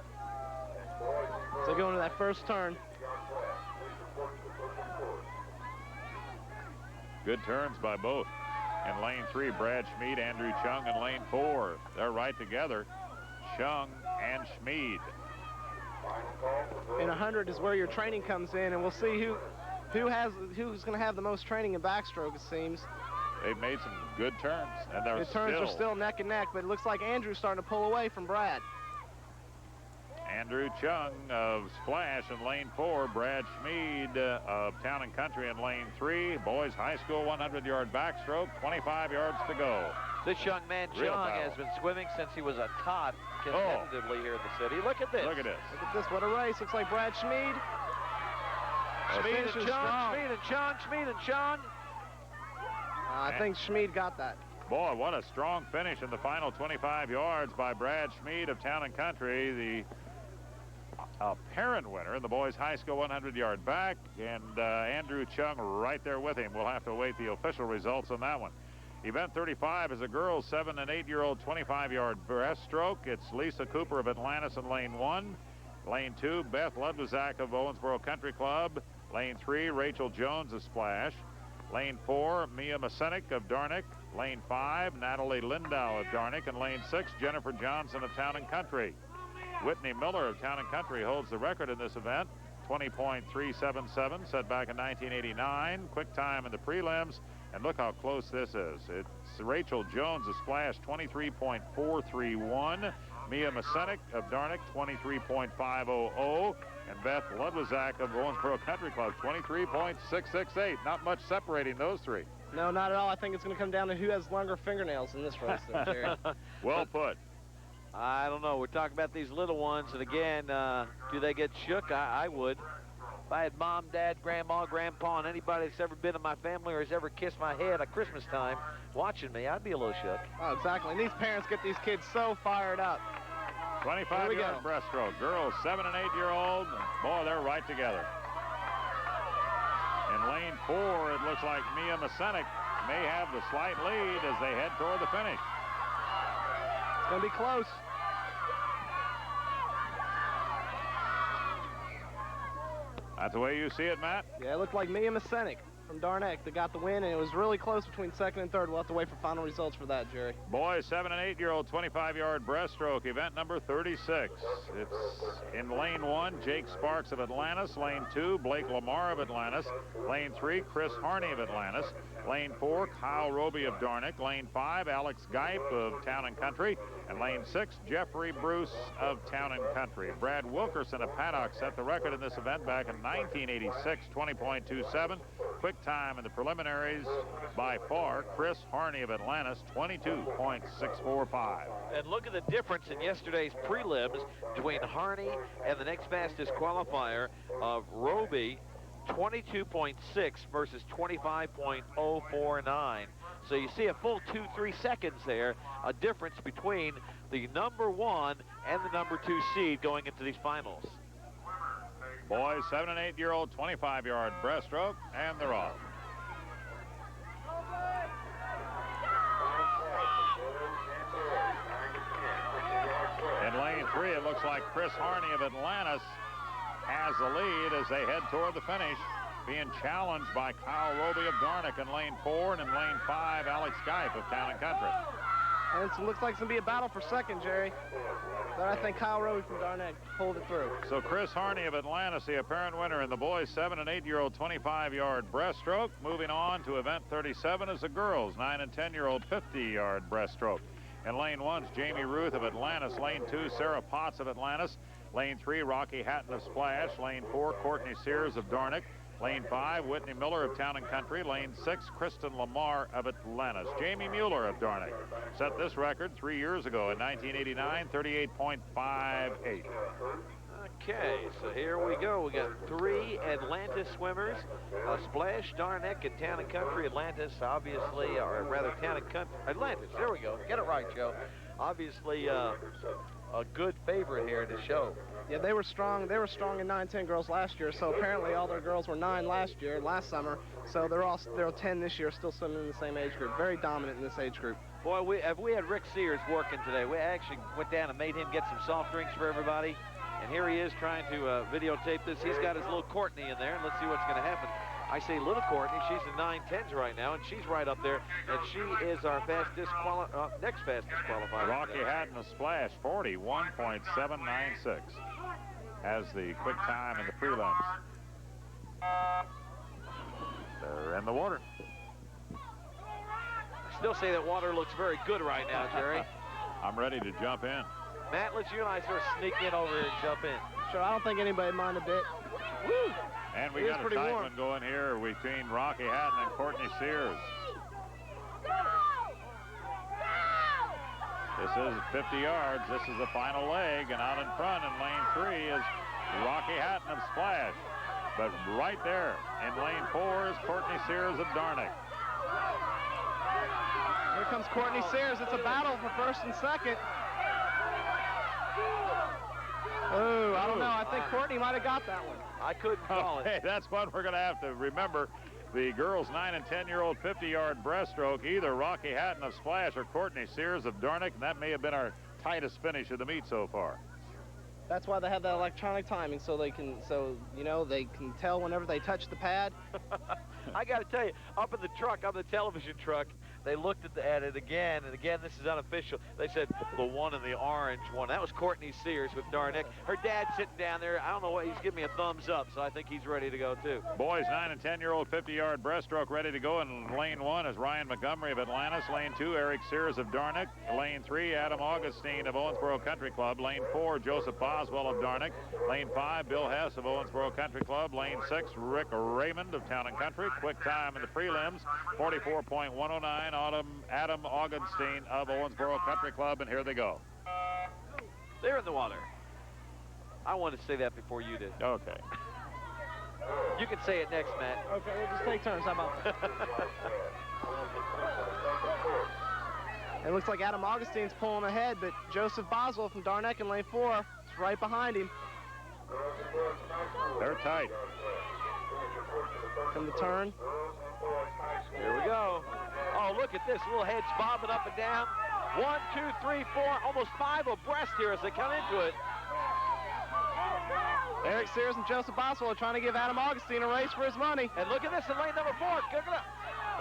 So going to that first turn. Good turns by both. In lane 3, Brad Schmid, Andrew Chung. In lane 4, they're right together, Chung and Schmid. In 100 is where your training comes in, and we'll see who's going to have the most training in backstroke, it seems. They've made some good turns, and The turns are still neck and neck, but it looks like Andrew's starting to pull away from Brad. Andrew Chung of Splash in lane 4. Brad Schmid of Town and Country in lane 3. Boys High School 100-yard backstroke, 25 yards to go. This young man, Chung, has been swimming since he was a tot competitively here in the city. Look at this. Look at this. Look at this. What a race. Looks like Brad Schmid. Schmid and Chung, Schmid and Chung, Schmid and Chung. I think Schmid got that. Boy, what a strong finish in the final 25 yards by Brad Schmid of Town and Country, the apparent winner in the boys high school 100-yard back, and Andrew Chung right there with him. We'll have to await the official results on that one. Event 35 is a girls 7- and 8-year-old 25-yard breaststroke. It's Lisa Cooper of Atlantis in lane 1. Lane 2, Beth Ludwizak of Owensboro Country Club. Lane 3, Rachel Jones of Splash. Lane 4, Mia Masenik of Darnick. Lane 5, Natalie Lindau of Darnick. And lane 6, Jennifer Johnson of Town and Country. Whitney Miller of Town and Country holds the record in this event, 20.377, set back in 1989. Quick time in the prelims, and look how close this is. It's Rachel Jones of Splash, 23.431. Mia Masenik of Darnick, 23.500. And Beth Ludwizak of Owensboro Country Club, 23.668. Not much separating those three. No, not at all. I think it's going to come down to who has longer fingernails in this race, though, Jerry. Well put. I don't know. We're talking about these little ones, and again, do they get shook? I would. If I had mom, dad, grandma, grandpa, and anybody that's ever been in my family or has ever kissed my head at Christmas time watching me, I'd be a little shook. Oh, exactly. And these parents get these kids so fired up. 25-yard breaststroke. Girls 7- and 8-year-old. Boy, they're right together. In lane 4, it looks like Mia Masenik may have the slight lead as they head toward the finish. It's going to be close. That's the way you see it, Matt? Yeah, it looked like Mia Masenik from Darnick that got the win, and it was really close between second and third. We'll have to wait for final results for that, Jerry. Boys 7- and 8-year-old 25-yard breaststroke, event number 36. It's in lane 1, Jake Sparks of Atlantis. Lane 2, Blake Lamar of Atlantis. Lane 3, Chris Harney of Atlantis. Lane 4, Kyle Roby of Darnick. Lane 5, Alex Geip of Town and Country. And lane 6, Jeffrey Bruce of Town and Country. Brad Wilkerson of Paddock set the record in this event back in 1986, 20.27. Quick time in the preliminaries by far, Chris Harney of Atlantis, 22.645. And look at the difference in yesterday's prelims between Harney and the next fastest qualifier of Roby, 22.6 versus 25.049. So you see a full 2-3 seconds there, a difference between the number 1 and the number 2 seed going into these finals. Boys 7- and 8-year-old 25-yard breaststroke, and they're off. In lane 3, it looks like Chris Harney of Atlantis has the lead as they head toward the finish, being challenged by Kyle Roby of Darnick in lane 4, and in lane 5, Alex Geip of Town and Country. And it looks like it's going to be a battle for second, Jerry. But I think Kyle Roby from Darnick pulled it through. So Chris Harney of Atlantis, the apparent winner in the boys 7- and 8-year-old 25-yard breaststroke. Moving on to event 37 is the girls 9- and 10-year-old 50-yard breaststroke. In lane 1's Jamie Ruth of Atlantis. Lane 2, Sarah Potts of Atlantis. Lane 3, Rocky Hatton of Splash. Lane 4, Courtney Sears of Darnick. Lane 5, Whitney Miller of Town and Country. Lane 6, Kristen Lamar of Atlantis. Jamie Mueller of Darnick set this record 3 years ago in 1989, 38.58. Okay, so here we go. We got 3 Atlantis swimmers. Splash, Darnick, and Town and Country. Atlantis, obviously, or rather Town and Country. Atlantis, there we go. Get it right, Joe. Obviously, a good favorite here to show. Yeah, they were strong. They were strong in 9-10 girls last year. So apparently all their girls were 9 last summer. So they're 10 this year, still swimming in the same age group. Very dominant in this age group. Boy, we had Rick Sears working today. We actually went down and made him get some soft drinks for everybody. And here he is trying to videotape this. He's got his little Courtney in there, and let's see what's going to happen. I say little Courtney. She's in 9-10s right now, and she's right up there. And she is our next fastest qualifier. Rocky Hatton of Splash, 41.796. Has the quick time in the prelims. They're in the water. I still say that water looks very good right now, Jerry. I'm ready to jump in. Matt, let's you and I sort of sneak in over here and jump in. Sure, I don't think anybody mind a bit. Woo! And we got a tight one going here between Rocky Hatton and Courtney Sears. This is 50 yards. This is the final leg, and out in front in lane 3 is Rocky Hatton of Splash. But right there in lane 4 is Courtney Sears of Darnick. Here comes Courtney Sears. It's a battle for first and second. Oh, I don't know. I think Courtney might have got that one. I couldn't call it. Hey, that's one we're going to have to remember. The girls' 9- and 10-year-old 50-yard breaststroke, either Rocky Hatton of Splash or Courtney Sears of Darnick, and that may have been our tightest finish of the meet so far. That's why they have that electronic timing, so they can tell whenever they touch the pad. I got to tell you, up in the truck, on the television truck, they looked at it again, and again, this is unofficial. They said the one in the orange one. That was Courtney Sears with Darnick. Her dad's sitting down there. I don't know what, he's giving me a thumbs up, so I think he's ready to go, too. Boys, 9- and 10-year-old 50-yard breaststroke ready to go. In lane 1 is Ryan Montgomery of Atlantis. Lane 2, Eric Sears of Darnick. Lane 3, Adam Augustine of Owensboro Country Club. Lane 4, Joseph Boswell of Darnick. Lane 5, Bill Hess of Owensboro Country Club. Lane 6, Rick Raymond of Town and Country. Quick time in the prelims, 44.109. Adam Augustine of Owensboro Country Club, and here they go. They're in the water. I wanted to say that before you did. Okay. You can say it next, Matt. Okay, we'll just take turns. How about? It looks like Adam Augustine's pulling ahead, but Joseph Boswell from Darnick in lane 4 is right behind him. They're tight. From the turn. Here we go. Oh, look at this. Little heads bobbing up and down. 1, 2, 3, 4, almost 5 abreast here as they come into it. Eric Sears and Joseph Boswell are trying to give Adam Augustine a race for his money. And look at this in lane number 4. Look at that.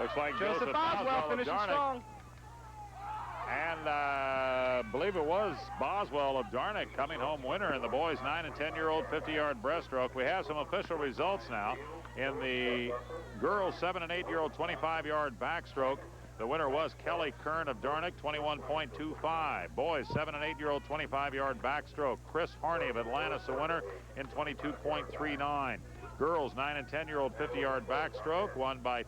Looks like Joseph Boswell finishing strong. And I believe it was Boswell of Darnick coming home winner in the boys' 9- and 10-year-old 50-yard breaststroke. We have some official results now. In the girls' 7- and 8-year-old 25-yard backstroke, the winner was Kelly Kern of Darnick, 21.25. Boys' 7- and 8-year-old 25-yard backstroke, Chris Harney of Atlantis, the winner in 22.39. Girls' 9- and 10-year-old 50-yard backstroke, won by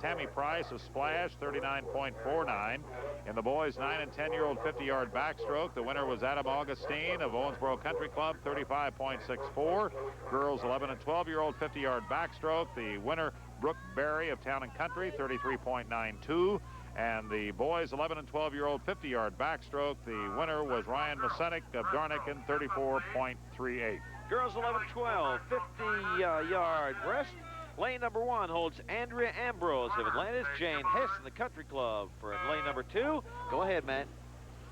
Tammy Price of Splash, 39.49. In the boys' 9- and 10-year-old 50-yard backstroke, the winner was Adam Augustine of Owensboro Country Club, 35.64. Girls' 11- and 12-year-old 50-yard backstroke, the winner, Brooke Berry of Town and Country, 33.92. And the boys' 11- and 12-year-old 50-yard backstroke, the winner was Ryan Masenik of Darnick in 34.38. Girls 11-12, 50-yard breast. Lane number 1 holds Andrea Ambrose of Atlantis, Jane Hess in the Country Club. For lane number 2, go ahead, Matt.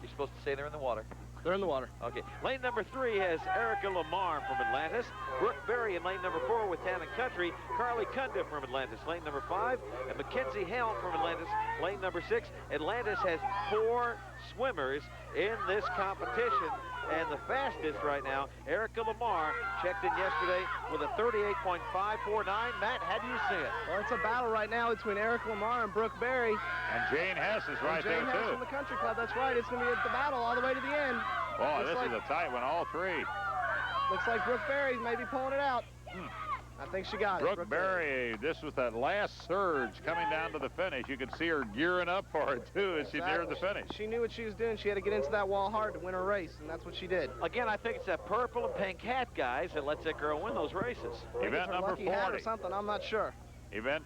You're supposed to say they're in the water. They're in the water. Okay. Lane number 3 has Erica Lamar from Atlantis. Brooke Berry in lane number 4 with Town and Country. Carly Cunda from Atlantis. Lane number 5 and Mackenzie Helm from Atlantis. Lane number 6. Atlantis has 4 swimmers in this competition. And the fastest right now, Erica Lamar, checked in yesterday with a 38.549. Matt, how do you see it? Well, it's a battle right now between Eric Lamar and Brooke Berry. And Jane Hess is right there, Jane Hess too. from the Country Club. That's right. It's going to be the battle all the way to the end. Oh, this is a tight one, all 3. Looks like Brooke Berry may be pulling it out. I think she got it. Brooke Berry, this was that last surge coming down to the finish. You could see her gearing up for it, too, as she neared the finish. She knew what she was doing. She had to get into that wall hard to win her race, and that's what she did. Again, I think it's that purple and pink hat, guys, that lets that girl win those races. Event number 40. Hat or something, I'm not sure. Event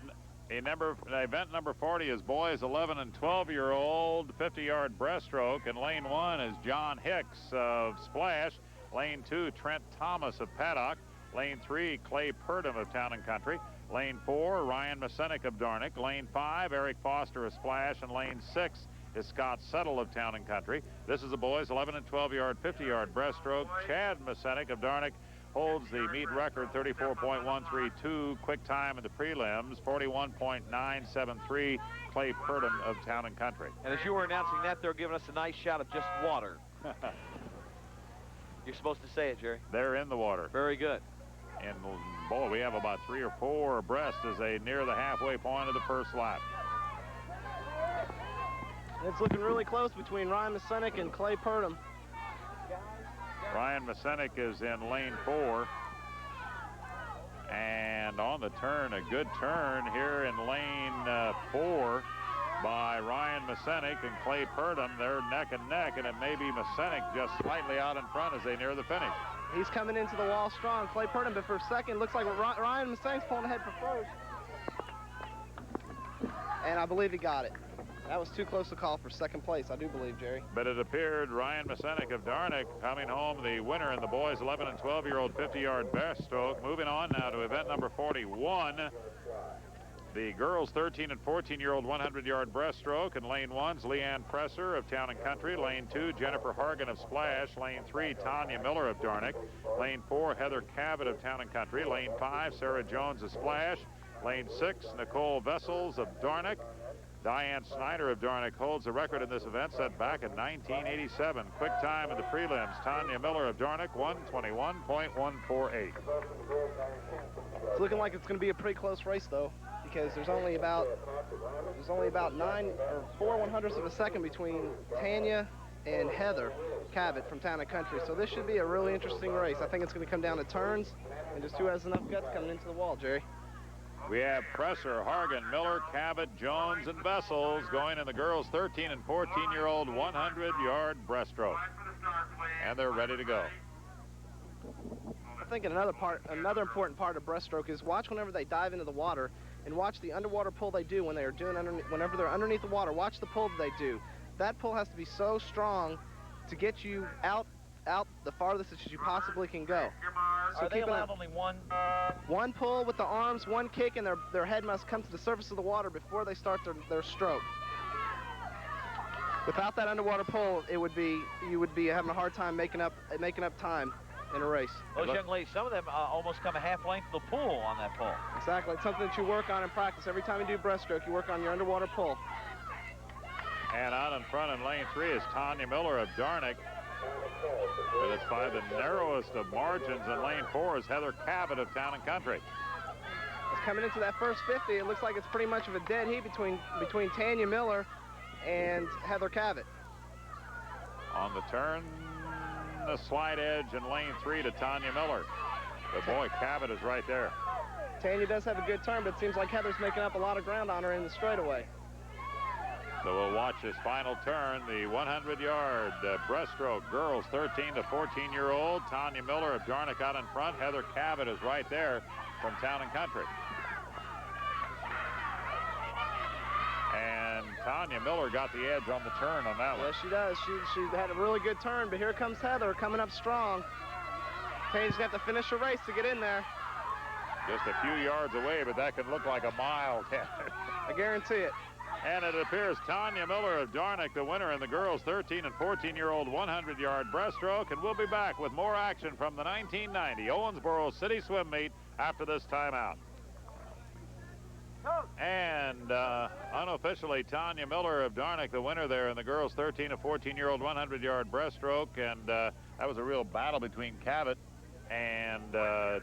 number 40 is boys 11 and 12-year-old 50-yard breaststroke. In lane 1 is John Hicks of Splash. Lane 2, Trent Thomas of Paddock. Lane 3, Clay Purdom of Town and Country. Lane 4, Ryan Masenik of Darnick. Lane 5, Eric Foster of Splash. And lane 6 is Scott Settle of Town and Country. This is the boys' 11 and 12-yard 50-yard breaststroke. Chad Masenik of Darnick holds the meet record, 34.132. Quick time in the prelims, 41.973. Clay Purdom of Town and Country. And as you were announcing that, they're giving us a nice shot of just water. You're supposed to say it, Jerry. They're in the water. Very good. And, boy, we have about 3 or 4 abreast as they near the halfway point of the first lap. It's looking really close between Ryan Masenik and Clay Purdom. Ryan Masenik is in lane 4. And on the turn, a good turn here in lane 4 by Ryan Masenik and Clay Purdom. They're neck and neck, and it may be Masenik just slightly out in front as they near the finish. He's coming into the wall strong. Clay Purdom, but for a second, looks like Ryan Masenik's pulling ahead for first. And I believe he got it. That was too close to call for second place, I do believe, Jerry. But it appeared Ryan Masenik of Darnick coming home the winner in the boys 11 and 12-year-old 50-yard breaststroke. Moving on now to event number 41. The girls 13 and 14-year-old 100-yard breaststroke. In lane 1's Leanne Presser of Town and Country. Lane 2, Jennifer Hargan of Splash. Lane 3, Tanya Miller of Darnick. Lane 4, Heather Cabot of Town and Country. Lane 5, Sarah Jones of Splash. Lane 6, Nicole Vessels of Darnick. Diane Snyder of Darnick holds the record in this event set back in 1987. Quick time in the prelims, Tanya Miller of Darnick, 1:21.148. It's looking like it's going to be a pretty close race, though, because there's only about 9 or 4 100ths of a second between Tanya and Heather Cabot from Town and Country. So this should be a really interesting race. I think it's going to come down to turns and just who has enough guts coming into the wall, Jerry. We have Presser, Hargan, Miller, Cabot, Jones, and Vessels going in the girls 13 and 14-year-old 100-yard breaststroke. And they're ready to go. I think another important part of breaststroke is watch whenever they dive into the water and watch the underwater pull they do when whenever they're underneath the water. Watch the pull that they do. That pull has to be so strong to get you out the farthest that you possibly can go. So are they allowed only one? One pull with the arms, one kick, and their head must come to the surface of the water before they start their stroke. Without that underwater pull, you would be having a hard time making up time in a race. Those young ladies, some of them almost come a half length of the pool on that pull. Exactly. It's something that you work on in practice. Every time you do breaststroke, you work on your underwater pull. And out in front in lane 3 is Tanya Miller of Darnick. But it's by the narrowest of margins in lane 4 is Heather Cabot of Town and Country. It's coming into that first 50. It looks like it's pretty much of a dead heat between Tanya Miller and Heather Cabot. On the turn, the slight edge in lane 3 to Tanya Miller. But boy, Cabot is right there. Tanya does have a good turn, but it seems like Heather's making up a lot of ground on her in the straightaway. So we'll watch this final turn, the 100-yard breaststroke. Girls 13 to 14-year-old. Tanya Miller of Darnick out in front. Heather Cabot is right there from Town and Country. And Tanya Miller got the edge on the turn on that one. Yes, she does. She had a really good turn, but here comes Heather coming up strong. Tanya's got to finish her race to get in there. Just a few yards away, but that could look like a mile. I guarantee it. And it appears Tanya Miller of Darnick, the winner in the girls 13 and 14-year-old 100-yard breaststroke. And we'll be back with more action from the 1990 Owensboro City Swim Meet after this timeout. And unofficially, Tanya Miller of Darnick, the winner there in the girls 13 and 14-year-old 100-yard breaststroke. And that was a real battle between Cabot and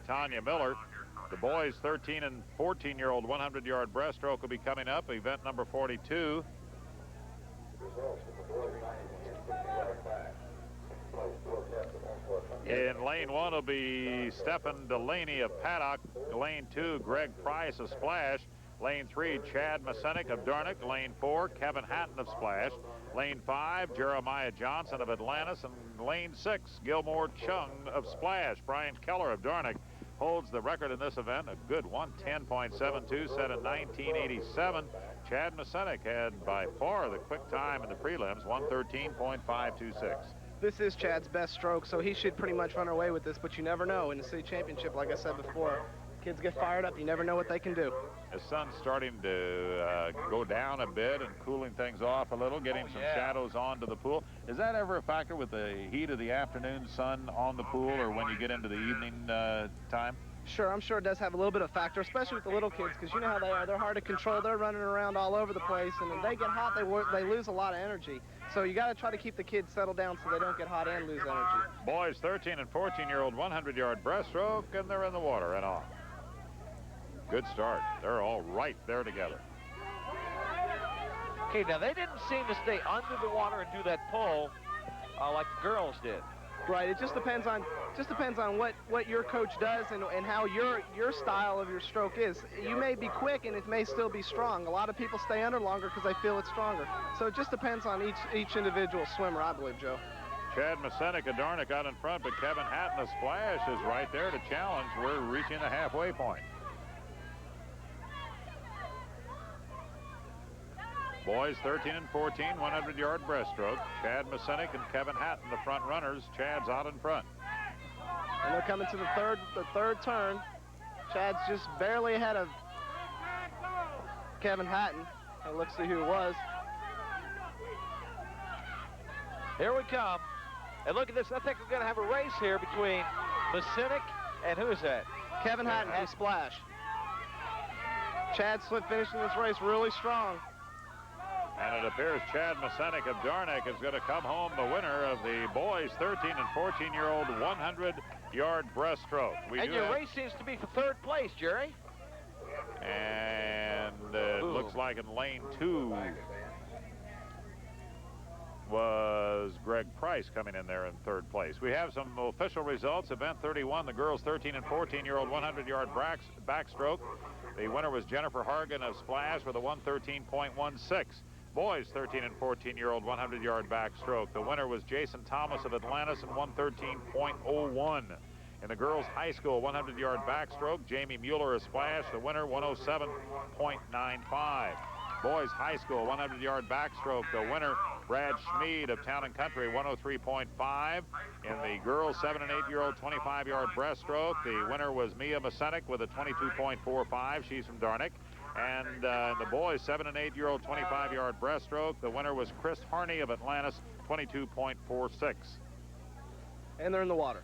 Tanya Miller. The boys 13 and 14-year-old 100-yard breaststroke will be coming up, event number 42. In lane 1 will be Stephen Delaney of Paddock. Lane 2, Greg Price of Splash. Lane 3, Chad Masenik of Darnick. Lane 4, Kevin Hatton of Splash. Lane 5, Jeremiah Johnson of Atlantis. And lane 6, Gilmore Chung of Splash. Brian Keller of Darnick holds the record in this event, a good 1:10.72 set in 1987. Chad Masenik had by far the quick time in the prelims, 1:13.526. This is Chad's best stroke, so he should pretty much run away with this, but you never know in the city championship, like I said before. Kids get fired up, you never know what they can do. The sun's starting to go down a bit and cooling things off a little, getting some shadows onto the pool. Is that ever a factor with the heat of the afternoon sun on the pool, or when you get into the evening time? Sure, I'm sure it does have a little bit of factor, especially with the little kids, because you know how they are. They're hard to control. They're running around all over the place, and when they get hot, they lose a lot of energy. So you got to try to keep the kids settled down so they don't get hot and lose energy. Boys 13 and 14-year-old 100-yard breaststroke, and they're in the water and off. Good start. They're all right there together. Okay, now they didn't seem to stay under the water and do that pull like the girls did. Right. It just depends on what your coach does and how your style of your stroke is. You may be quick and it may still be strong. A lot of people stay under longer because they feel it's stronger. So it just depends on each individual swimmer, I believe, Joe. Chad Masenik of Darnick out in front, but Kevin Hatton of Splash is right there to challenge. We're reaching the halfway point. Boys 13 and 14, 100-yard breaststroke. Chad Masenik and Kevin Hatton, the front runners. Chad's out in front. And they're coming to the third turn. Chad's just barely ahead of Kevin Hatton. And let's see who it was. Here we come. And look at this. I think we're going to have a race here between Masenik and who is that? Kevin Hatton from Splash. Chad Swift finishing this race really strong. And it appears Chad Masenik of Darnick is going to come home the winner of the boys 13 and 14-year-old 100-yard breaststroke. And your race seems to be for third place, Jerry. And it looks like in lane 2 was Greg Price coming in there in third place. We have some official results. Event 31, the girls 13 and 14-year-old 100-yard backstroke. The winner was Jennifer Hargan of Splash with a 113.16. Boys 13 and 14-year-old 100-yard backstroke. The winner was Jason Thomas of Atlantis in 113.01. In the girls high school 100-yard backstroke, Jamie Mueller of Splash, the winner 107.95. Boys high school 100-yard backstroke, the winner Brad Schmid of Town and Country 103.5. In the girls 7 and 8-year-old 25-yard breaststroke, the winner was Mia Masenik with a 22.45. She's from Darnick. And in the boys 7 and 8-year-old 25-yard breaststroke, the winner was Chris Harney of Atlantis, 22.46. And they're in the water.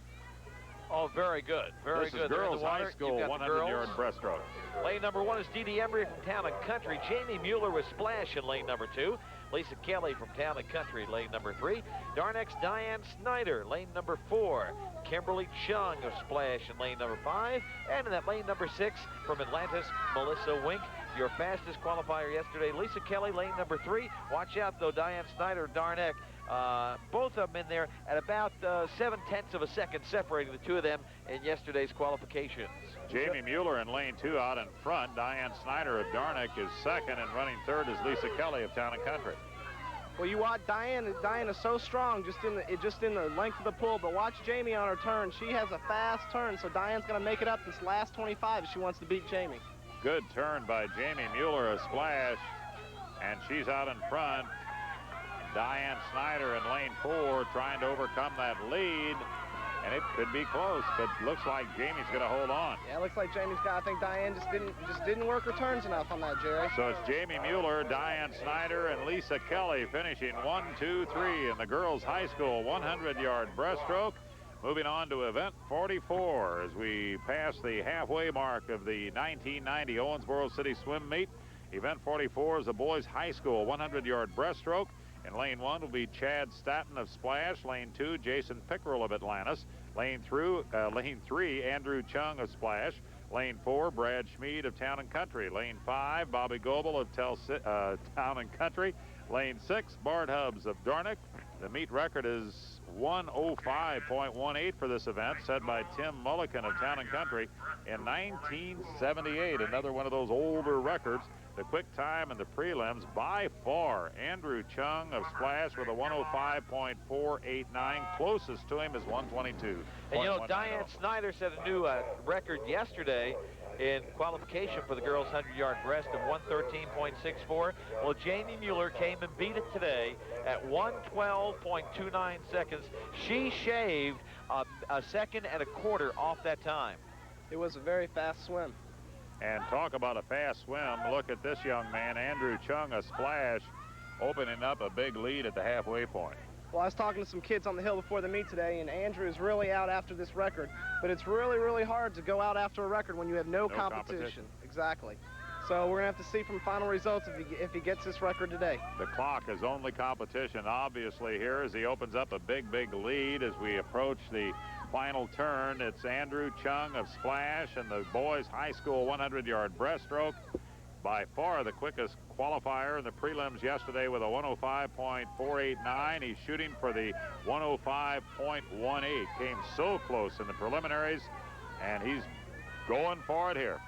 Oh, very good. Very good. This is girls high school 100-yard breaststroke. Lane number 1 is Dee Embry from Town and Country. Jamie Mueller with Splash in lane number 2. Lisa Kelly from Town and Country, lane number 3. Darnick's Diane Snyder, lane number 4. Kimberly Chung of Splash in lane number 5. And in that lane number 6 from Atlantis, Melissa Wink. Your fastest qualifier yesterday, Lisa Kelly, lane number 3. Watch out, though, Diane Snyder, Darnick. Both of them in there at about 0.7 of a second separating the two of them in yesterday's qualifications. Jamie Mueller in lane 2 out in front. Diane Snyder of Darnick is second, and running third is Lisa Kelly of Town and Country. Well, you watch Diane is so strong just in the length of the pull, but watch Jamie on her turn. She has a fast turn, so Diane's going to make it up this last 25 if she wants to beat Jamie. Good turn by Jamie Mueller of Splash, and she's out in front. Diane Snyder in lane 4 trying to overcome that lead, and it could be close, but looks like Jamie's going to hold on. Yeah, it looks like Jamie's got. I think Diane just didn't work her turns enough on that, Jerry. So it's Jamie Mueller, Diane Snyder, and Lisa Kelly finishing 1, 2, 3 in the girls' high school 100-yard breaststroke. Moving on to event 44 as we pass the halfway mark of the 1990 Owensboro City Swim Meet. Event 44 is the boys' high school 100-yard breaststroke. In lane 1 will be Chad Staton of Splash. Lane 2, Jason Pickerel of Atlantis. Lane 3, Andrew Chung of Splash. Lane 4, Brad Schmid of Town and Country. Lane 5, Bobby Goebel of Town and Country. Lane 6, Bart Hubbs of Darnick. The meet record is 1:05.18 for this event, set by Tim Mullican of Town and Country in 1978. Another one of those older records. The quick time in the prelims, by far, Andrew Chung of Splash with a 1:05.489. Closest to him is 1:22. And you know, Diane Snyder set a new record yesterday in qualification for the girls' 100-yard breast of 1:13.64. Well, Jamie Mueller came and beat it today at 1:12.29 seconds. She shaved a second and a quarter off that time. It was a very fast swim. And talk about a fast swim. Look at this young man, Andrew Chung of Splash, opening up a big lead at the halfway point. Well, I was talking to some kids on the hill before the meet today, and Andrew is really out after this record. But it's really, really hard to go out after a record when you have no competition. Exactly. So we're going to have to see from final results if he gets this record today. The clock is only competition, obviously, here as he opens up a big, big lead as we approach the final turn. It's Andrew Chung of Splash and the boys' high school 100-yard breaststroke. By far the quickest qualifier in the prelims yesterday with a 105.489. He's shooting for the 105.18. Came so close in the preliminaries, and he's going for it here.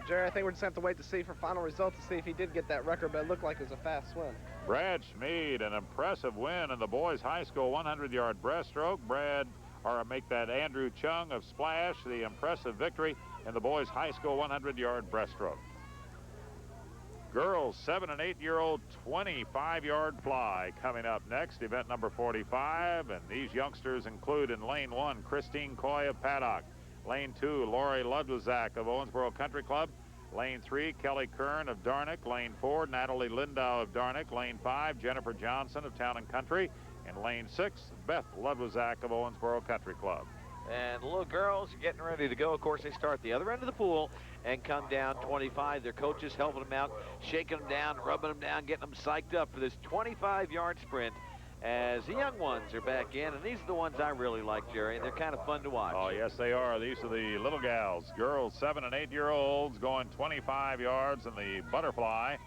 Jerry, I think we're just going to have to wait to see for final results to see if he did get that record, but it looked like it was a fast swim. Brad Schmid, an impressive win in the boys high school 100-yard breaststroke. Make that Andrew Chung of Splash, the impressive victory in the boys high school 100-yard breaststroke. Girls 7- and 8-year-old 25-yard fly coming up next, event number 45, and these youngsters include in lane 1 Christine Coy of Paddock, lane 2 Lori Ludwizak of Owensboro Country Club, lane 3 Kelly Kern of Darnick, lane 4 Natalie Lindau of Darnick, lane 5 Jennifer Johnson of Town and Country, and lane 6 Beth Ludwizak of Owensboro Country Club. And the little girls are getting ready to go. Of course, they start at the other end of the pool and come down 25. Their coaches helping them out, shaking them down, rubbing them down, getting them psyched up for this 25-yard sprint as the young ones are back in. And these are the ones I really like, Jerry, and they're kind of fun to watch. Oh, yes, they are. These are the little gals. Girls 7- and 8-year-olds going 25 yards in the butterfly.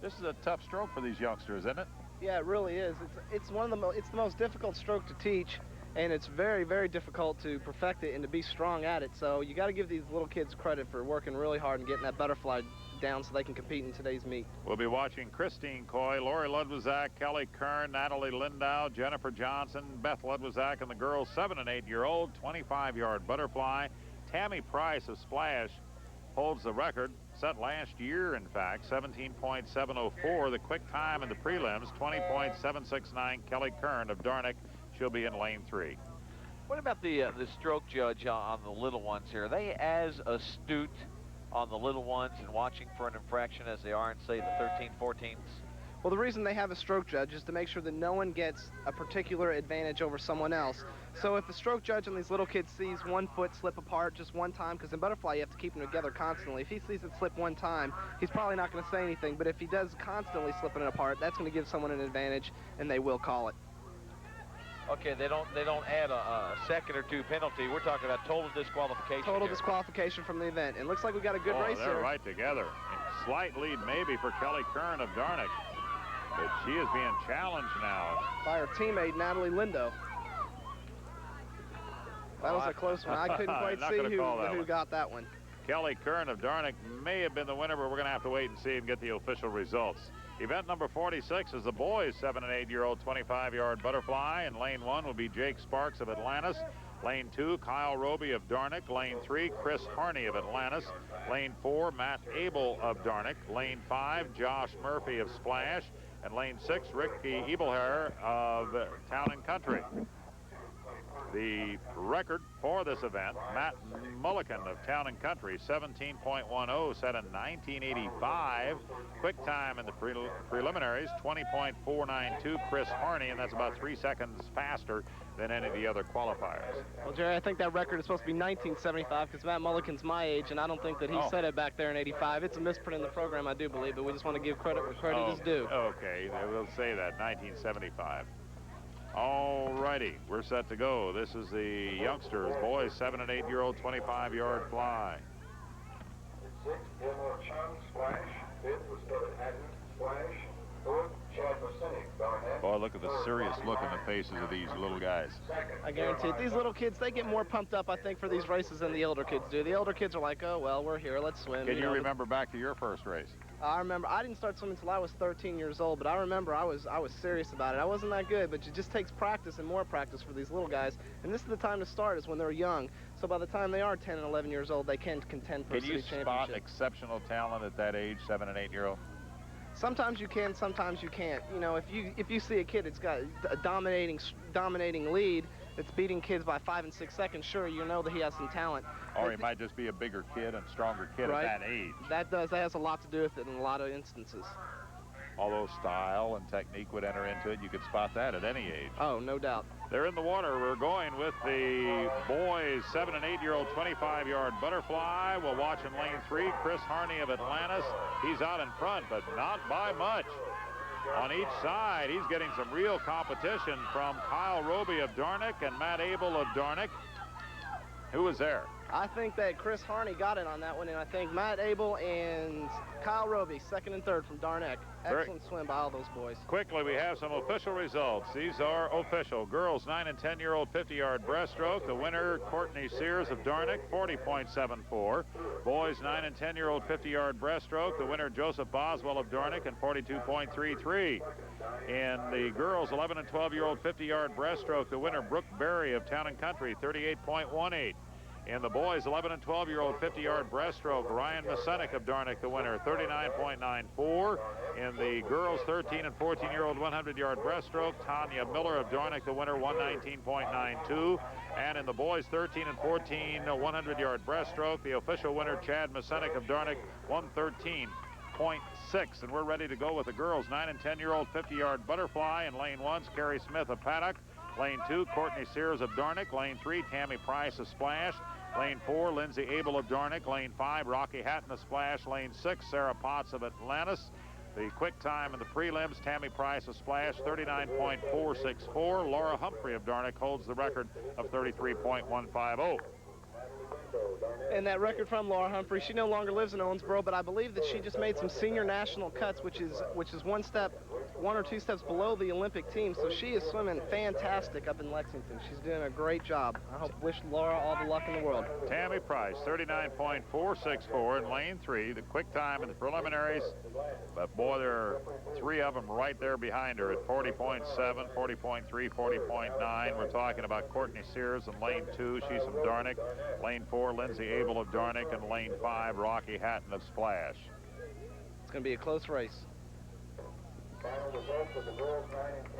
This is a tough stroke for these youngsters, isn't it? Yeah, it really is. It's the most difficult stroke to teach, and it's very, very difficult to perfect it and to be strong at it. So you got to give these little kids credit for working really hard and getting that butterfly down so they can compete in today's meet. We'll be watching Christine Coy, Lori Ludwizak, Kelly Kern, Natalie Lindau, Jennifer Johnson, Beth Ludwizak, and the girls 7- and 8-year-old 25-yard butterfly. Tammy Price of Splash holds the record set last year, in fact, 17.704. The quick time in the prelims, 20.769. Kelly Kern of Darnick. She'll be in lane 3. What about the stroke judge on the little ones here? Are they as astute on the little ones and watching for an infraction as they are in, say, the 13, 14s? Well, the reason they have a stroke judge is to make sure that no one gets a particular advantage over someone else. So if the stroke judge on these little kids sees one foot slip apart just one time, because in butterfly you have to keep them together constantly. If he sees it slip one time, he's probably not going to say anything. But if he does constantly slipping it apart, that's going to give someone an advantage, and they will call it. Okay, they don't add a second or two penalty. We're talking about total disqualification. Total disqualification from the event. And it looks like we got a good race they're here. Right together. Slight lead maybe for Kelly Kern of Darnick, but she is being challenged now by her teammate Natalie Lindo. That was a close one. I couldn't quite see who got that one. Kelly Kern of Darnick may have been the winner, but we're going to have to wait and see and get the official results. Event number 46 is the boys 7- and 8-year-old 25-yard butterfly. In lane 1 will be Jake Sparks of Atlantis. Lane 2, Kyle Roby of Darnick. Lane 3, Chris Harney of Atlantis. Lane 4, Matt Abel of Darnick. Lane 5, Josh Murphy of Splash. And lane 6, Ricky Ebelhair of Town and Country. The record for this event, Matt Mulligan of Town and Country, 17.10, set in 1985. Quick time in the preliminaries, 20.492. Chris Harney, and that's about 3 seconds faster than any of the other qualifiers. Well, Jerry, I think that record is supposed to be 1975 because Matt Mulligan's my age, and I don't think that he said it back there in 85. It's a misprint in the program, I do believe, but we just want to give credit where credit is due. Okay, we'll say that, 1975. All righty, we're set to go. This is the youngsters, boys 7- and 8-year-old 25-yard fly. 6, Gilmore Chung, Splash. 5th was David Haddon, Splash. 4th, Chad Bosinek, Darnick. Boy, look at the serious look in the faces of these little guys. I guarantee it. These little kids, they get more pumped up, I think, for these races than the older kids do. The older kids are like, oh, well, we're here, let's swim. Can you remember back to your first race? I remember I didn't start swimming until I was 13 years old, but I remember I was serious about it. I wasn't that good, but it just takes practice and more practice for these little guys. And this is the time to start, is when they're young. So by the time they are 10 and 11 years old, they can contend for a city championship. Can you spot exceptional talent at that age, 7- and 8-year-old? Sometimes you can, sometimes you can't. You know, if you see a kid that's got a dominating lead that's beating kids by 5 and 6 seconds, sure, you know that he has some talent. Or he might just be a bigger kid and stronger kid right at that age. That has a lot to do with it in a lot of instances. Although style and technique would enter into it, you could spot that at any age. Oh, no doubt. They're in the water. We're going with the boys 7- and 8-year-old 25-yard butterfly. We'll watch in lane 3, Chris Harney of Atlantis. He's out in front, but not by much. On each side, he's getting some real competition from Kyle Roby of Darnick and Matt Abel of Darnick. Who was there? I think that Chris Harney got it on that one, and I think Matt Abel and Kyle Roby, second and third from Darneck. Excellent swim by all those boys. Quickly, we have some official results. These are official. Girls 9 and 10-year-old 50-yard breaststroke. The winner, Courtney Sears of Darneck, 40.74. Boys 9 and 10-year-old 50-yard breaststroke. The winner, Joseph Boswell of Darneck, and 42.33. In the girls 11 and 12-year-old 50-yard breaststroke, the winner, Brooke Berry of Town and Country, 38.18. In the boys 11 and 12-year-old 50-yard breaststroke, Ryan Masenik of Darneck, the winner, 39.94. In the girls 13 and 14-year-old 100-yard breaststroke, Tanya Miller of Darneck, the winner, 119.92. And in the boys 13 and 14 100-yard breaststroke, the official winner, Chad Masenik of Darneck, 113.6. And we're ready to go with the girls 9 and 10-year-old 50-yard butterfly. In lane 1, Carrie Smith of Paddock. Lane 2, Courtney Sears of Darneck. Lane 3, Tammy Price of Splash. Lane 4, Lindsay Abel of Darneck. Lane 5, Rocky Hatton of Splash. Lane 6, Sarah Potts of Atlantis. The quick time in the prelims, Tammy Price of Splash, 39.464. Laura Humphrey of Darneck holds the record of 33.150. And that record from Laura Humphrey, she no longer lives in Owensboro, but I believe that she just made some senior national cuts, which is one or two steps below the Olympic team. So she is swimming fantastic up in Lexington. She's doing a great job. I wish Laura all the luck in the world. Tammy Price, 39.464 in lane 3. The quick time in the preliminaries, but boy, there are 3 of them right there behind her at 40.7, 40.3, 40.9. We're talking about Courtney Sears in lane 2. She's from Darneck. Lane 4, Lindsay Abel of Darneck, and lane 5, Rocky Hatton of Splash. It's going to be a close race.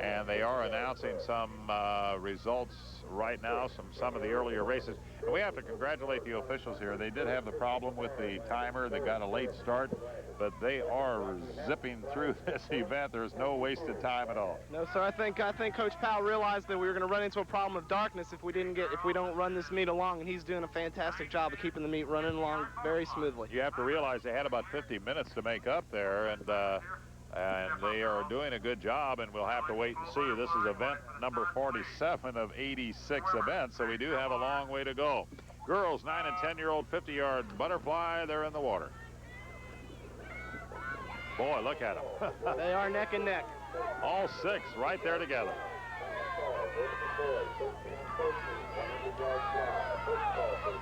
And they are announcing some results right now, some of the earlier races. And we have to congratulate the officials here. They did have the problem with the timer. They got a late start, but they are zipping through this event. There's no wasted time at all. No, sir. I think Coach Powell realized that we were going to run into a problem of darkness if we don't run this meet along, and he's doing a fantastic job of keeping the meet running along very smoothly. You have to realize they had about 50 minutes to make up there, and they are doing a good job, and we'll have to wait and see. This is event number 47 of 86 events, so we do have a long way to go. Girls 9 and 10-year-old 50-yard butterfly, they're in the water. Boy, look at them. They are neck and neck. All 6 right there together.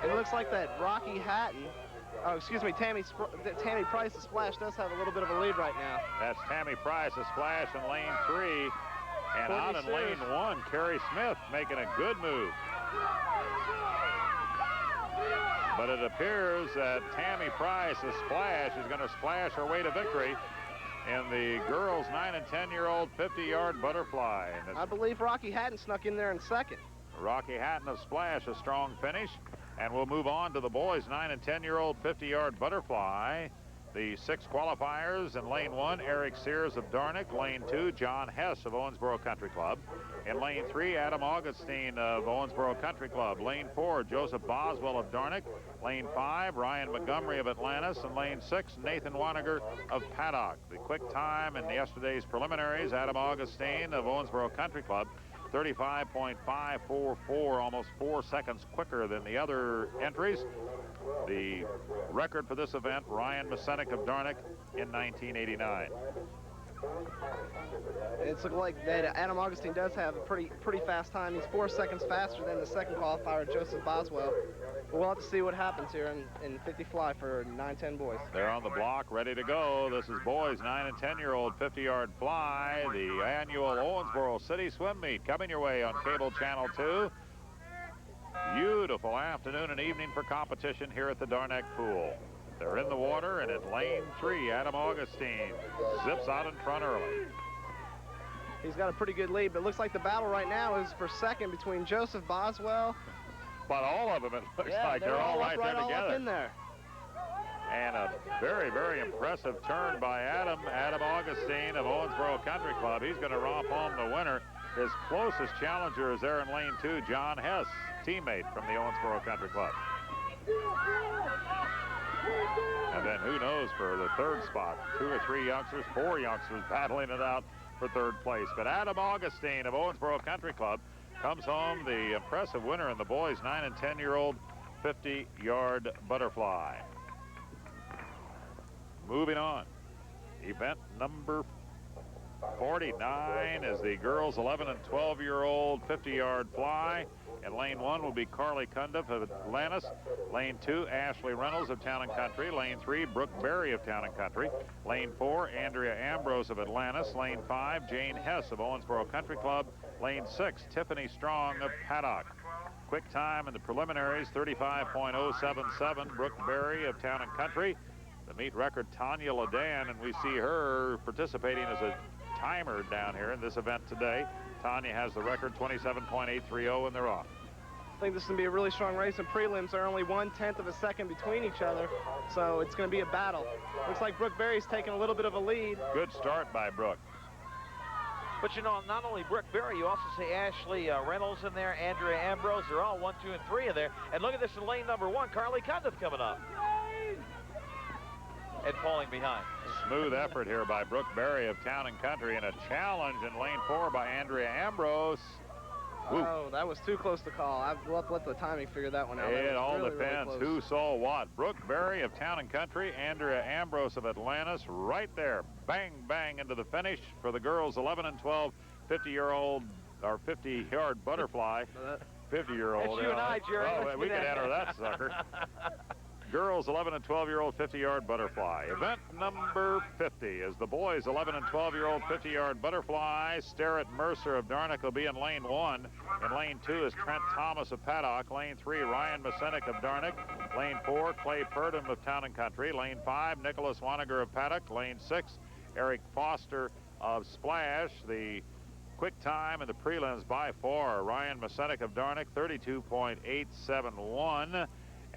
It looks like that Rocky Hatton, Tammy Price of Splash does have a little bit of a lead right now. That's Tammy Price of Splash in lane 3. And Courtney out in Sears. lane 1, Carrie Smith making a good move. But it appears that Tammy Price of Splash is going to splash her way to victory in the girls 9 and 10-year-old 50-yard butterfly. And I believe Rocky Hatton snuck in there in second. Rocky Hatton of Splash, a strong finish. And we'll move on to the boys 9 and 10-year-old 50-yard butterfly. The 6 qualifiers in lane 1, Eric Sears of Darneck. Lane 2, John Hess of Owensboro Country Club. In lane 3, Adam Augustine of Owensboro Country Club. Lane 4, Joseph Boswell of Darneck. Lane 5, Ryan Montgomery of Atlantis. And lane 6, Nathan Waniger of Paddock. The quick time in yesterday's preliminaries, Adam Augustine of Owensboro Country Club, 35.544, almost 4 seconds quicker than the other entries. The record for this event, Ryan Masenik of Darneck in 1989. It's looking like that Adam Augustine does have a pretty fast time. He's 4 seconds faster than the second qualifier, Joseph Boswell. But we'll have to see what happens here in 50 fly for 9-10 boys. They're on the block, ready to go. This is boys 9 and 10-year-old 50-yard fly, the annual Owensboro City Swim Meet coming your way on Cable Channel 2. Beautiful afternoon and evening for competition here at the Darneck Pool. They're in the water, and in lane 3, Adam Augustine zips out in front early. He's got a pretty good lead, but it looks like the battle right now is for second between Joseph Boswell. But all of them, it looks like they're all right there all together. Up in there. And a very, very impressive turn by Adam Augustine of Owensboro Country Club. He's going to romp home the winner. His closest challenger is there in lane 2, John Hess, teammate from the Owensboro Country Club. And then who knows for the third spot, 2 or 3 youngsters, 4 youngsters battling it out for third place. But Adam Augustine of Owensboro Country Club comes home the impressive winner in the boys 9 and 10-year-old 50-yard butterfly. Moving on. Event number 49 is the girls 11 and 12-year-old 50-yard fly. In lane 1 will be Carly Cundiff of Atlantis. Lane 2, Ashley Reynolds of Town & Country. Lane 3, Brooke Berry of Town & Country. Lane 4, Andrea Ambrose of Atlantis. Lane 5, Jane Hess of Owensboro Country Club. Lane 6, Tiffany Strong of Paddock. Quick time in the preliminaries, 35.077. Brooke Berry of Town & Country. The meet record, Tanya Ladan, and we see her participating as a timer down here in this event today. Tanya has the record, 27.830, and they're off. I think this is going to be a really strong race, and prelims are only 1/10 of a second between each other, so it's going to be a battle. Looks like Brooke Berry's taking a little bit of a lead. Good start by Brooke. But you know, not only Brooke Berry, you also see Ashley Reynolds in there, Andrea Ambrose. They're all 1, 2, and 3 in there. And look at this in lane number 1, Carly Cundiff coming up. And falling behind. Smooth effort here by Brooke Berry of Town & Country, and a challenge in lane 4 by Andrea Ambrose. Oh, that was too close to call. We'll have to let the timing figure that one out. It all really, depends really who saw what. Brooke Berry of Town & Country, Andrea Ambrose of Atlantis, right there. Bang, bang into the finish for the girls 11 and 12, 50-year-old, or 50-yard butterfly. 50-year-old. That's you and I, Jerry. Oh, we could enter that sucker. Girls 11 and 12-year-old 50-yard butterfly. Event number 50 is the boys 11 and 12-year-old 50-yard butterfly. Starrett Mercer of Darnick will be in lane 1. In lane 2 is Trent Thomas of Paddock. Lane 3, Ryan Masenik of Darnick. Lane 4, Clay Purdom of Town & Country. Lane 5, Nicholas Waniger of Paddock. Lane 6, Eric Foster of Splash. The quick time in the prelims by far, Ryan Masenik of Darnick, 32.871.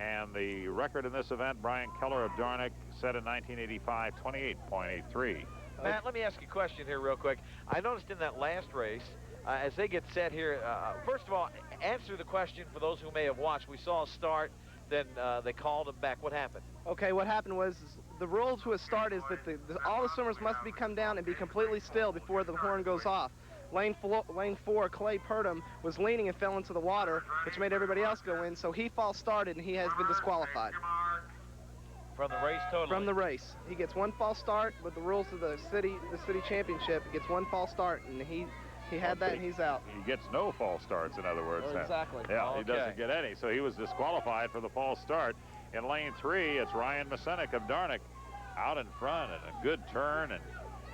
And the record in this event, Brian Keller of Darnick, set in 1985, 28.83. Matt, let me ask you a question here real quick. I noticed in that last race, as they get set here, first of all, answer the question for those who may have watched. We saw a start, then they called him back. What happened? Okay, what happened was the rule to a start is that all the swimmers must come down and be completely still before the horn goes off. Lane 4, Clay Purdom, was leaning and fell into the water, which made everybody else go in, so he false started and he has been disqualified. From the race totally? From the race. He gets one false start with the rules of the city championship. He gets one false start, and he had that, and he's out. He gets no false starts, in other words. Oh, exactly. Yeah, okay. He doesn't get any, so he was disqualified for the false start. In lane 3, it's Ryan Masenik of Darnick out in front, and a good turn, and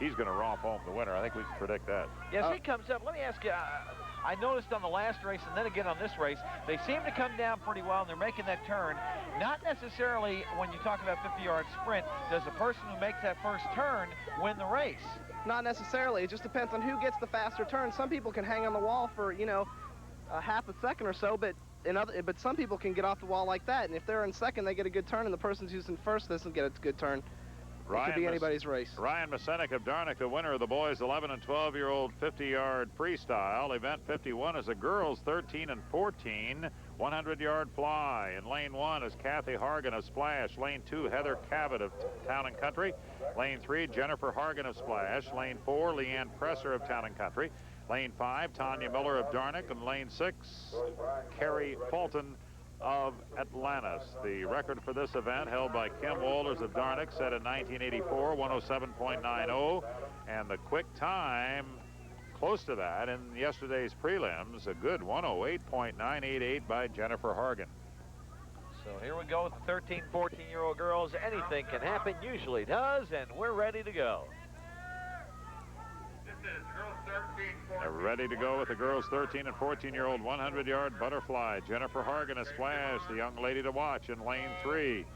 he's going to romp home the winner. I think we can predict that. Yes, he comes up. Let me ask you, I noticed on the last race and then again on this race, they seem to come down pretty well, and they're making that turn. Not necessarily when you talk about 50-yard sprint, does the person who makes that first turn win the race? Not necessarily. It just depends on who gets the faster turn. Some people can hang on the wall for, you know, a half a second or so, but some people can get off the wall like that, and if they're in second, they get a good turn, and the person who's in first doesn't get a good turn. It could be anybody's race. Ryan Masenik of Darnick, the winner of the boys 11 and 12-year-old 50-yard freestyle. Event 51 is the girls 13 and 14 100-yard fly. In lane 1 is Kathy Hargan of Splash. Lane 2, Heather Cabot of Town & Country. Lane 3, Jennifer Hargan of Splash. Lane 4, Leanne Presser of Town & Country. Lane 5, Tanya Miller of Darnick. And lane 6, Carrie Fulton of Atlantis. The record for this event held by Kim Walters of Darnick, set in 1984, 107.90, and the quick time close to that in yesterday's prelims, a good 108.988 by Jennifer Hargan. So here we go with the 13, 14-year-old girls. Anything can happen, usually does, and we're ready to go. They're ready to go with the girls 13 and 14-year-old 100-yard butterfly. Jennifer Hargan has splashed, the young lady to watch in lane 3.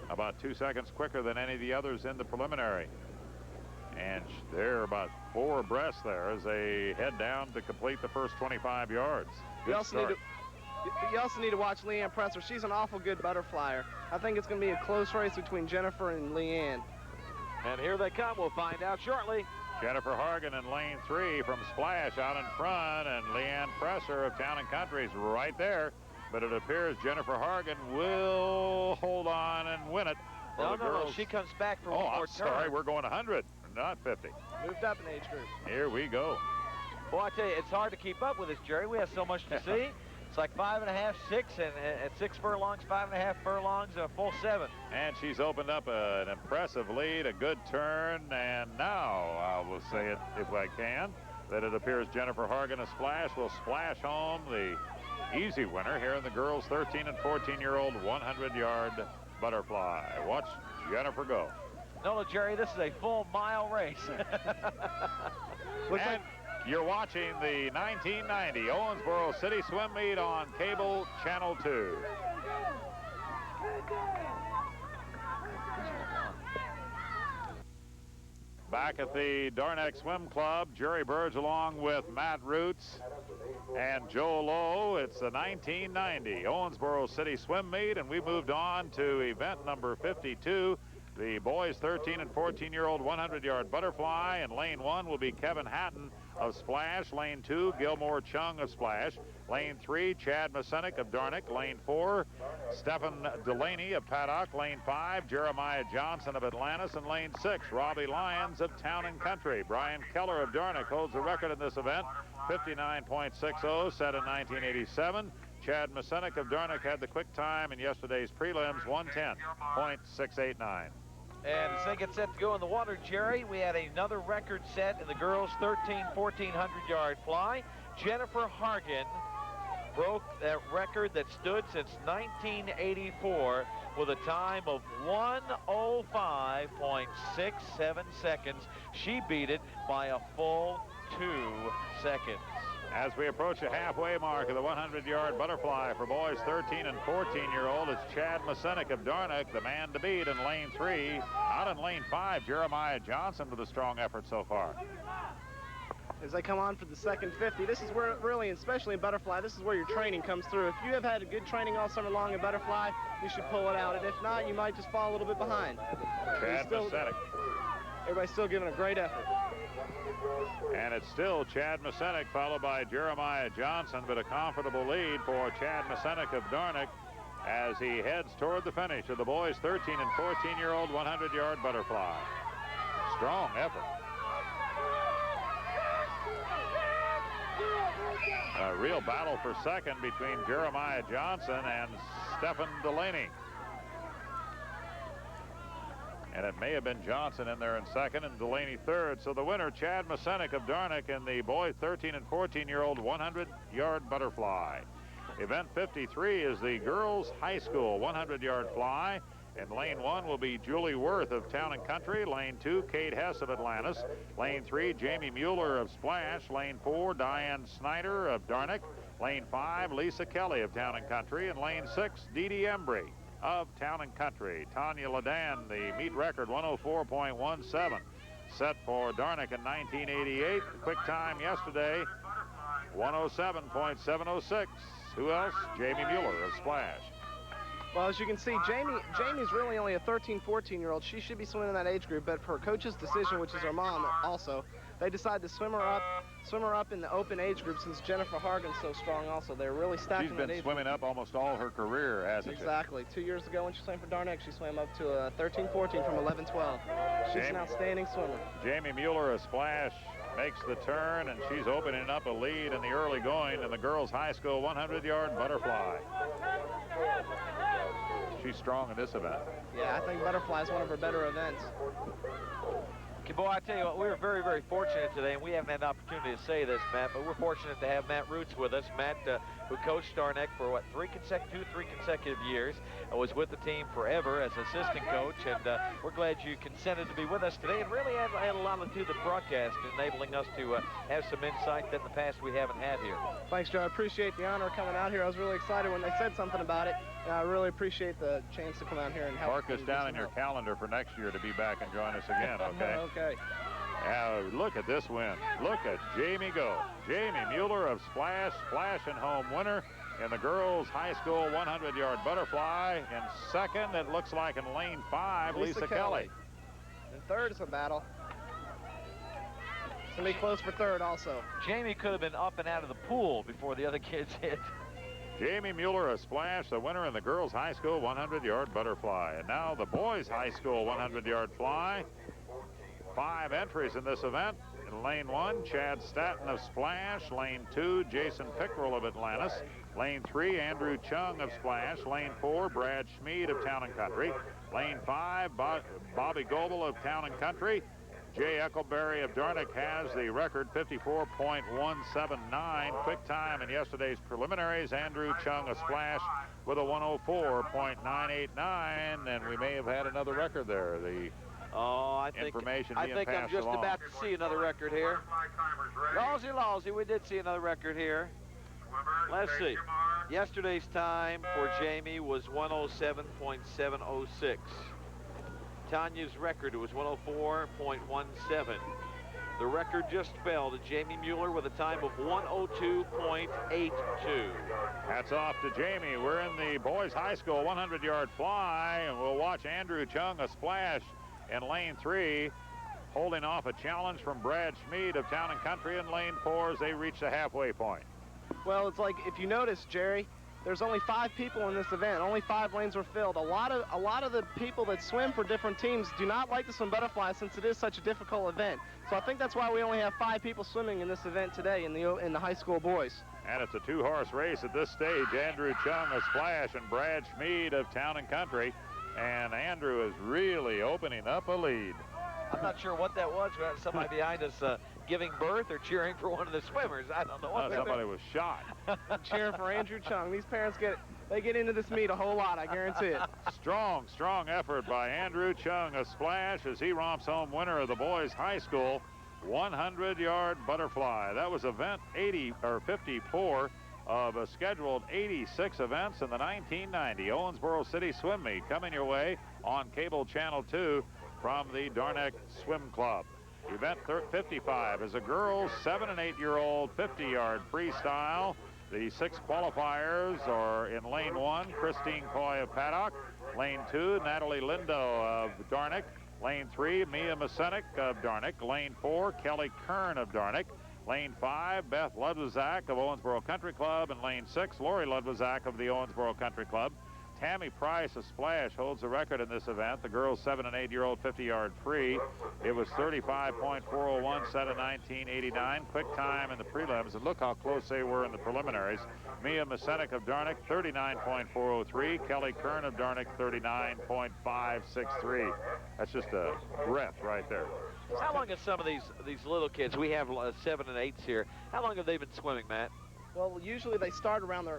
About 2 seconds quicker than any of the others in the preliminary. And they're about 4 abreast there as they head down to complete the first 25 yards. You also need to watch Leanne Presser. She's an awful good butterflyer. I think it's going to be a close race between Jennifer and Leanne. And here they come. We'll find out shortly. Jennifer Hargan in lane 3 from Splash out in front, and Leanne Presser of Town & Country is right there. But it appears Jennifer Hargan will hold on and win it. No, she comes back for one more turn. Sorry, we're going 100, not 50. Moved up in age group. Here we go. Well, I tell you, it's hard to keep up with this, Jerry. We have so much to see. It's like 5.5, 6, and at 6 furlongs, 5.5 furlongs, a full 7. And she's opened up an impressive lead, a good turn, and now I will say it if I can, that it appears Jennifer Hargan of Splash will splash home the easy winner here in the girls' 13 and 14-year-old 100-yard butterfly. Watch Jennifer go. No, Jerry, this is a full mile race. And you're watching the 1990 Owensboro City Swim Meet on cable channel 2. Back at the Darneck Swim Club, Jerry Burge along with Matt Roots and Joe Lowe. It's the 1990 Owensboro City Swim Meet, and we moved on to event number 52. The boys 13 and 14-year-old 100-yard butterfly. In lane 1 will be Kevin Hatton of Splash. Lane 2, Gilmore Chung of Splash. Lane 3, Chad Masenik of Darneck. Lane 4, Stephen Delaney of Paddock. Lane 5, Jeremiah Johnson of Atlantis. And lane 6, Robbie Lyons of Town and Country. Brian Keller of Darneck holds the record in this event, 59.60, set in 1987. Chad Masenik of Darneck had the quick time in yesterday's prelims, 110.689. And as they get set to go in the water, Jerry, we had another record set in the girls' 13, 1,400-yard fly. Jennifer Hargan broke that record that stood since 1984 with a time of 1:05.67 seconds. She beat it by a full 2 seconds. As we approach the halfway mark of the 100-yard butterfly for boys 13 and 14-year-old, it's Chad Masenik of Darneck, the man to beat in lane 3. Out in lane 5, Jeremiah Johnson with a strong effort so far. As they come on for the second 50, this is where really, especially in butterfly, this is where your training comes through. If you have had a good training all summer long in butterfly, you should pull it out. And if not, you might just fall a little bit behind. Chad Masenik. Everybody's still giving a great effort. And it's still Chad Masenik followed by Jeremiah Johnson, but a comfortable lead for Chad Masenik of Darneck as he heads toward the finish of the boys 13 and 14-year-old 100-yard butterfly. Strong effort. A real battle for second between Jeremiah Johnson and Stephen Delaney. And it may have been Johnson in there in second and Delaney third. So the winner, Chad Masenik of Darneck in the boys 13 and 14-year-old 100-yard butterfly. Event 53 is the girls high school 100-yard fly. In lane 1 will be Julie Worth of Town and Country. Lane 2, Kate Hess of Atlantis. Lane 3, Jamie Mueller of Splash. Lane 4, Diane Snyder of Darneck. Lane 5, Lisa Kelly of Town and Country. And lane 6, Dee Dee Embry of Town and Country. Tanya Ladan, the meet record 104.17, set for Darneck in 1988. Quick time yesterday, 107.706. Who else? Jamie Mueller of Splash. Well, as you can see, Jamie's really only a 13, 14-year-old. She should be swimming in that age group, but for her coach's decision, which is her mom also, they decided to swim her up in the open age group since Jennifer Hargan's so strong also. They're really stacking that age group. She's been swimming up almost all her career, hasn't she? Exactly. 2 years ago when she swam for Darneck, she swam up to a 13, 14 from 11, 12. She's an outstanding swimmer. Jamie Mueller of Splash makes the turn, and she's opening up a lead in the early going in the girls high school 100-yard butterfly. She's strong in this event. Yeah, I think butterfly is one of her better events. Okay, boy, I tell you what, we were very, very fortunate today, and we haven't had an opportunity to say this, Matt, but we're fortunate to have Matt Roots with us. Matt, who coached Darneck for, what, 3 consecutive years, was with the team forever as assistant coach, and we're glad you consented to be with us today, and really had a lot to the broadcast, enabling us to have some insight that in the past we haven't had here. Thanks, Joe. I appreciate the honor of coming out here. I was really excited when they said something about it, and I really appreciate the chance to come out here and help. Mark us down in your calendar for next year to be back and join us again, okay? Okay. Look at this win. Look at Jamie go. Jamie Mueller of Splash, splash and home winner in the girls high school 100-yard butterfly. In second, it looks like in lane 5, Lisa Kelly. And third is a battle. It's going to be close for third also. Jamie could have been up and out of the pool before the other kids hit. Jamie Mueller of Splash, the winner in the girls high school 100-yard butterfly. And now the boys high school 100-yard fly. 5 entries in this event. In lane 1, Chad Staton of Splash. Lane 2, Jason Pickrell of Atlantis. Lane 3, Andrew Chung of Splash. Lane 4, Brad Schmid of Town & Country. Lane 5, Bobby Goebel of Town & Country. Jay Eckelberry of Darnick has the record, 54.179. Quick time in yesterday's preliminaries. Andrew Chung of Splash with a 104.989, and we may have had another record there. The I think I'm just about to see another record here. Lawsy, we did see another record here. Let's see. Yesterday's time for Jamie was 107.706. Tanya's record was 104.17. The record just fell to Jamie Mueller with a time of 102.82. Hats off to Jamie. We're in the boys high school 100-yard fly, and we'll watch Andrew Chung of Splash in lane 3, holding off a challenge from Brad Schmid of Town & Country in lane 4 as they reach the halfway point. Well, it's like, if you notice, Jerry, there's only 5 people in this event. Only 5 lanes were filled. A lot of the people that swim for different teams do not like to swim butterfly since it is such a difficult event. So I think that's why we only have 5 people swimming in this event today in the high school boys. And it's a 2-horse race at this stage. Andrew Chung of Splash and Brad Schmid of Town & Country. And Andrew is really opening up a lead. I'm not sure what that was. We had somebody behind us giving birth or cheering for one of the swimmers. I don't know what somebody was shot. Cheering for Andrew Chung. These parents get into this meet a whole lot, I guarantee it. Strong effort by Andrew Chung of Splash as he romps home winner of the boys high school 100-yard butterfly. That was event 54 of a scheduled 86 events in the 1990 Owensboro City Swim Meet, coming your way on cable channel 2 from the Darnick Swim Club. Event 55 is a girls 7- and 8-year-old 50-yard freestyle. The 6 qualifiers are in lane 1, Christine Coy of Paddock. Lane 2, Natalie Lindo of Darnick. Lane 3, Mia Masenik of Darnick. Lane 4, Kelly Kern of Darnick. Lane 5, Beth Ludwizak of Owensboro Country Club. And lane 6, Lori Ludwizak of the Owensboro Country Club. Tammy Price of Splash holds the record in this event. The girls 7- and 8-year-old 50-yard free. It was 35.401 set in 1989. Quick time in the prelims, and look how close they were in the preliminaries. Mia Masenik of Darnick, 39.403. Kelly Kern of Darnick, 39.563. That's just a breath right there. How long have some of these little kids, we have 7 and 8s here, how long have they been swimming, Matt? Well, usually they start around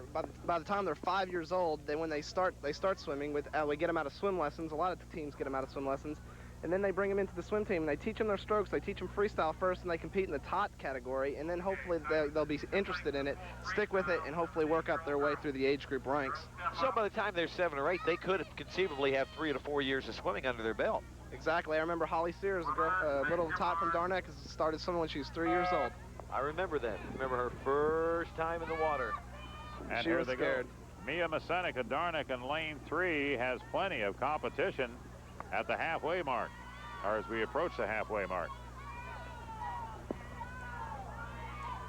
by the time they're 5 years old. Then when they start swimming, we get them out of swim lessons. A lot of the teams get them out of swim lessons, and then they bring them into the swim team and they teach them their strokes. They teach them freestyle first, and they compete in the tot category, and then hopefully they'll be interested in it, stick with it, and hopefully work up their way through the age group ranks. So by the time they're 7 or 8, they could conceivably have 3 to 4 years of swimming under their belt. Exactly. I remember Holly Sears, a little tot from Darnick, started swimming when she was 3 years old. I remember that. Remember her first time in the water. And she was scared. Mia Masenik of Darnick in lane 3 has plenty of competition at the halfway mark, or as we approach the halfway mark.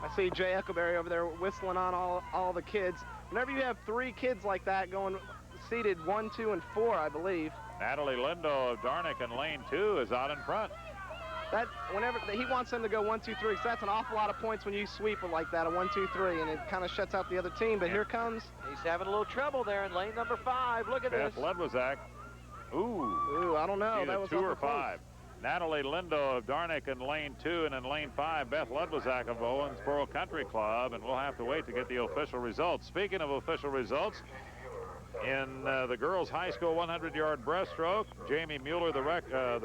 I see Jay Eckelberry over there whistling on all the kids. Whenever you have 3 kids like that going seated 1, 2, and 4, I believe. Natalie Lindo of Darnick in lane 2 is out in front. Whenever he wants them to go 1, 2, 3, because that's an awful lot of points when you sweep it like that, a 1, 2, 3, and it kind of shuts out the other team. But here comes. He's having a little trouble there in lane number 5. Look at this. Beth Ludwizak. Ooh, I don't know. That was 2 or 5. Natalie Lindo of Darnick in lane 2, and in lane 5, Beth Ludwizak of Owensboro Country Club, and we'll have to wait to get the official results. Speaking of official results, in the girls' high school 100-yard breaststroke, Jamie Mueller, the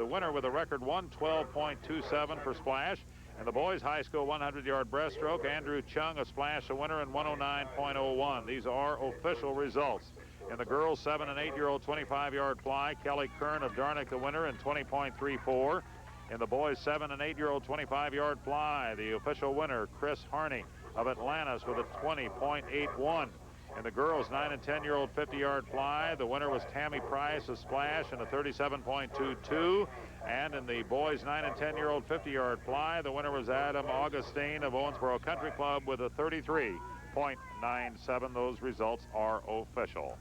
winner with a record 112.27 for Splash. In the boys' high school 100-yard breaststroke, Andrew Chung of Splash, the winner in 109.01. These are official results. In the girls' 7- and 8-year-old 25-yard fly, Kelly Kern of Darnick, the winner in 20.34. In the boys' 7- and 8-year-old 25-yard fly, the official winner, Chris Harney of Atlantis, with a 20.81. In the girls' 9- and 10-year-old 50-yard fly, the winner was Tammy Price of Splash in a 37.22. And in the boys' 9- and 10-year-old 50-yard fly, the winner was Adam Augustine of Owensboro Country Club with a 33.97. Those results are official.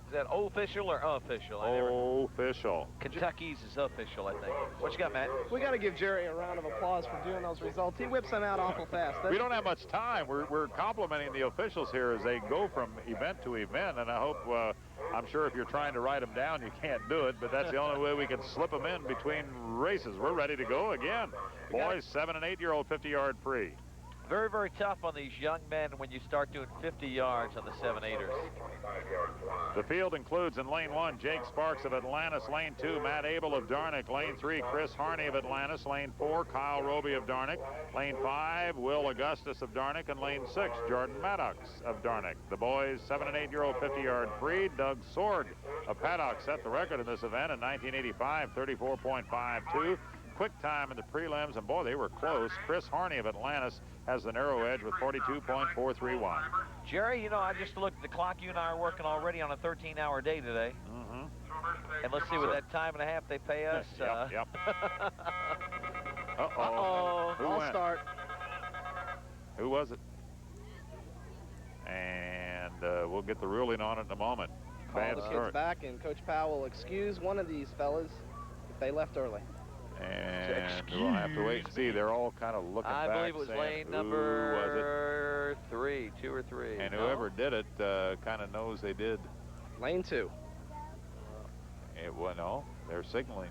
Is that official or official? Official. Kentucky's is official, I think. What you got, Matt? We got to give Jerry a round of applause for doing those results. He whips them out awful fast. We don't have much time. We're complimenting the officials here as they go from event to event, and I hope, I'm sure if you're trying to write them down, you can't do it, but that's the only way we can slip them in between races. We're ready to go again. Boys, 7- and 8-year-old 50-yard free. Very, very tough on these young men when you start doing 50 yards on the 7-8ers. The field includes in lane 1, Jake Sparks of Atlantis. Lane 2, Matt Abel of Darnick. Lane 3, Chris Harney of Atlantis. Lane 4, Kyle Roby of Darnick. Lane 5, Will Augustus of Darnick. And lane 6, Jordan Maddox of Darnick. The boys, 7- and 8-year-old 50-yard free. Doug Sorg of Paddock set the record in this event in 1985, 34.52. Quick time in the prelims, and boy, they were close. Chris Harney of Atlantis has the narrow edge with 42.431. Jerry, you know, I just looked at the clock. You and I are working already on a 13-hour day today. Mm-hmm. And let's see what that time and a half they pay us. Yep. Uh-oh. I'll start. Who was it? And we'll get the ruling on it in a moment. Call Bad the start. kids back, and Coach Powell will excuse one of these fellas if they left early. And we'll have to wait and see. They're all kind of looking back. I believe it was saying, lane number 3, 2 or 3. And whoever did it kind of knows they did. Lane 2. Well, no, they're signaling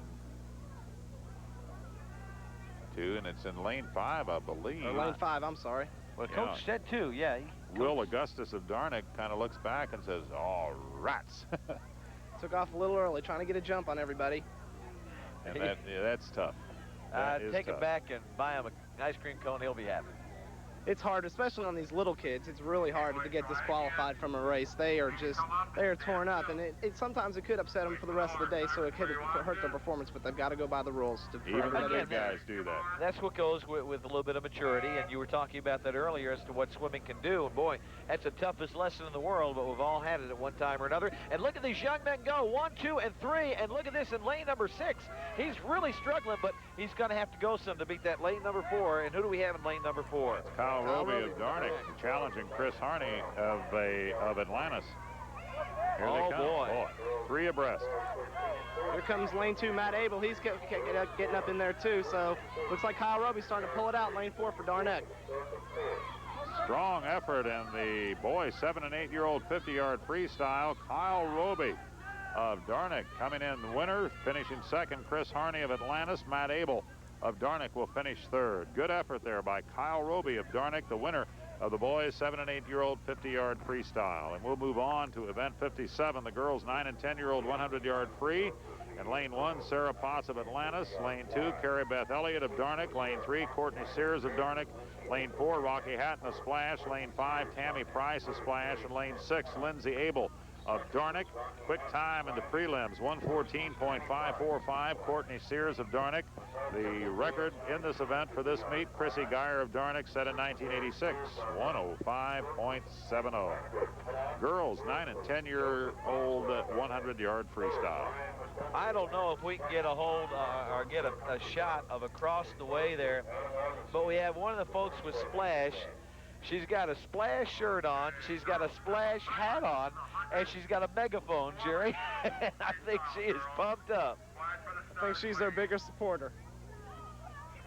2, and it's in lane 5, I believe. Or lane 5, I'm sorry. Well, Coach said 2, yeah. Will Augustus of Darnick kind of looks back and says, "Oh, rats." Took off a little early, trying to get a jump on everybody. And that's tough. Take it back and buy him an ice cream cone. He'll be happy. It's hard, especially on these little kids. It's really hard to get disqualified from a race. They are torn up, and sometimes it could upset them for the rest of the day, so it could hurt their performance, but they've got to go by the rules. Even the big guys do that. That's what goes with a little bit of maturity, and you were talking about that earlier as to what swimming can do, and boy, that's the toughest lesson in the world, but we've all had it at one time or another. And look at these young men go, 1, 2, and 3, and look at this in lane number 6. He's really struggling, but he's going to have to go some to beat that lane number 4, and who do we have in lane number 4? Kyle Roby of Darnick challenging Chris Harney of Atlantis. Here they come. Boy. 3 abreast. Here comes lane 2, Matt Abel. He's getting up in there too, so looks like Kyle Roby's starting to pull it out. Lane 4 for Darnick. Strong effort in the boys 7- and 8-year-old 50-yard freestyle. Kyle Roby of Darnick coming in the winner, finishing second. Chris Harney of Atlantis. Matt Abel of Darnick will finish third. Good effort there by Kyle Roby of Darnick, the winner of the boys 7- and 8-year-old 50-yard freestyle. And we'll move on to event 57, the girls 9- and 10-year-old 100-yard free. In lane 1, Sarah Potts of Atlantis. Lane 2, Carrie Beth Elliott of Darnick. Lane 3, Courtney Sears of Darnick. Lane 4, Rocky Hatton of Splash. Lane 5, Tammy Price of Splash. And lane 6, Lindsay Abel of Darnick. Quick time in the prelims, 1:14.545. Courtney Sears of Darnick. The record in this event for this meet, Chrissy Geyer of Darnick set in 1986, 1:05.70. Girls 9- and 10-year-old 100-yard freestyle. I don't know if we can get a hold or get a shot of across the way there, but we have one of the folks with Splash. She's got a Splash shirt on, she's got a Splash hat on, and she's got a megaphone, Jerry. I think she is pumped up. I think she's their biggest supporter.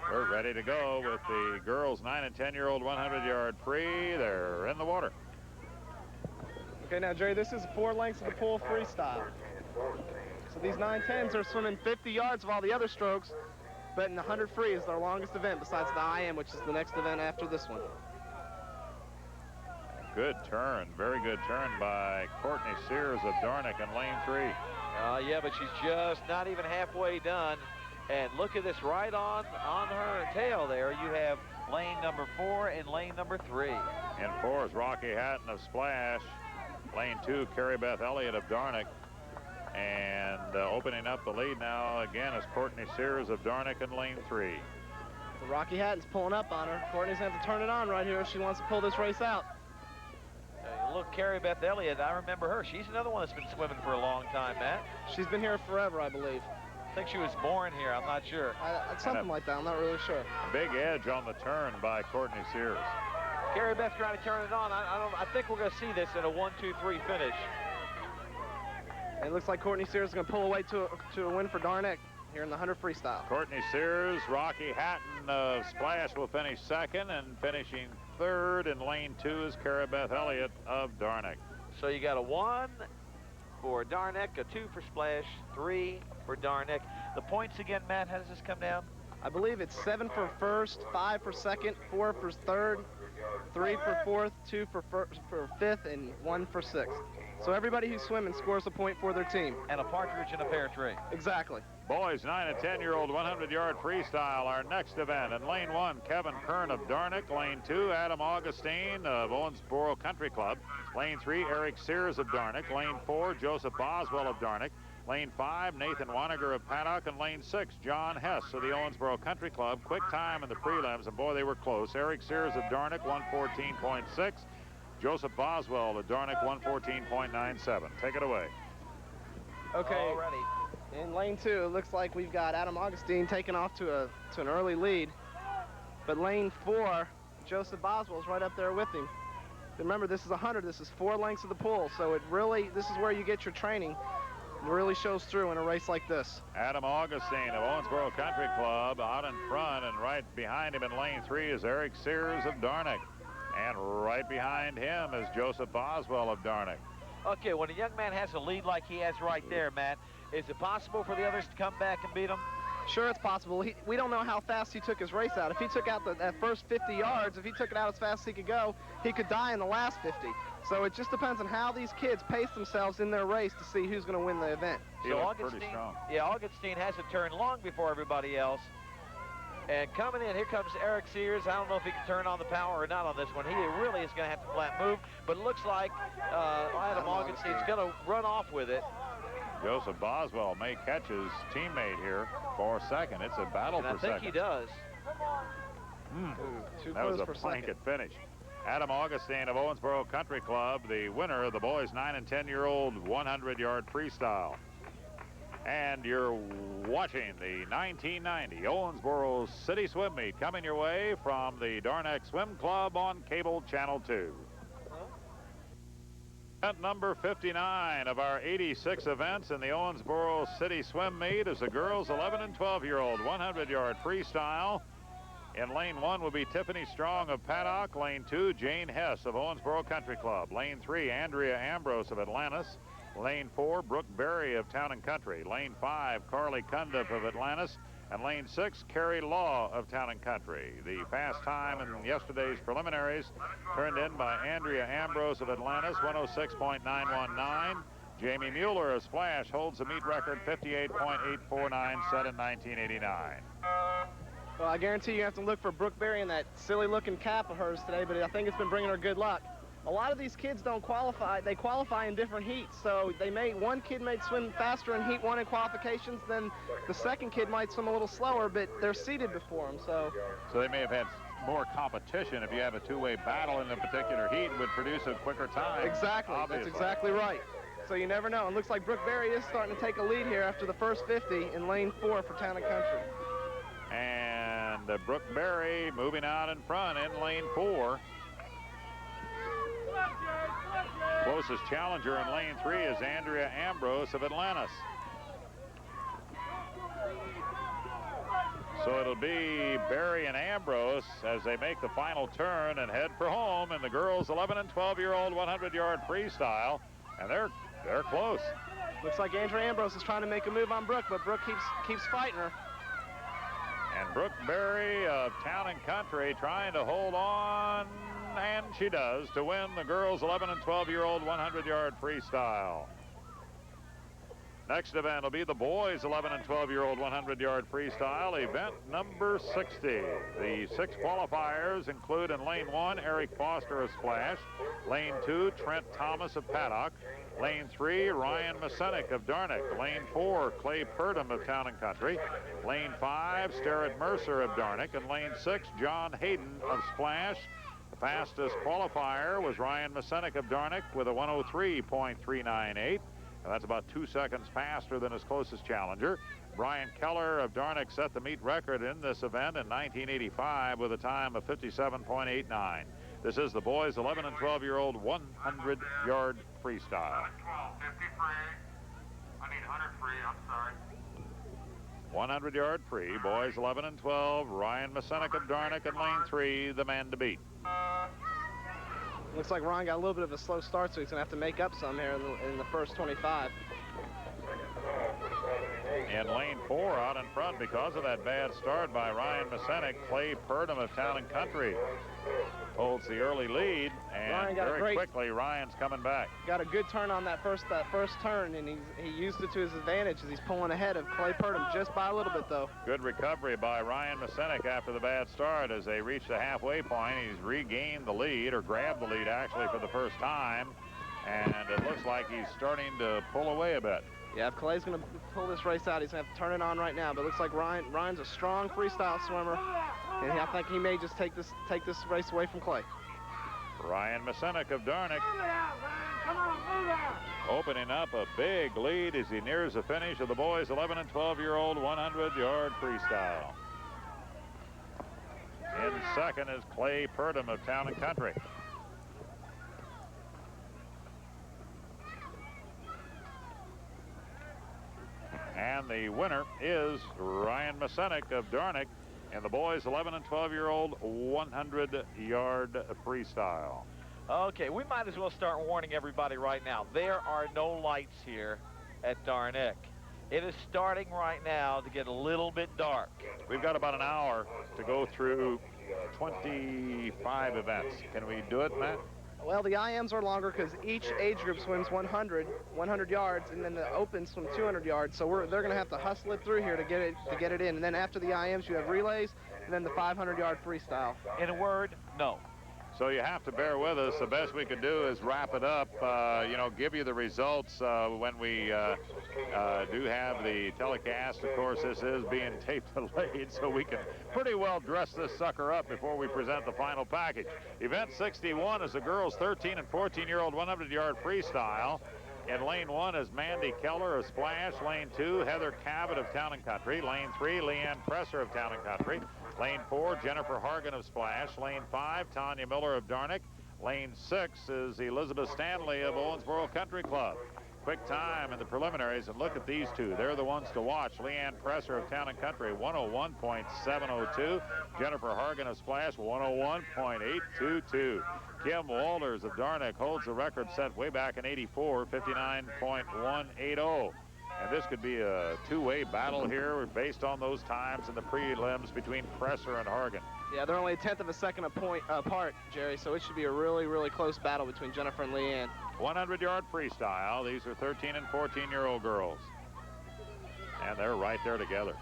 We're ready to go with the girls 9- and 10-year-old 100-yard free. They're in the water. Okay, now, Jerry, this is 4 lengths of the pool freestyle. So these 9-10s are swimming 50 yards of all the other strokes, but in the 100 free is their longest event besides the IM, which is the next event after this one. Good turn, very good turn by Courtney Sears of Darnick in lane 3. Yeah, but she's just not even halfway done. And look at this, right on her tail there, you have lane number 4 and lane number 3. In 4 is Rocky Hatton of Splash. Lane 2, Carrie Beth Elliott of Darnick. And opening up the lead now again is Courtney Sears of Darnick in lane 3. The Rocky Hatton's pulling up on her. Courtney's going to have to turn it on right here if she wants to pull this race out. Look, Carrie Beth Elliott, I remember her. She's another one that's been swimming for a long time, Matt. She's been here forever, I believe. I think she was born here, I'm not sure. Something like that, I'm not really sure. Big edge on the turn by Courtney Sears. Carrie Beth trying to turn it on. I think we're going to see this in a 1-2-3 finish. And it looks like Courtney Sears is going to pull away to a win for Darnick here in the 100 freestyle. Courtney Sears, Rocky Hatton of Splash will finish second, and finishing third in lane 2 is Cara Beth Elliott of Darnick. So you got a 1 for Darnick, a 2 for Splash, 3 for Darnick. The points again, Matt, how does this come down? I believe it's 7 for first, 5 for second, 4 for third, 3 for fourth, 2 for fifth, and 1 for sixth. So everybody who's swimming scores a point for their team. And a partridge in a pear tree. Exactly. Boys 9 and 10-year-old 100-yard freestyle, our next event. In lane 1, Kevin Kern of Darnick. Lane 2, Adam Augustine of Owensboro Country Club. Lane 3, Eric Sears of Darnick. Lane 4, Joseph Boswell of Darnick. Lane 5, Nathan Waniger of Paddock. And lane 6, John Hess of the Owensboro Country Club. Quick time in the prelims, and boy, they were close. Eric Sears of Darnick, 1:14.6. Joseph Boswell of Darnick, 1:14.97. Take it away. Okay. Already. In lane 2, it looks like we've got Adam Augustine taking off to an early lead. But lane 4, Joseph Boswell's right up there with him. Remember, this is 100. This is 4 lengths of the pool, so this is where you get your training. It really shows through in a race like this. Adam Augustine of Owensboro Country Club out in front, and right behind him in lane 3 is Eric Sears of Darnick. And right behind him is Joseph Boswell of Darnick. Okay, when a young man has a lead like he has right there, Matt, is it possible for the others to come back and beat him? Sure, it's possible. We don't know how fast he took his race out. If he took out that first 50 yards, if he took it out as fast as he could go, he could die in the last 50. So it just depends on how these kids pace themselves in their race to see who's going to win the event. He looks pretty strong. Yeah, Augustine has to turn long before everybody else. And coming in, here comes Eric Sears. I don't know if he can turn on the power or not on this one. He really is going to have to flat move, but it looks like Adam Augustine's going to run off with it. Joseph Boswell may catch his teammate here for second. It's a battle for second. I think he does. That was a blanket finish. Adam Augustine of Owensboro Country Club, the winner of the boys 9 and 10-year-old 100-yard freestyle. And you're watching the 1990 Owensboro City Swim Meet coming your way from the Darnick Swim Club on Cable Channel 2. Event number 59 of our 86 events in the Owensboro City Swim Meet is the girls 11 and 12-year-old 100-yard freestyle. In lane 1 will be Tiffany Strong of Paddock. Lane 2, Jane Hess of Owensboro Country Club. Lane 3, Andrea Ambrose of Atlantis. Lane 4, Brooke Berry of Town and Country. Lane 5, Carly Cundiff of Atlantis. And lane 6, Carrie Law of Town and Country. The fast time in yesterday's preliminaries turned in by Andrea Ambrose of Atlantis, 106.919. Jamie Mueller of Splash holds the meet record, 58.849, set in 1989. Well, I guarantee you have to look for Brooke Berry in that silly-looking cap of hers today, but I think it's been bringing her good luck. A lot of these kids don't qualify. They qualify in different heats, so one kid may swim faster in heat 1 in qualifications than the second kid might swim a little slower, but they're seated before them, so they may have had more competition. If you have a two-way battle in a particular heat, would produce a quicker time. Exactly. Obviously. That's exactly right. So you never know. It looks like Brooke Berry is starting to take a lead here after the first 50 in lane 4 for Town and Country. And Brooke Berry moving out in front in lane 4. Closest challenger in lane 3 is Andrea Ambrose of Atlantis. So it'll be Berry and Ambrose as they make the final turn and head for home in the girls 11 and 12-year-old 100-yard freestyle. And they're close. Looks like Andrea Ambrose is trying to make a move on Brooke, but Brooke keeps fighting her. And Brooke Berry of Town and Country trying to hold on, and she does, to win the girls 11 and 12-year-old 100-yard freestyle. Next event will be the boys 11 and 12-year-old 100-yard freestyle, event number 60. The 6 qualifiers include in lane 1, Eric Foster of Splash. Lane 2, Trent Thomas of Paddock. Lane 3, Ryan Masenik of Darnick. Lane 4, Clay Purdom of Town and Country. Lane 5, Starrett Mercer of Darnick. And lane 6, John Hayden of Splash. The fastest qualifier was Ryan Masenik of Darnick with a 103.398. That's about 2 seconds faster than his closest challenger. Brian Keller of Darnick set the meet record in this event in 1985 with a time of 57.89. This is the boys 11 and 12-year-old 100-yard freestyle. 11, 12, 53. free, I'm sorry. 100-yard free. Boys 11 and 12. Ryan Masenik of Darnick in lane 3, the man to beat. Looks like Ryan got a little bit of a slow start, so he's going to have to make up some here in the first 25. In lane 4 out in front because of that bad start by Ryan Masenik, Clay Purdom of Town and Country holds the early lead, and very quickly Ryan's coming back. Got a good turn on that first turn, and he used it to his advantage as he's pulling ahead of Clay Purdom just by a little bit, though. Good recovery by Ryan Masenik after the bad start. As they reach the halfway point, he's regained the lead, or grabbed the lead actually for the first time, and it looks like he's starting to pull away a bit. Yeah, if Clay's going to pull this race out, he's going to have to turn it on right now. But it looks like Ryan's a strong freestyle swimmer, and I think he may just take this race away from Clay. Ryan Masenik of Darnick opening up a big lead as he nears the finish of the boys' 11 and 12-year-old 100-yard freestyle. In second is Clay Purdom of Town and Country. And the winner is Ryan Masenik of Darnick in the boys' 11 and 12-year-old 100-yard freestyle. Okay, we might as well start warning everybody right now. There are no lights here at Darnick. It is starting right now to get a little bit dark. We've got about an hour to go through 25 events. Can we do it, Matt? Well, the IMs are longer because each age group swims 100 yards, and then the Opens swim 200 yards. So they're going to have to hustle it through here to get it in. And then after the IMs, you have relays, and then the 500-yard freestyle. In a word, no. So you have to bear with us. The best we can do is wrap it up, give you the results when we do have the telecast. Of course, this is being tape delayed, so we can pretty well dress this sucker up before we present the final package. Event 61 is the girls' 13 and 14-year-old 100-yard freestyle. In lane 1 is Mandy Keller of Splash. Lane 2, Heather Cabot of Town and Country. Lane 3, Leanne Presser of Town and Country. Lane 4, Jennifer Hargan of Splash. Lane 5, Tanya Miller of Darnick. Lane 6 is Elizabeth Stanley of Owensboro Country Club. Quick time in the preliminaries, and look at these two. They're the ones to watch. Leanne Presser of Town and Country, 101.702. Jennifer Hargan of Splash, 101.822. Kim Walters of Darnick holds the record set way back in '84, 59.180. And this could be a two-way battle here based on those times in the prelims between Presser and Hargan. Yeah, they're only a tenth of a second apart, Jerry, so it should be a really, really close battle between Jennifer and Leanne. 100-yard freestyle. These are 13 and 14-year-old girls. And they're right there together.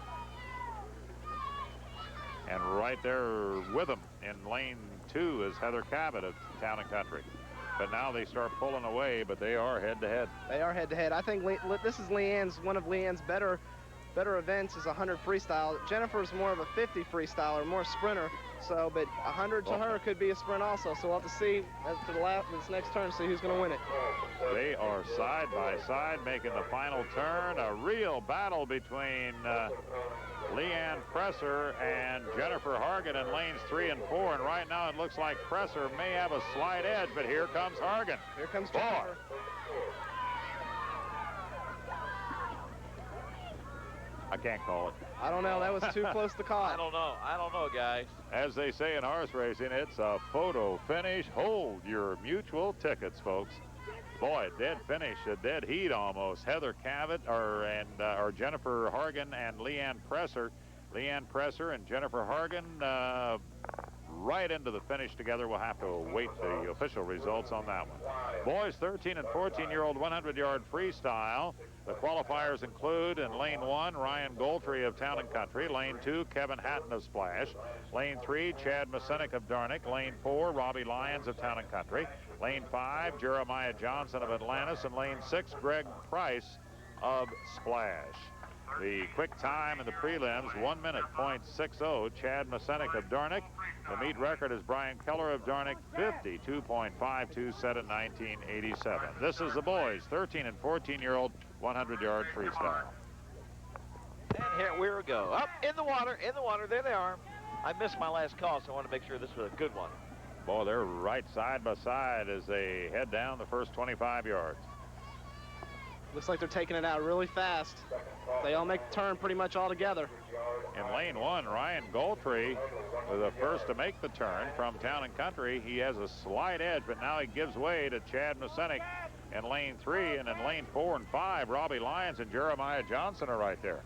And right there with them in lane 2 is Heather Cabot of Town and Country. But now they start pulling away, but they are head-to-head. They are head-to-head. I think this is one of Leanne's better events is 100 freestyle. Jennifer's more of a 50 freestyler, more sprinter. So, but 100 to her could be a sprint also. So we'll have to see to this next turn, see who's going to win it. They are side by side making the final turn. A real battle between Leanne Presser and Jennifer Hargan in lanes 3 and 4. And right now it looks like Presser may have a slight edge, but here comes Hargan. Here comes Jennifer. I can't call it. I don't know. That was too close to call. I don't know, guys. As they say in horse racing, it's a photo finish. Hold your mutual tickets, folks. Boy, a dead finish, a dead heat almost. Heather Cabot or Jennifer Hargan and Leanne Presser. Leanne Presser and Jennifer Hargan right into the finish together. We'll have to await the official results on that one. Boys 13 and 14-year-old 100-yard freestyle. The qualifiers include in lane 1, Ryan Goldtree of Town and Country. Lane 2, Kevin Hatton of Splash. Lane 3, Chad Masenik of Darnick. Lane 4, Robbie Lyons of Town and Country. Lane 5, Jeremiah Johnson of Atlantis. And lane 6, Greg Price of Splash. The quick time in the prelims, 1 minute, .60. Chad Masenik of Darnick. The meet record is Brian Keller of Darnick, 52.52, set in 1987. This is the boys, 13 and 14-year-old 100-yard freestyle. And here we go. Up in the water, there they are. I missed my last call, so I want to make sure this was a good one. Boy, they're right side by side as they head down the first 25 yards. Looks like they're taking it out really fast. They all make the turn pretty much all together. In lane 1, Ryan Goltree was the first to make the turn from Town and Country. He has a slight edge, but now he gives way to Chad Musenik in lane 3. And in lane 4 and 5, Robbie Lyons and Jeremiah Johnson are right there.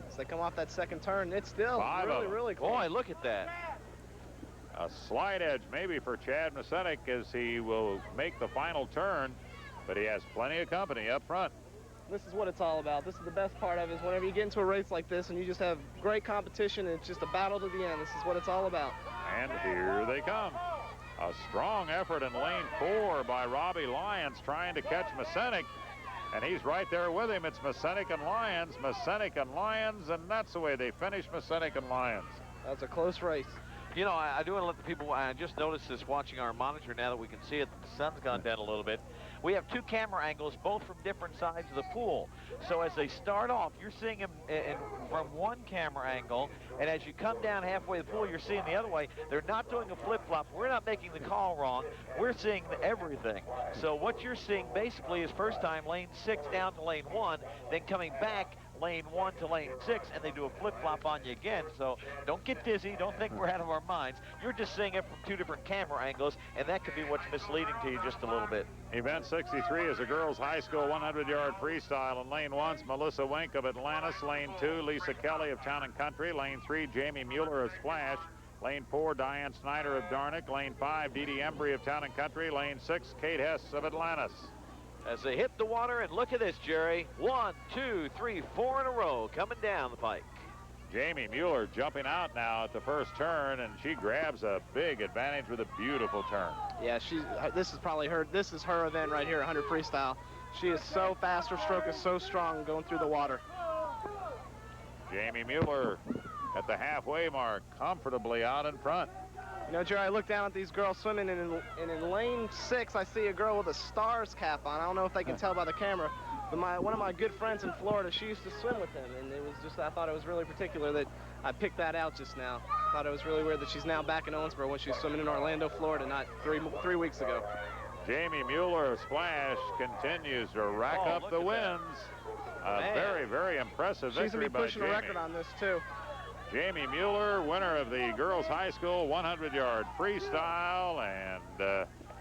As they come off that second turn, it's still really close. Boy, look at that. A slight edge maybe for Chad Musenik as he will make the final turn, but he has plenty of company up front. This is what it's all about. This is the best part of it, is whenever you get into a race like this and you just have great competition and it's just a battle to the end. This is what it's all about. And here they come. A strong effort in lane 4 by Robbie Lyons trying to catch Musenik. And he's right there with him. It's Musenik and Lyons, and that's the way they finish, Musenik and Lyons. That's a close race. You know, I do want to let the people, I just noticed this watching our monitor now that we can see it, the sun's gone down a little bit. We have 2 camera angles, both from different sides of the pool. So as they start off, you're seeing them from one camera angle, and as you come down halfway the pool, you're seeing the other way. They're not doing a flip-flop. We're not making the call wrong. We're seeing everything. So what you're seeing basically is first time lane 6 down to lane 1, then coming back lane 1 to lane 6, and they do a flip-flop on you again. So don't get dizzy. Don't think we're out of our minds. You're just seeing it from 2 different camera angles, and that could be what's misleading to you just a little bit. Event 63 is a girls' high school 100-yard freestyle. In lane 1's Melissa Wink of Atlantis. Lane 2, Lisa Kelly of Town and Country. Lane 3, Jamie Mueller of Splash. Lane 4, Diane Snyder of Darnick. Lane 5, Dee Dee Embry of Town and Country. Lane 6, Kate Hess of Atlantis. As they hit the water, and look at this, Jerry. 1, 2, 3, 4 in a row coming down the pike. Jamie Mueller jumping out now at the first turn, and she grabs a big advantage with a beautiful turn. Yeah, this is probably this is her event right here, 100 freestyle. She is so fast, her stroke is so strong going through the water. Jamie Mueller at the halfway mark, comfortably out in front. You know, Jerry, I look down at these girls swimming, and in lane 6, I see a girl with a Stars cap on. I don't know if they can tell by the camera, but one of my good friends in Florida, she used to swim with him, and it was just, I thought it was really particular that I picked that out just now. I thought it was really weird that she's now back in Owensboro when she was swimming in Orlando, Florida, not three weeks ago. Jamie Mueller of Splash continues to rack up the wins. A very, very impressive victory by Jamie. She's going to be pushing a record on this, too. Jamie Mueller, winner of the girls' high school 100-yard freestyle, and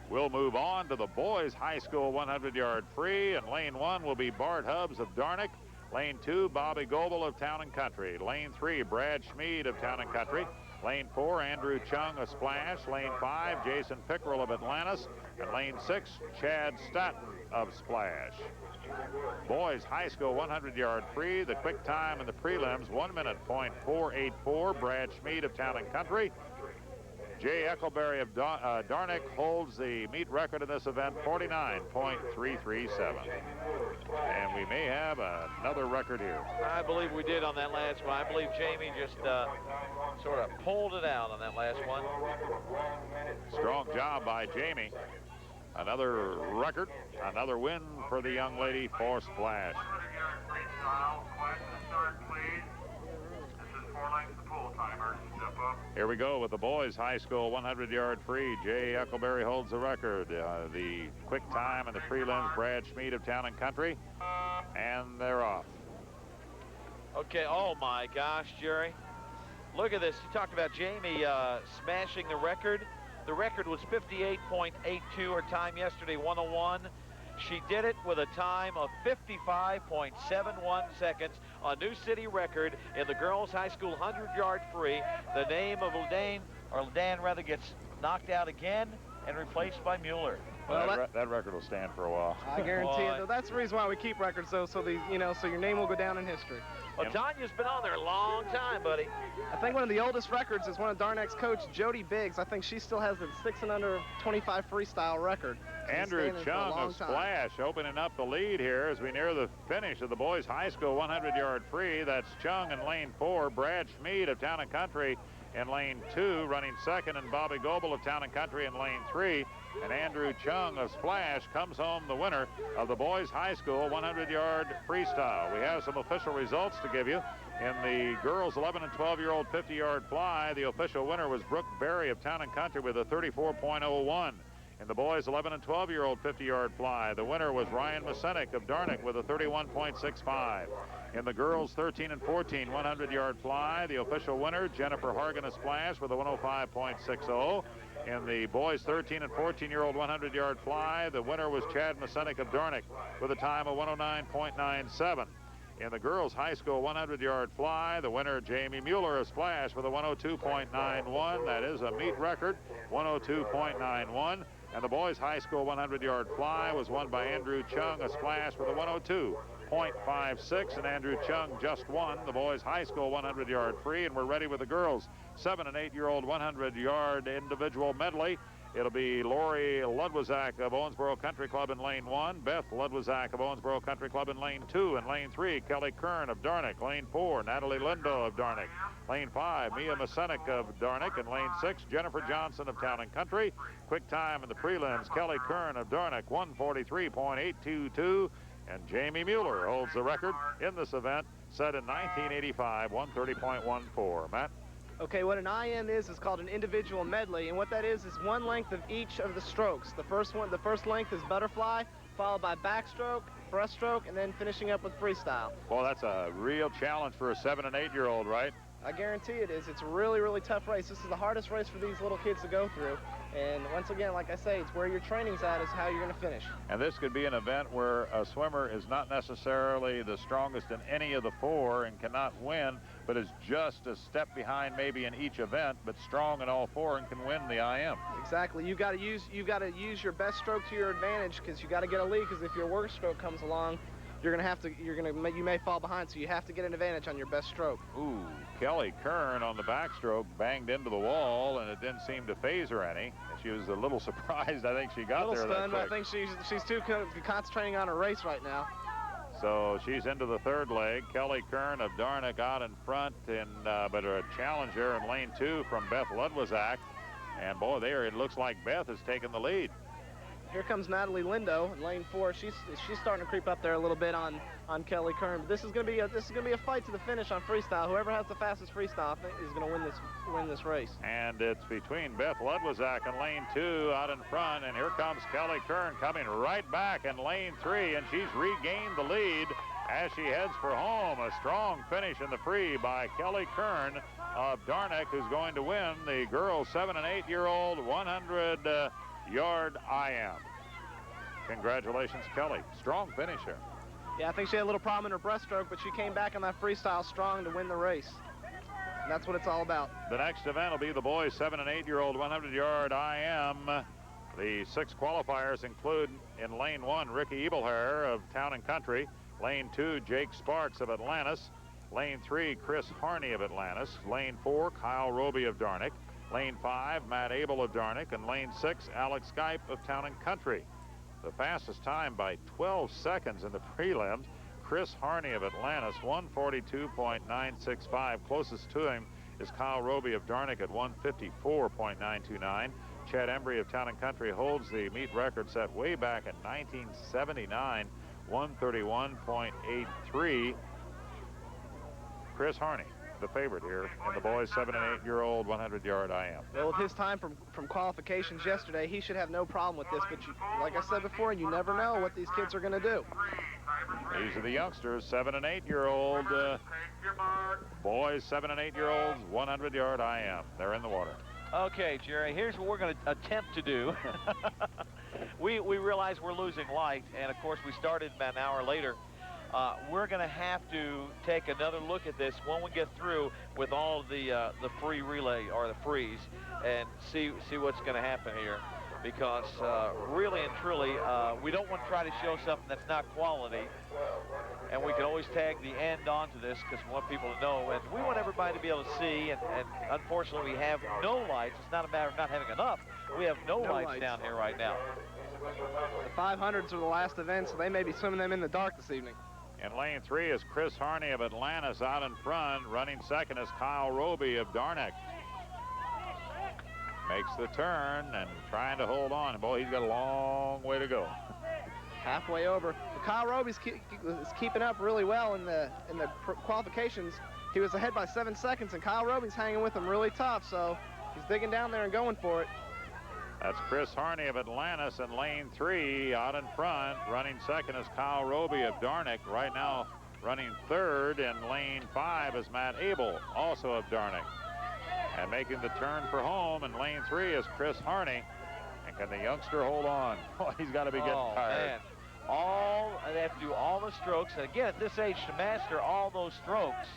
we'll move on to the boys' high school 100-yard free. And lane 1 will be Bart Hubbs of Darnick. Lane 2, Bobby Goebel of Town and Country. Lane 3, Brad Schmid of Town and Country. Lane 4, Andrew Chung of Splash. Lane 5, Jason Pickrell of Atlantis. And lane 6, Chad Staton of Splash. Boys high school 100-yard free. The quick time in the prelims, 1:484. Brad Schmid of Town and Country. Jay Eckelberry of Darnick holds the meet record in this event, 49.337. And we may have another record here. I believe we did on that last one. I believe Jamie just sort of pulled it out on that last one. Strong job by Jamie. Another record, another win for the young lady for Splash. 100-yard freestyle. Quiet to start, please. This is 4 lengths of pool timers. Step up. Here we go with the boys high school 100-yard free. Jay Eckelberry holds the record. The quick time in the prelims, Brad Schmid of Town and Country. And they're off. Okay, oh my gosh, Jerry. Look at this. You talked about Jamie smashing the record. The record was 58.82. Her time yesterday, 1:01. She did it with a time of 55.71 seconds, a new city record in the girls' high school 100-yard free. The name of LeDan rather, gets knocked out again and replaced by Mueller. Well, that record will stand for a while. I guarantee it. Though. That's the reason why we keep records, though, so your name will go down in history. Well, Tanya's been on there a long time, buddy. I think one of the oldest records is one of Darnick's coach, Jody Biggs. I think she still has the 6 and under 25 freestyle record. Andrew Chung of Splash opening up the lead here as we near the finish of the boys high school 100-yard free. That's Chung in lane 4, Brad Schmid of Town and Country in lane 2, running second, and Bobby Goebel of Town and Country in lane 3. And Andrew Chung of Splash comes home the winner of the boys high school 100-yard freestyle. We have some official results to give you. In the girls 11 and 12-year-old 50-yard fly, the official winner was Brooke Berry of Town and Country with a 34.01. In the boys 11 and 12-year-old 50-yard fly, the winner was Ryan Masenik of Darnick with a 31.65. In the girls 13 and 14 100-yard fly, the official winner, Jennifer Hargan of Splash with a 105.60. In the boys 13 and 14-year-old 100-yard fly, the winner was Chad Masenik of Darnick with a time of 109.97. In the girls high school 100-yard fly, the winner, Jamie Mueller of Splash with a 102.91. That is a meet record, 102.91. And the boys high school 100-yard fly was won by Andrew Chung of Splash with a 102.56. And Andrew Chung just won the boys high school 100-yard free. And we're ready with the girls 7 and 8-year-old 100-yard individual medley. It'll be Lori Ludwizak of Owensboro Country Club in lane 1, Beth Ludwizak of Owensboro Country Club in lane 2, and lane 3, Kelly Kern of Darnick, lane 4, Natalie Lindo of Darnick, lane 5, Mia Masenik of Darnick, and lane 6, Jennifer Johnson of Town and Country. Quick time in the prelims, Kelly Kern of Darnick, 143.822, and Jamie Mueller holds the record in this event, set in 1985, 130.14. Matt? Okay, what an IM is called an individual medley, and what that is one length of each of the strokes. The first length is butterfly, followed by backstroke, breaststroke, and then finishing up with freestyle. Well, that's a real challenge for a 7 and 8-year-old, right? I guarantee it is. It's a really, really tough race. This is the hardest race for these little kids to go through. And once again, like I say, it's where your training's at is how you're going to finish. And this could be an event where a swimmer is not necessarily the strongest in any of the four and cannot win, but is just a step behind maybe in each event, but strong in all four and can win the IM. Exactly. You've got to use your best stroke to your advantage, because you got to get a lead, because if your worst stroke comes along, you may fall behind, so you have to get an advantage on your best stroke. Ooh, Kelly Kern on the backstroke banged into the wall, and it didn't seem to phase her any. She was a little surprised. I think she got there that quick. I think she's too concentrating on her race right now. So she's into the third leg. Kelly Kern of Darnick out in front, but a challenge there in lane 2 from Beth Ludwizak. And boy, it looks like Beth has taken the lead. Here comes Natalie Lindo in lane 4. She's starting to creep up there a little bit on Kelly Kern. But this is going to be a fight to the finish on freestyle. Whoever has the fastest freestyle, I think, is going to win this race. And it's between Beth Ludwizak in lane 2 out in front, and here comes Kelly Kern coming right back in lane 3, and she's regained the lead as she heads for home. A strong finish in the free by Kelly Kern of Darnick, who's going to win the girls 7 and 8-year-old 100-yard IM. Congratulations, Kelly. Strong finish there. Yeah, I think she had a little problem in her breaststroke, but she came back on that freestyle strong to win the race. And that's what it's all about. The next event will be the boys 7 and 8-year-old 100-yard IM. The 6 qualifiers include in lane 1, Ricky Ebelhair of Town and Country. Lane 2, Jake Sparks of Atlantis. Lane 3, Chris Harney of Atlantis. Lane 4, Kyle Roby of Darnick. Lane 5, Matt Abel of Darnick. And lane 6, Alex Skype of Town and Country. The fastest time by 12 seconds in the prelims, Chris Harney of Atlantis, 142.965. Closest to him is Kyle Roby of Darnick at 154.929. Chad Embry of Town and Country holds the meet record set way back in 1979, 131.83. Chris Harney, the favorite here in the boys 7 and 8-year-old 100-yard IM. Well, with his time from qualifications yesterday, he should have no problem with this. But like I said before, you never know what these kids are going to do. These are the youngsters, 7 and 8-year-old boys, 7 and 8-year-olds, 100-yard IM. They're in the water. Okay, Jerry, here's what we're going to attempt to do. we realize we're losing light, and of course we started about an hour later. We're going to have to take another look at this when we get through with all of the free relay or the frees and see what's going to happen here, because really and truly we don't want to try to show something that's not quality, and we can always tag the end onto this because we want people to know, and we want everybody to be able to see, and unfortunately we have no lights. It's not a matter of not having enough. We have no lights down here right now. The 500s are the last event, so they may be swimming them in the dark this evening. In lane 3 is Chris Harney of Atlantis out in front. Running second is Kyle Roby of Darnick. Makes the turn and trying to hold on. Boy, he's got a long way to go. Halfway over. Kyle Roby is keeping up really well in the qualifications. He was ahead by 7 seconds, and Kyle Roby's hanging with him really tough, so he's digging down there and going for it. That's Chris Harney of Atlantis in lane 3. Out in front, running second is Kyle Roby of Darnick. Right now, running third in lane 5 is Matt Abel, also of Darnick. And making the turn for home in lane 3 is Chris Harney. And can the youngster hold on? Oh, he's got to be getting tired. Man. They have to do all the strokes. And again, at this age, to master all those strokes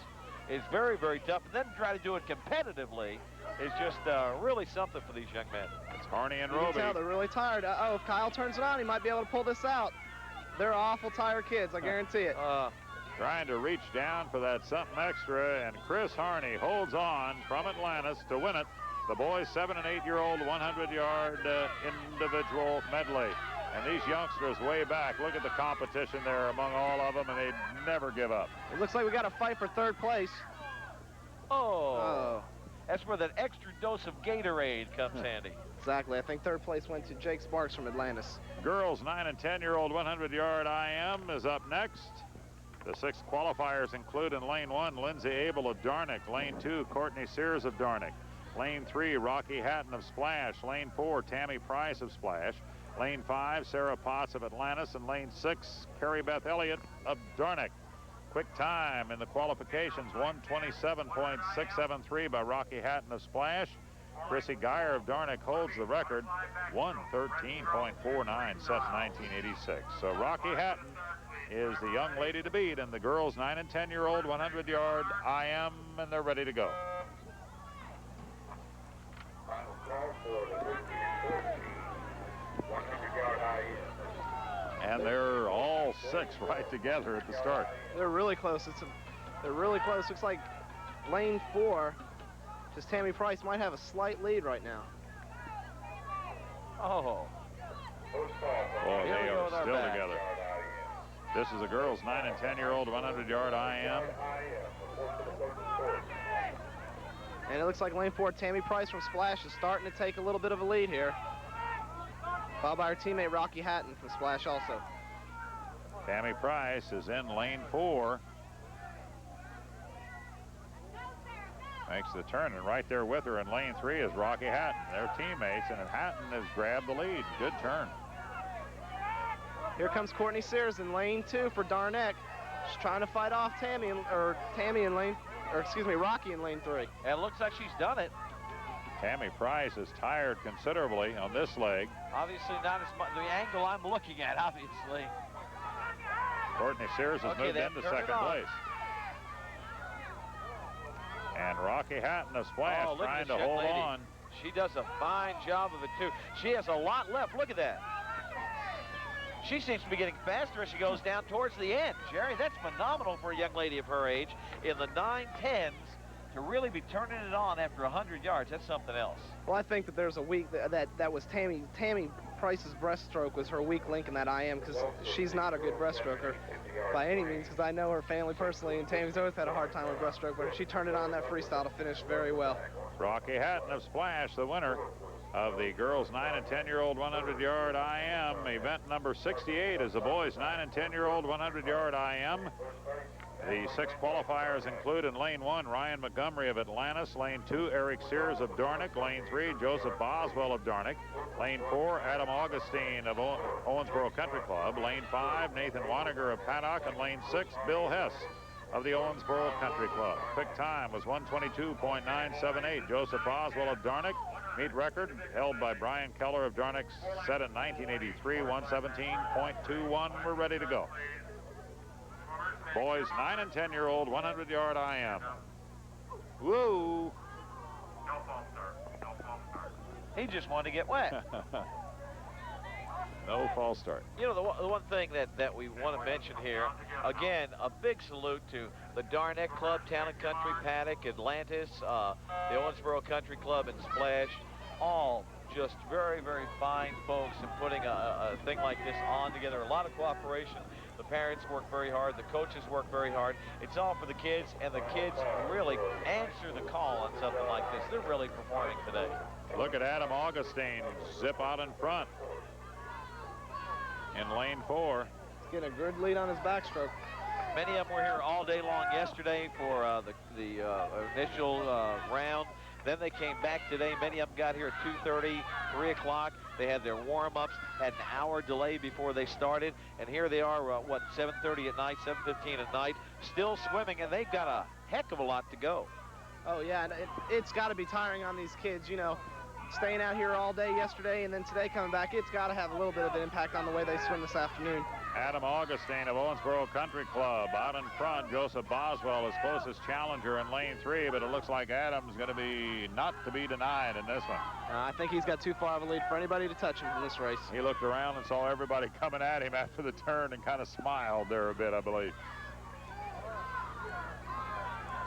is very, very tough. And then try to do it competitively is just really something for these young men. It's Harney and You Roby. can tell they're really tired. Uh-oh, if Kyle turns it on, he might be able to pull this out. They're awful tired kids, I guarantee it. Trying to reach down for that something extra, and Chris Harney holds on from Atlantis to win it. The boys' 7- and 8-year-old 100-yard individual medley. And these youngsters way back, look at the competition there among all of them, and they never give up. It looks like we got a fight for third place. Oh. That's where that extra dose of Gatorade comes handy. Exactly. I think third place went to Jake Sparks from Atlantis. Girls' 9- and 10-year-old 100-yard IM is up next. The 6 qualifiers include in lane 1, Lindsay Abel of Darnick. Lane 2, Courtney Sears of Darnick. Lane 3, Rocky Hatton of Splash. Lane 4, Tammy Price of Splash. Lane 5, Sarah Potts of Atlantis. And lane 6, Carrie Beth Elliott of Darnick. Quick time in the qualifications, 1:27.673 by Rocky Hatton of Splash. Chrissy Geyer of Darnick holds the record, 1:13.49 set in 1986. So Rocky Hatton is the young lady to beat in the girls' 9- and 10-year-old 100-yard IM, and they're ready to go. And they're all 6 right together at the start. They're really close. They're really close. Looks like lane 4, just Tammy Price might have a slight lead right now. Oh. Oh, they are still together. This is the girls' 9- and 10-year-old 100-yard IM. And it looks like lane 4, Tammy Price from Splash is starting to take a little bit of a lead here. Followed by her teammate Rocky Hatton from Splash also. Tammy Price is in lane 4. Makes the turn, and right there with her in lane 3 is Rocky Hatton. They're teammates, and Hatton has grabbed the lead. Good turn. Here comes Courtney Sears in lane 2 for Darnick. She's trying to fight off Rocky in lane 3. And it looks like she's done it. Tammy Price is tired considerably on this leg. Obviously not as much the angle I'm looking at, obviously. Courtney Sears has moved into second place. And Rocky Hatton of Splash trying to hold on. She does a fine job of it, too. She has a lot left. Look at that. She seems to be getting faster as she goes down towards the end. Jerry, that's phenomenal for a young lady of her age. In the 9-10s, to really be turning it on after 100 yards, that's something else. Well, I think that there's a weak, that was Tammy Price's breaststroke was her weak link in that IM, because she's not a good breaststroker by any means, because I know her family personally, and Tammy's always had a hard time with breaststroke, but she turned it on that freestyle to finish very well. Rocky Hatton of Splash, the winner of the girls' 9- and 10-year-old 100-yard IM. Event number 68 is the boys' 9- and 10-year-old 100-yard IM. The 6 qualifiers include in lane 1, Ryan Montgomery of Atlantis. Lane 2, Eric Sears of Darnick. Lane 3, Joseph Boswell of Darnick. Lane 4, Adam Augustine of Owensboro Country Club. Lane 5, Nathan Waniger of Paddock. And lane 6, Bill Hess of the Owensboro Country Club. Quick time was 1:22.978. Joseph Boswell of Darnick. Meet record held by Brian Keller of Darnick, set in 1983, 1:17.21. We're ready to go. Boys 9- and 10-year-old 100-yard IM. Woo! No false start. No false start. He just wanted to get wet. No false start. You know, the one thing that we want to mention here, again, a big salute to the Darnick Club, Town and Country, Paddock, Atlantis, the Owensboro Country Club, and Splash. All just very, very fine folks in putting a thing like this on together. A lot of cooperation. The parents work very hard. The coaches work very hard. It's all for the kids, and the kids really answer the call on something like this. They're really performing today. Look at Adam Augustine zip out in front in lane 4. He's getting a good lead on his backstroke. Many of them were here all day long yesterday for the initial round. Then they came back today. Many of them got here at 2:30, 3 o'clock. They had their warm-ups, had an hour delay before they started. And here they are, 7:30 at night, 7:15 at night, still swimming, and they've got a heck of a lot to go. Oh, yeah, and it's got to be tiring on these kids, you know, staying out here all day yesterday and then today coming back. It's got to have a little bit of an impact on the way they swim this afternoon. Adam Augustine of Owensboro Country Club out in front. Joseph Boswell, his closest challenger in lane 3, but it looks like Adam's going to be not to be denied in this one. I think he's got too far of a lead for anybody to touch him in this race. He looked around and saw everybody coming at him after the turn and kind of smiled there a bit, I believe.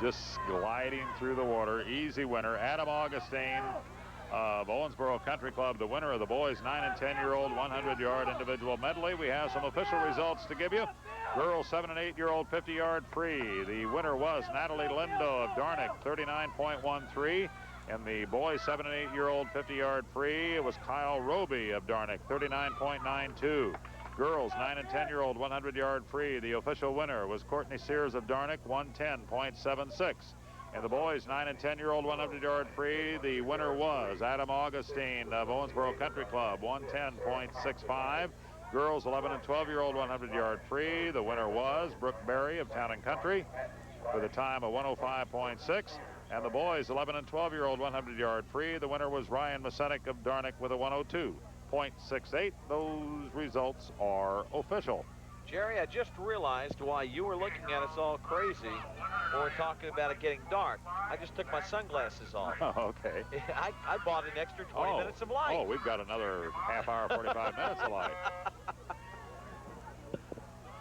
Just gliding through the water. Easy winner, Adam Augustine of Owensboro Country Club, the winner of the boys 9 and 10-year-old 100-yard individual medley. We have some official results to give you. Girls 7 and 8-year-old 50-yard free. The winner was Natalie Lindo of Darnick, 39.13. And the boys 7 and 8-year-old 50-yard free, it was Kyle Roby of Darnick, 39.92. Girls 9 and 10-year-old 100-yard free. The official winner was Courtney Sears of Darnick, 110.76. And the boys 9 and 10-year-old 100-yard free, the winner was Adam Augustine of Owensboro Country Club, 110.65. Girls 11 and 12-year-old 100-yard free, the winner was Brooke Berry of Town and Country with a time of 105.6. And the boys 11 and 12-year-old 100-yard free, the winner was Ryan Masenik of Darnick with a 102.68. Those results are official. Jerry, I just realized why you were looking at us all crazy when we're talking about it getting dark. I just took my sunglasses off. Oh, okay. I bought an extra 20 minutes of light. Oh, we've got another half hour, 45 minutes of light.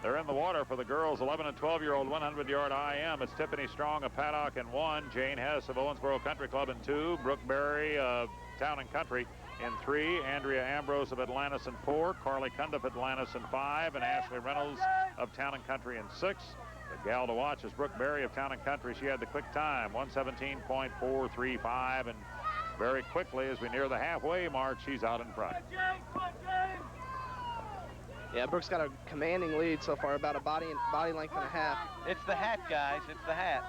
They're in the water for the girls 11 and 12-year-old 100-yard IM. It's Tiffany Strong of Paddock in 1, Jane Hess of Owensboro Country Club in 2, Brooke Berry of Town and Country in 3, Andrea Ambrose of Atlantis in 4, Carly Cundiff of Atlantis in 5, and Ashley Reynolds of Town and Country in 6. The gal to watch is Brooke Berry of Town and Country. She had the quick time, 117.435, and very quickly as we near the halfway mark, she's out in front. Yeah, Brooke's got a commanding lead so far, about a body length and a half. It's the hat, guys. It's the hat.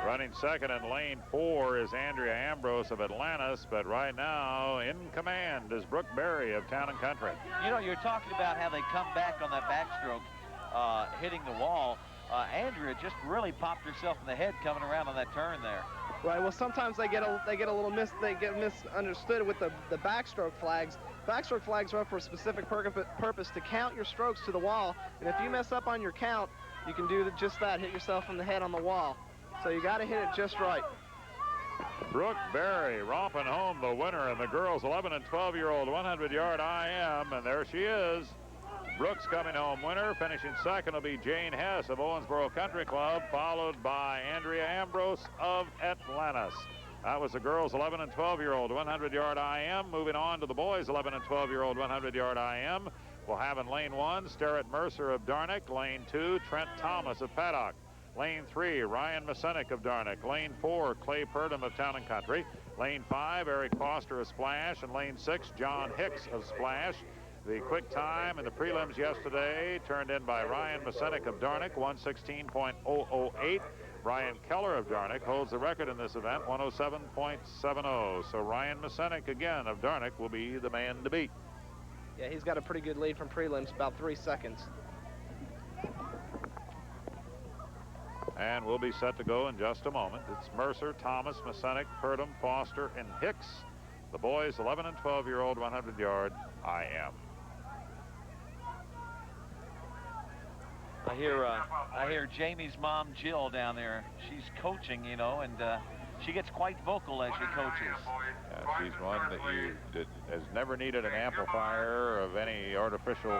Running second in lane 4 is Andrea Ambrose of Atlantis, but right now in command is Brooke Berry of Town and Country. You know, you're talking about how they come back on that backstroke, hitting the wall. Andrea just really popped herself in the head coming around on that turn there. Right. Well, sometimes they get misunderstood with the backstroke flags. Backstroke flags are up for a specific purpose to count your strokes to the wall, and if you mess up on your count, you can do just that, hit yourself in the head on the wall. So you got to hit it just right. Brooke Berry romping home the winner in the girls 11 and 12-year-old 100-yard IM, and there she is. Brooks coming home winner. Finishing second will be Jane Hess of Owensboro Country Club, followed by Andrea Ambrose of Atlantis. That was the girls 11 and 12-year-old 100-yard IM. Moving on to the boys 11 and 12-year-old 100-yard IM. We'll have in lane 1, Sterrett Mercer of Darnick. Lane 2, Trent Thomas of Paddock. Lane 3, Ryan Masenik of Darnick. Lane 4, Clay Purdom of Town and Country. Lane 5, Eric Foster of Splash. And lane 6, John Hicks of Splash. The quick time in the prelims yesterday turned in by Ryan Masenik of Darnick, 116.008. Brian Keller of Darnick holds the record in this event, 107.70. So Ryan Masenik again of Darnick will be the man to beat. Yeah, he's got a pretty good lead from prelims, about 3 seconds. And we'll be set to go in just a moment. It's Mercer, Thomas, Masenik, Purdom, Foster, and Hicks. The boys 11 and 12-year-old 100-yard IM. I hear Jamie's mom, Jill, down there. She's coaching, you know, and she gets quite vocal as she coaches. She's one that has never needed an amplifier of any artificial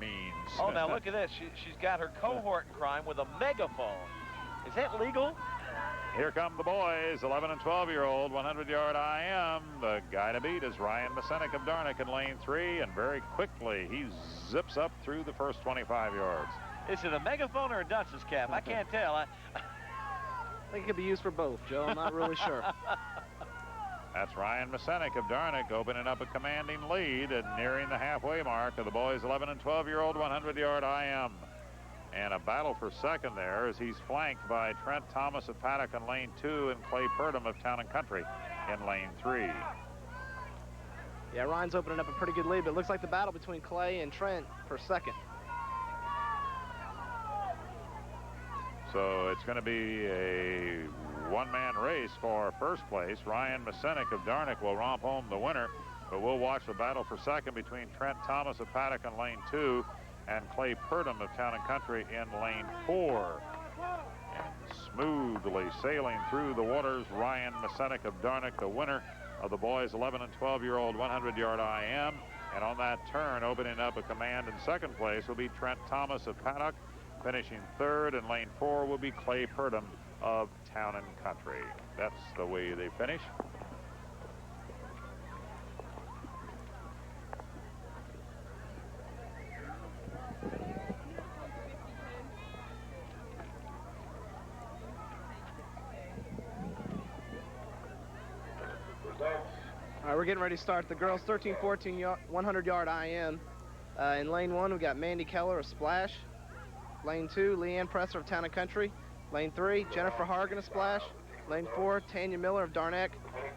means. Oh, now look at this. She's got her cohort in crime with a megaphone. Is that legal? Here come the boys, 11 and 12-year-old 100-yard IM. The guy to beat is Ryan Masenik of Darnick in lane 3, and very quickly he zips up through the first 25 yards. Is it a megaphone or a dunce's cap? I can't tell. I think it could be used for both, Joe. I'm not really sure. That's Ryan Masenik of Darnick opening up a commanding lead and nearing the halfway mark of the boys' 11 and 12-year-old 100-yard IM. And a battle for second there as he's flanked by Trent Thomas of Paddock in lane 2 and Clay Purdom of Town and Country in lane 3. Yeah, Ryan's opening up a pretty good lead, but it looks like the battle between Clay and Trent for second. So it's going to be a one-man race for first place. Ryan Masenic of Darnick will romp home the winner, but we'll watch the battle for second between Trent Thomas of Paddock in lane 2 and Clay Purdom of Town and Country in lane 4. And smoothly sailing through the waters, Ryan Masenic of Darnick, the winner of the boys 11 and 12-year-old 100-yard IM. And on that turn, opening up a command in second place will be Trent Thomas of Paddock. Finishing third in lane 4 will be Clay Purdom of Town and Country. That's the way they finish. All right, we're getting ready to start the girls 13-14 100-yard IM. In lane 1, we've got Mandy Keller of Splash. Lane 2, Leanne Presser of Town and Country. Lane 3, Jennifer Hargan of Splash. Lane 4, Tanya Miller of Darnack.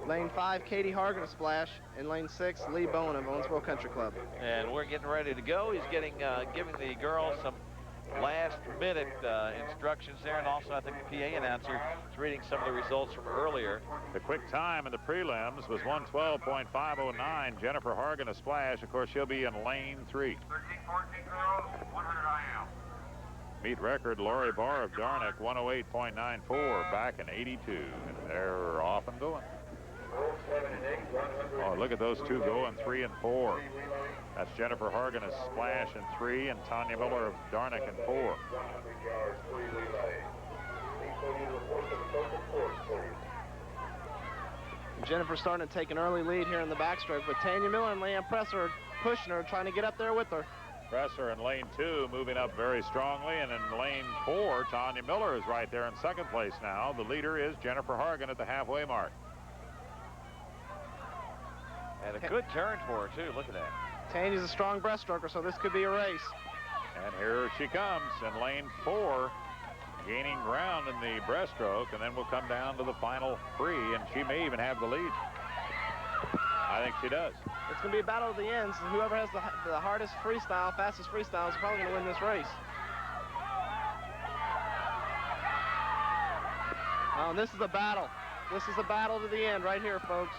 Lane 5, Katie Hargan of Splash. And lane 6, Lee Bowen of Owensboro Country Club. And we're getting ready to go. He's giving the girls some last-minute instructions there, and also I think the PA announcer is reading some of the results from earlier. The quick time in the prelims was 1:12.509. Jennifer Hargan of Splash. Of course, she'll be in lane 3. 13-14 girls, 100 IM. Meet record Lori Barr of Darnick, 108.94 back in 82. And they're off and going. Oh, look at those two going 3 and 4. That's Jennifer Hargan of Splash in 3 and Tanya Miller of Darnick in 4. Jennifer's starting to take an early lead here in the backstroke, but Tanya Miller and Leanne Presser are pushing her, trying to get up there with her. Presser in lane 2 moving up very strongly, and in lane 4 Tanya Miller is right there in second place now. The leader is Jennifer Hargan at the halfway mark. And a good turn for her too. Look at that. Tanya's a strong breaststroker, so this could be a race. And here she comes in lane 4, gaining ground in the breaststroke, and then we'll come down to the final 3, and she may even have the lead. I think she does. It's going to be a battle at the end, so whoever has the hardest freestyle, fastest freestyle is probably going to win this race. Oh, and this is a battle. This is a battle to the end right here, folks.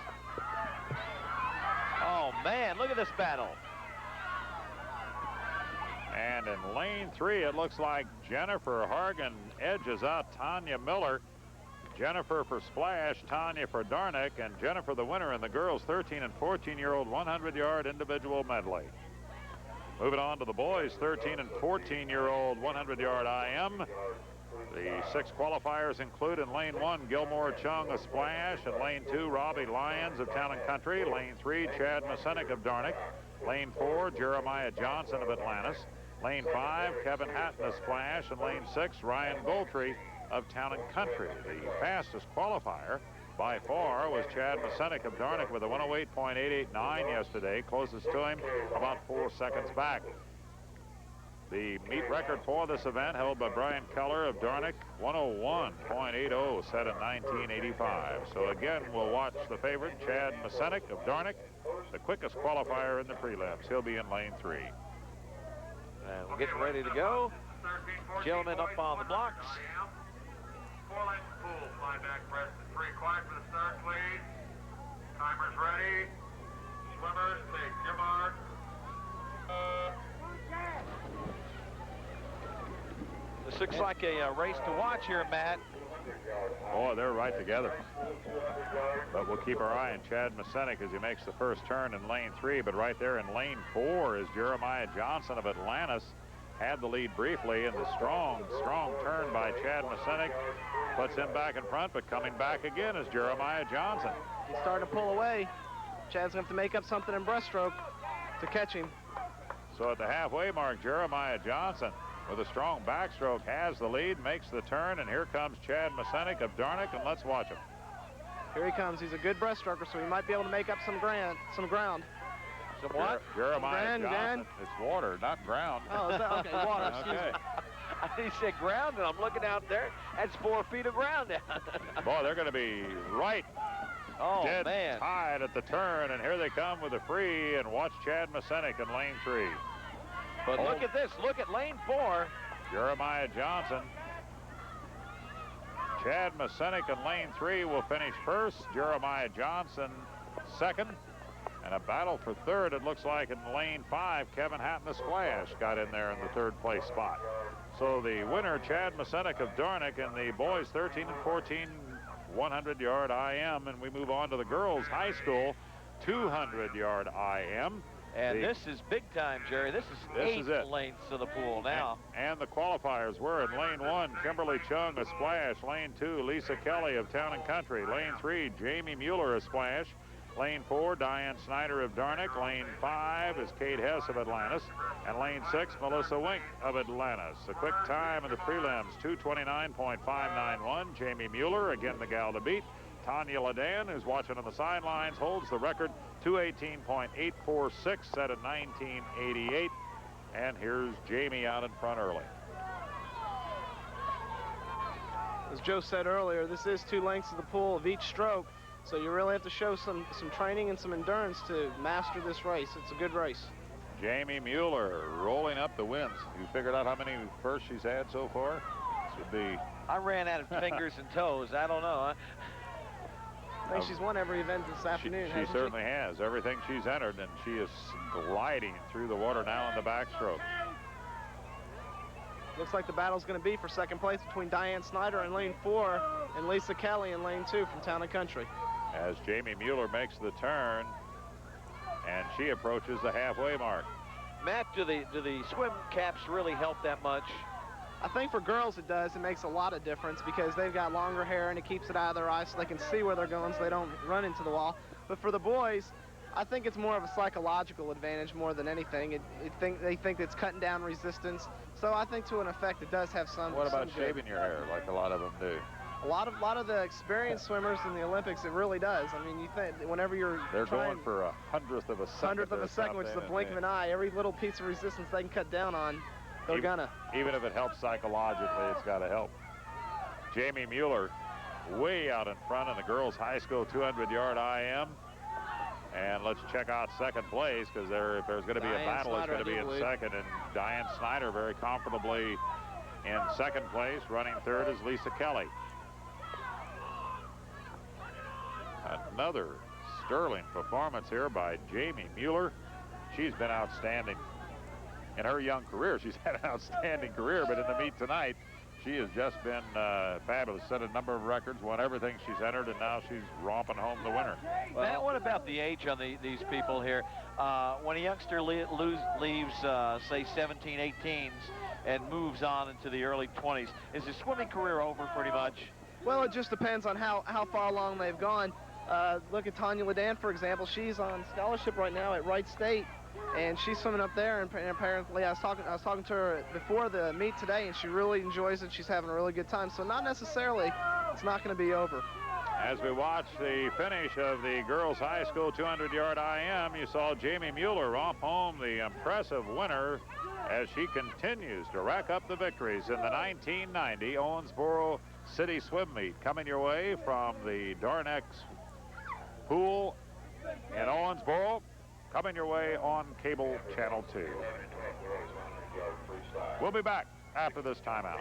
Oh, man, look at this battle. And in lane 3, it looks like Jennifer Hargan edges out Tanya Miller. Jennifer for Splash, Tanya for Darnick, and Jennifer the winner in the girls 13 and 14-year-old 100-yard individual medley. Moving on to the boys 13 and 14-year-old 100-yard IM. The 6 qualifiers include in lane 1, Gilmore Chung of Splash. In lane 2, Robbie Lyons of Town and Country. Lane 3, Chad Masenic of Darnick. Lane 4, Jeremiah Johnson of Atlantis. Lane 5, Kevin Hatton of Splash. And lane 6, Ryan Goltree of Town and Country. The fastest qualifier by far was Chad Masenic of Darnick with a 108.889 yesterday. Closest to him about 4 seconds back. The meet record for this event held by Brian Keller of Darnick, 101.80 set in 1985. So again, we'll watch the favorite, Chad Masenic of Darnick, the quickest qualifier in the prelims. He'll be in lane 3. And we're getting ready to go. Gentlemen up on the blocks. 4-length pool, fly back press to 3. Quiet for the start, please. Timers ready. Swimmers, take your mark. This looks like a race to watch here, Matt. Oh, they're right together. But we'll keep our eye on Chad Masenic as he makes the first turn in lane 3. But right there in lane 4 is Jeremiah Johnson of Atlantis. Had the lead briefly, and the strong turn by Chad Masenic puts him back in front, but coming back again is Jeremiah Johnson. He's starting to pull away. Chad's going to have to make up something in breaststroke to catch him. So at the halfway mark, Jeremiah Johnson with a strong backstroke has the lead, makes the turn, and here comes Chad Masenic of Darnick, and let's watch him. Here he comes. He's a good breaststroker, so he might be able to make up some ground. Some what? Jeremiah Johnson. It's water, not ground. Oh, is that okay? Water. Excuse Okay. me. He said ground, and I'm looking out there. That's 4 feet of ground now. Boy, they're going to be right dead tied at the turn, and here they come with a free, and watch Chad Masenik in lane 3. But look at this. Look at lane 4. Jeremiah Johnson. Chad Masenik in lane 3 will finish first. Jeremiah Johnson second. And a battle for third, it looks like, in lane 5. Kevin Hatton Splash got in there in the third place spot. So the winner, Chad Masenik of Dornick, in the boys 13 and 14 100-yard IM. And we move on to the girls high school 200-yard IM. And this is big time, Jerry. This is 8 lengths of the pool now. And the qualifiers were in lane 1, Kimberly Chung, a splash. Lane 2, Lisa Kelly of Town and Country. Lane 3, Jamie Mueller, a splash. Lane 4, Diane Snyder of Darnick. Lane 5 is Kate Hess of Atlantis. And lane 6, Melissa Wink of Atlantis. A quick time in the prelims, 2:29.591. Jamie Mueller, again the gal to beat. Tanya Ladan, who's watching on the sidelines, holds the record, 2:18.846, set in 1988. And here's Jamie out in front early. As Joe said earlier, this is 2 lengths of the pool of each stroke, so you really have to show some training and some endurance to master this race. It's a good race. Jamie Mueller rolling up the wins. You figured out how many firsts she's had so far? This would be... I ran out of fingers and toes. I don't know. I think she's won every event this afternoon. She certainly has. Everything she's entered, and she is gliding through the water now in the backstroke. Looks like the battle's going to be for second place between Diane Snyder in lane 4 and Lisa Kelly in lane 2 from Town and Country. As Jamie Mueller makes the turn, and she approaches the halfway mark. Matt, do the swim caps really help that much? I think for girls it does. It makes a lot of difference because they've got longer hair and it keeps it out of their eyes so they can see where they're going so they don't run into the wall. But for the boys, I think it's more of a psychological advantage more than anything. They think it's cutting down resistance. So I think to an effect it does have some. What about shaving your hair like a lot of them do? A lot of the experienced swimmers in the Olympics, it really does. I mean, you think whenever they're going for a hundredth of a second, which is the blink of an eye. Every little piece of resistance they can cut down on, they're gonna. Even if it helps psychologically, it's got to help. Jamie Mueller way out in front in the girls high school 200-yard IM. And let's check out second place, because if there's going to be a battle, it's going to be in second. And Diane Snyder very comfortably in second place. Running third is Lisa Kelly. Another sterling performance here by Jamie Mueller. She's been outstanding in her young career. She's had an outstanding career, but in the meet tonight, she has just been fabulous. Set a number of records, won everything she's entered, and now she's romping home the winner. Well, Matt, what about the age on these people here? When a youngster leaves, say, 17, 18s and moves on into the early 20s, is his swimming career over pretty much? Well, it just depends on how far along they've gone. Look at Tanya Ladan, for example. She's on scholarship right now at Wright State, and she's swimming up there. And apparently, I was talking to her before the meet today, and she really enjoys it. She's having a really good time. So not necessarily, it's not going to be over. As we watch the finish of the girls' high school 200-yard IM, you saw Jamie Mueller romp home the impressive winner as she continues to rack up the victories in the 1990 Owensboro City Swim Meet. Coming your way from the Darnex Pool in Owensboro, coming your way on Cable Channel 2. We'll be back after this timeout.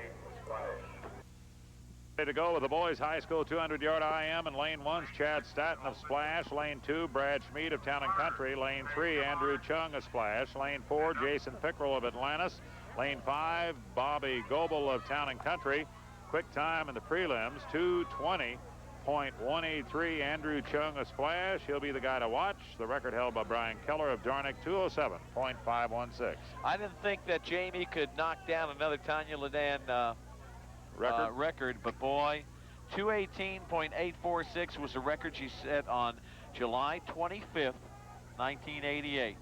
Ready to go with the boys' high school 200-yard IM. In lane 1's Chad Staton of Splash. Lane 2, Brad Schmid of Town and Country. Lane 3, Andrew Chung of Splash. Lane 4, Jason Pickrell of Atlantis. Lane 5, Bobby Goebel of Town and Country. Quick time in the prelims, 2:20.183. Andrew Chung of Splash. He'll be the guy to watch. The record held by Brian Keller of Darnick, 2:07.516. I didn't think that Jamie could knock down another Tanya Ladan record, but boy, 2:18.846 was the record she set on July 25th, 1988.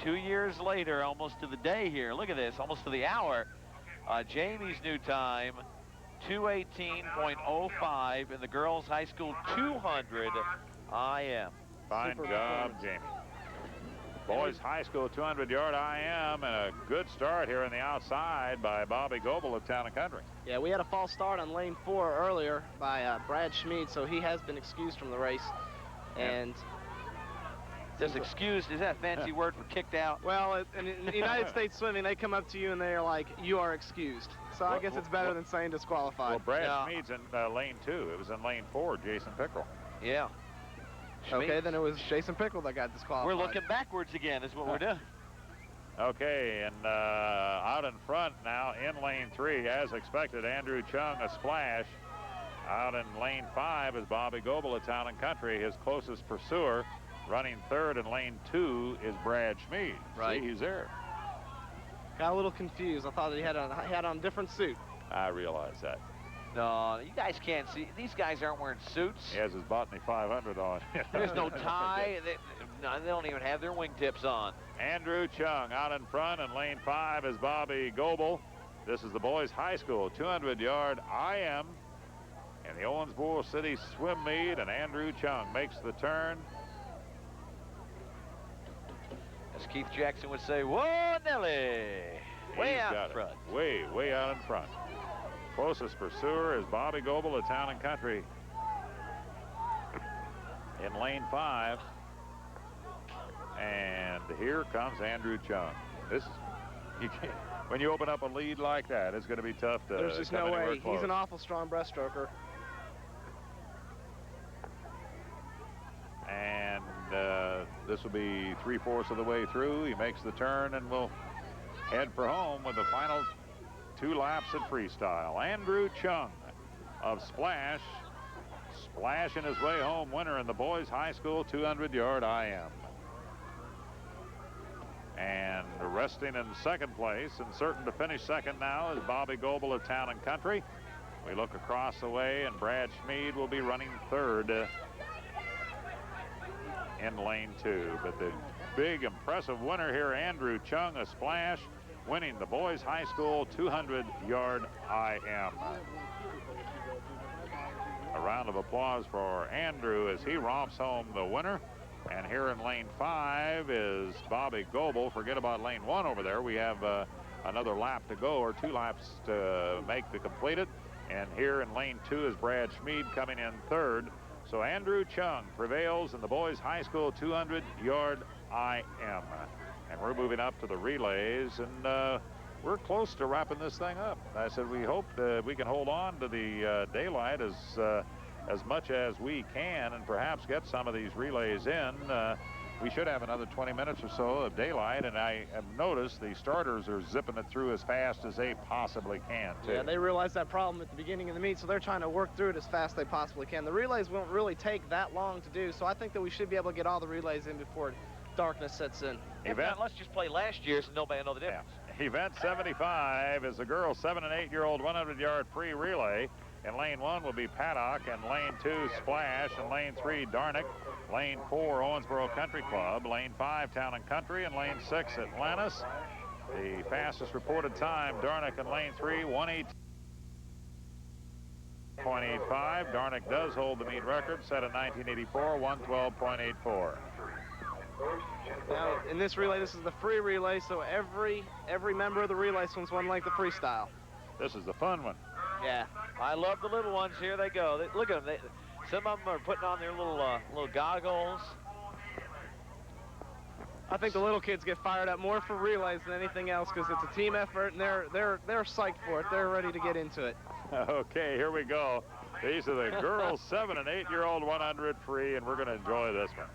2 years later, almost to the day here, look at this, almost to the hour, Jamie's new time, 2:18.05 in the girls' high school 200 IM. Fine job, Jamie. Boys High School 200-yard IM, and a good start here on the outside by Bobby Goebel of Town and Country. Yeah, we had a false start on lane 4 earlier by Brad Schmid, so he has been excused from the race. And Does excused, is that a fancy word for kicked out? well, in United States Swimming, they come up to you and they're like, you are excused. So I guess it's better than saying disqualified. Well, Brad Schmid's in lane 2. It was in lane 4, Jason Pickrell. Yeah. Okay, then it was Jason Pickrell that got disqualified. We're looking backwards again is what we're doing. Okay, and out in front now in lane 3, as expected, Andrew Chung, a splash. Out in lane 5 is Bobby Goebel of Town and Country, his closest pursuer. Running third in lane 2 is Brad Schmid. Right. See, he's there. Got a little confused. I thought that he had on a different suit. I realize that. No, you guys can't see. These guys aren't wearing suits. He has his Botany 500 on. There's no tie. They don't even have their wingtips on. Andrew Chung out in front, and lane 5 is Bobby Goebel. This is the boys' high school 200-yard IM in the Owensboro City Swim Meet, and Andrew Chung makes the turn. As Keith Jackson would say, whoa, Nelly. Way out in front. Way out in front. Closest pursuer is Bobby Goebel of Town and Country in lane 5. And here comes Andrew Chung. This is, when you open up a lead like that, it's going to be tough to. There's just no way. He's an awful strong breaststroker. And this will be 3/4 of the way through. He makes the turn and will head for home with the final 2 laps at freestyle. Andrew Chung of Splash, splashing his way home, winner in the boys' high school 200-yard IM. And resting in second place and certain to finish second now is Bobby Goebel of Town and Country. We look across the way, and Brad Schmid will be running third in lane 2. But the big, impressive winner here, Andrew Chung, a splash, winning the boys' high school 200-yard IM. A round of applause for Andrew as he romps home the winner. And here in lane 5 is Bobby Goebel. Forget about lane 1 over there. We have another lap to go, or 2 laps to make to complete it. And here in lane 2 is Brad Schmid coming in third. So Andrew Chung prevails in the boys' high school 200-yard IM. And we're moving up to the relays, and we're close to wrapping this thing up. I said we hope that we can hold on to the daylight as much as we can, and perhaps get some of these relays in. We should have another 20 minutes or so of daylight, and I have noticed the starters are zipping it through as fast as they possibly can, too. Yeah, they realized that problem at the beginning of the meet, so they're trying to work through it as fast as they possibly can. The relays won't really take that long to do, so I think that we should be able to get all the relays in before darkness sets in. If not, let's just play last year's and nobody will know the difference. Yeah. Event 75 is the girls' 7- and 8-year-old 100-yard free relay. In lane 1 will be Paddock, and lane 2 Splash, and lane 3 Darnick, lane 4 Owensboro Country Club, lane 5 Town and Country, and lane 6 Atlantis. The fastest reported time, Darnick in lane 3, 1:18.85. Darnick does hold the meet record, set in 1984, 1:12.84. Now, in this relay, this is the free relay, so every member of the relay swims 1 length of freestyle. This is the fun one. Yeah, I love the little ones. Here they go. Look at them. Some of them are putting on their little goggles. I think the little kids get fired up more for relays than anything else because it's a team effort, and they're psyched for it. They're ready to get into it. Okay, here we go. These are the girls' 7- and 8-year-old 100 free, and we're going to enjoy this one.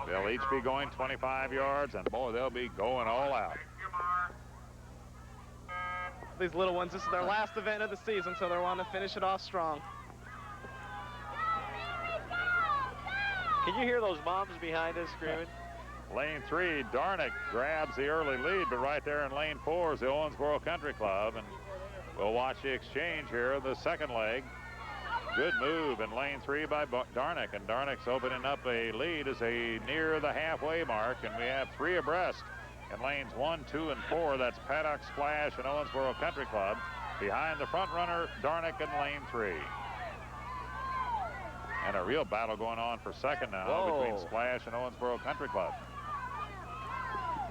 They'll each be going 25 yards, and boy, they'll be going all out. These little ones, this is their last event of the season, so they're wanting to finish it off strong. Can you hear those moms behind us screaming? Lane 3, Darnick grabs the early lead, but right there in lane 4 is the Owensboro Country Club, and we'll watch the exchange here of the second leg. Good move in lane 3 by Darnick, and Darnick's opening up a lead as they near the halfway mark, and we have 3 abreast in lanes 1, 2, and 4. That's Paddock, Splash, and Owensboro Country Club. Behind the front runner, Darnick in lane 3. And a real battle going on for second now between Splash and Owensboro Country Club.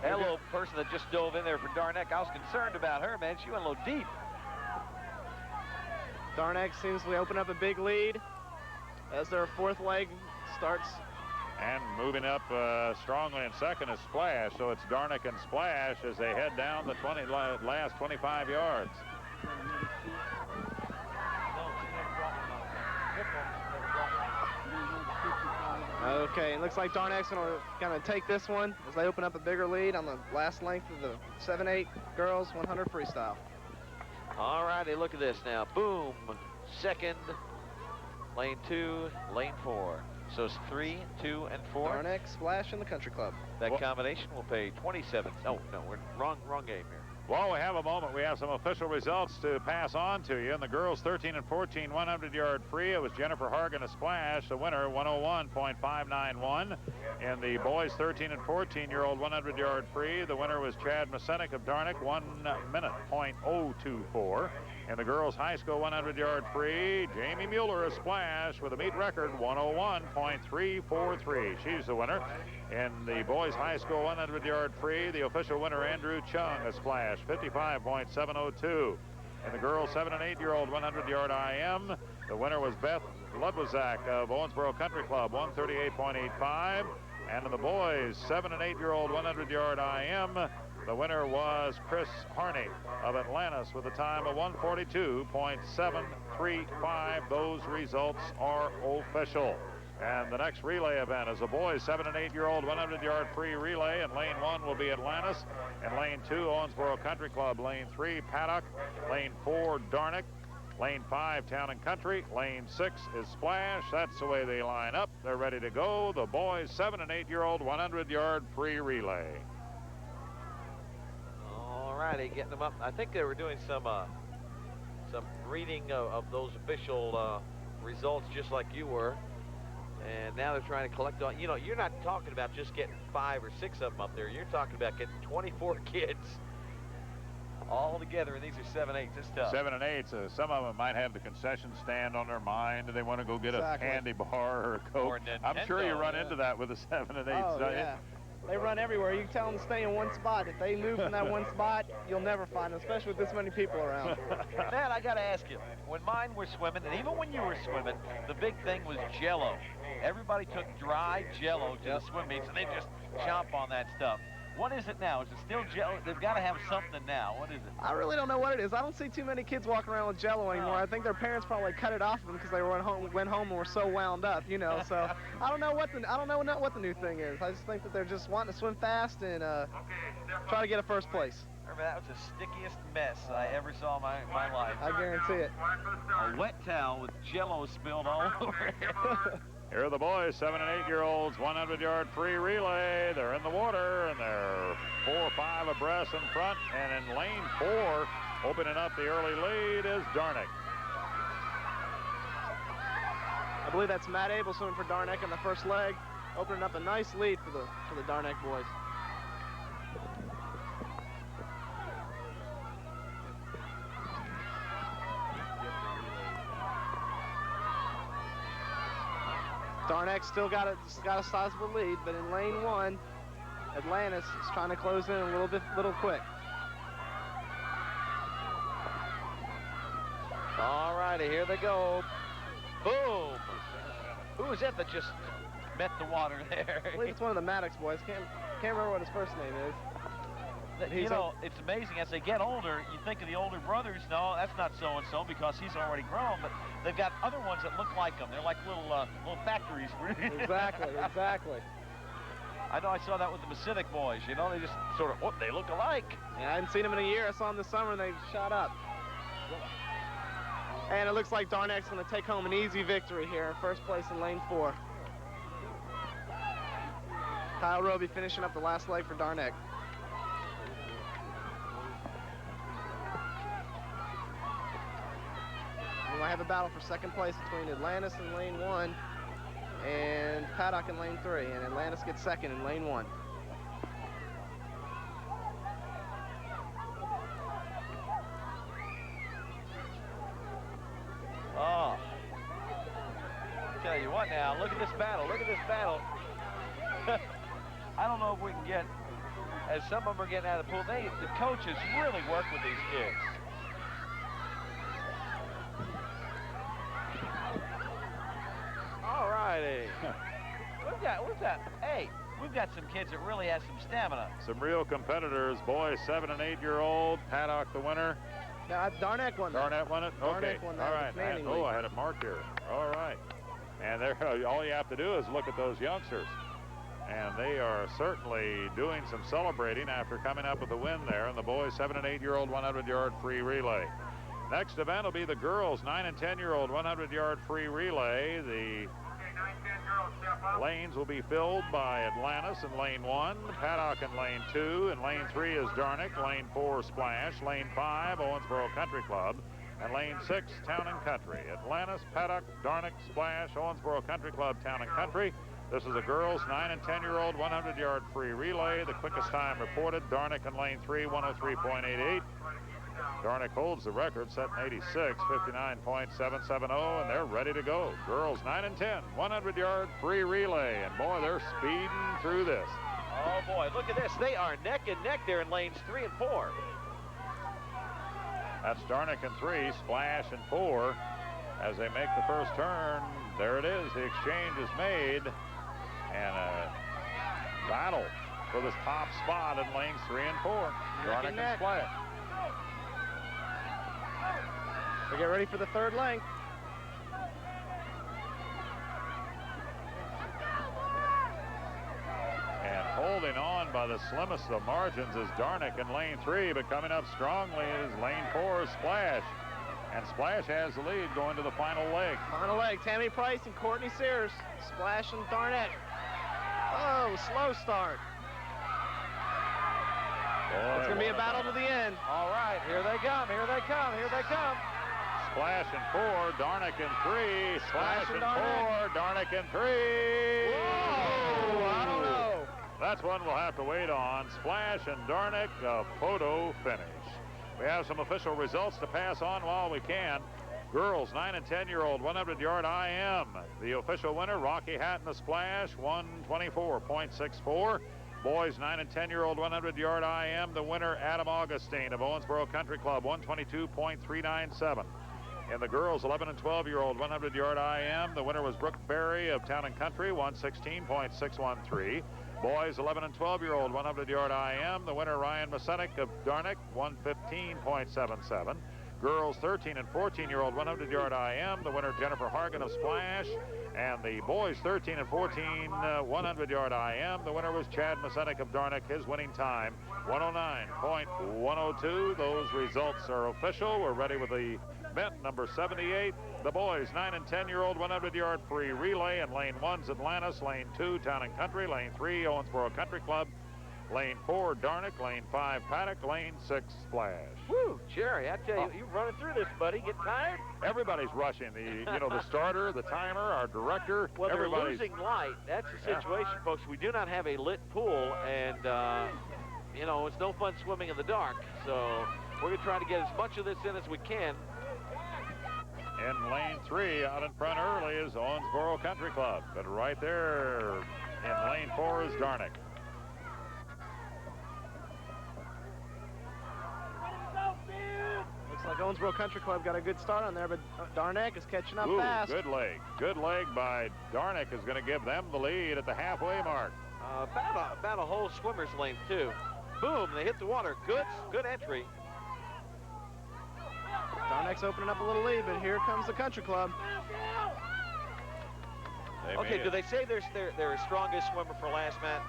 That little person that just dove in there for Darneck, I was concerned about her, man. She went a little deep. Darneck seems to open up a big lead as their fourth leg starts. And moving up strongly in second is Splash. So it's Darneck and Splash as they head down the last 25 yards. Okay, it looks like Darneck's gonna take this one as they open up a bigger lead on the last length of the 7-8 girls 100 freestyle. All righty, look at this now. Boom, second, lane 2, lane 4. So it's 3, 2, and 4. Darneck, Splash, and the Country Club. That combination will pay 27. Oh, no, we're wrong game here. Well, we have a moment. We have some official results to pass on to you. In the girls 13 and 14 100-yard free, it was Jennifer Hargan a Splash, the winner 101.591. In the boys 13 and 14-year-old 100-yard free, the winner was Chad Masenik of Darneck, 1 minute .024. In the girls high school 100-yard free, Jamie Mueller a Splash with a meet record 101.343. She's the winner. In the boys high school 100-yard free, the official winner Andrew Chung a Splash, 55.702. In the girls 7 and 8-year-old 100-yard IM, the winner was Beth Ludwizak of Owensboro Country Club, 138.85. And in the boys 7 and 8-year-old 100-yard IM, the winner was Chris Harney of Atlantis with a time of 142.735. Those results are official. And the next relay event is the boys 7 and 8-year-old 100-yard free relay. And lane 1 will be Atlantis. And lane 2, Owensboro Country Club. Lane 3, Paddock. Lane 4, Darneck. Lane 5, Town and Country. Lane 6 is Splash. That's the way they line up. They're ready to go. The boys 7 and 8-year-old 100-yard free relay. All righty, getting them up. I think they were doing some reading of those official results just like you were. And now they're trying to collect on, you know, you're not talking about just getting 5 or 6 of them up there. You're talking about getting 24 kids all together, and these are 7-8s. It's tough. 7 and 8s. Some of them might have the concession stand on their mind, and they want to go get a candy bar or a Coke. Or I'm sure you run into that with the 7 and 8s. Oh, yeah. They run everywhere. You can tell them to stay in one spot. If they move from that one spot, you'll never find them, especially with this many people around. Matt, I got to ask you, when mine were swimming, and even when you were swimming, the big thing was Jell-O. Everybody took dry Jell-O to the swim meets, and they just chomp on that stuff. What is it now? Is it still Jell-O? They've got to have something now. What is it? I really don't know what it is. I don't see too many kids walking around with Jell-O anymore. I think their parents probably cut it off of them because they went home and were so wound up, you know. So I don't know what the new thing is. I just think that they're just wanting to swim fast and try to get a first place. Remember, that was the stickiest mess I ever saw in my life. I guarantee it. A wet towel with Jell-O spilled all over it. Here are the boys, 7 and 8-year-olds, 100-yard free relay. They're in the water, and they're 4 or 5 abreast in front. And in lane 4, opening up the early lead is Darneck. I believe that's Matt Abel swimming for Darneck in the first leg, opening up a nice lead for the Darneck boys. Darneck still got a sizable lead, but in lane 1, Atlantis is trying to close in a little quick. All righty, here they go. Boom! Who was that just met the water there? I believe it's one of the Maddox boys. Can't remember what his first name is. You know, it's amazing. As they get older, you think of the older brothers. No, that's not so-and-so because he's already grown. But they've got other ones that look like them. They're like little factories. Exactly. I know I saw that with the Masitic boys. You know, they just sort of, they look alike. Yeah, I hadn't seen them in a year. I saw them this summer, and they shot up. And it looks like Darneck's going to take home an easy victory here in first place in lane 4. Kyle Roby finishing up the last leg for Darneck. We might have a battle for second place between Atlantis in lane 1 and Paddock in lane 3, and Atlantis gets second in lane 1. tell you what now, look at this battle, look at this battle. I don't know if we can get, as some of them are getting out of the pool, the coaches really work with these kids. All righty. We've got some kids that really have some stamina. Some real competitors. Boys 7- and 8-year-old. Paddock the winner. Yeah, Darnack won that. Darnett won it? Okay. Darnack won that All right. I had it marked here. All right. And there, all you have to do is look at those youngsters. And they are certainly doing some celebrating after coming up with a win there in the boys 7- and 8-year-old 100-yard free relay. Next event will be the girls 9- and 10-year-old 100-yard free relay. The lanes will be filled by Atlantis in lane 1, Paddock in lane 2, and lane 3 is Darnick, lane 4 Splash, lane 5 Owensboro Country Club, and lane 6 Town and Country. Atlantis, Paddock, Darnick, Splash, Owensboro Country Club, Town and Country. This is a girls 9- and 10-year-old 100-yard free relay. The quickest time reported, Darnick in lane 3, 103.88. Darnick holds the record set in 86, 59.770, and they're ready to go. Girls 9 and 10, 100-yard free relay, and boy, they're speeding through this. Oh boy, look at this. They are neck and neck there in lanes 3 and 4. That's Darnick in 3, Splash in 4. As they make the first turn, there it is. The exchange is made, and a battle for this top spot in lanes 3 and 4. Darnick and Splash. We get ready for the third length. And holding on by the slimmest of margins is Darnick in lane 3, but coming up strongly is lane 4, Splash. And Splash has the lead going to the final leg. Final leg, Tammy Price and Courtney Sears. Splash and Darnett. Oh, slow start. Boy, It's going to be a battle to the end. All right, here they come, here they come, here they come. Splash in 4, Darnick in 3, Splash in 4, Darnick in 3. Whoa, I don't know. That's one we'll have to wait on. Splash and Darnick, a photo finish. We have some official results to pass on while we can. Girls 9 and 10-year-old 100-yard IM. The official winner, Rocky Hatton, the Splash, 124.64. Boys 9 and 10-year-old 100-yard IM. The winner, Adam Augustine of Owensboro Country Club, 122.397. In the girls 11 and 12-year-old 100-yard IM, the winner was Brooke Berry of Town and Country, 116.613. Boys 11 and 12-year-old 100-yard IM, the winner Ryan Masenik of Darnick, 115.77. Girls 13 and 14-year-old 100-yard IM, the winner Jennifer Hargan of Splash. And the boys 13 and 14 100-yard IM, the winner was Chad Masenik of Darnick. His winning time 109.102. Those results are official. We're ready with the event number 78. The boys 9 and 10-year-old 100-yard free relay. In lane 1's Atlantis, lane 2 Town and Country, lane 3 Owensboro Country Club, lane 4 Darnick, lane 5 Paddock, lane 6 Splash. Woo, Jerry, I tell you, you're running through this, buddy. Get tired? Everybody's rushing. The starter, the timer, our director. Well, they're everybody's losing light. That's the situation, folks. We do not have a lit pool, and it's no fun swimming in the dark. So we're going to try to get as much of this in as we can. In lane 3, out in front early is Owensboro Country Club. But right there in lane 4 is Darnick. Looks like Owensboro Country Club got a good start on there, but Darnick is catching up fast. Good leg. Good leg by Darnick is going to give them the lead at the halfway mark. About a whole swimmer's length, too. Boom, they hit the water. Good entry. Darnick's opening up a little lead, but here comes the Country Club. Okay, do they say they're strongest swimmer for last, Matt?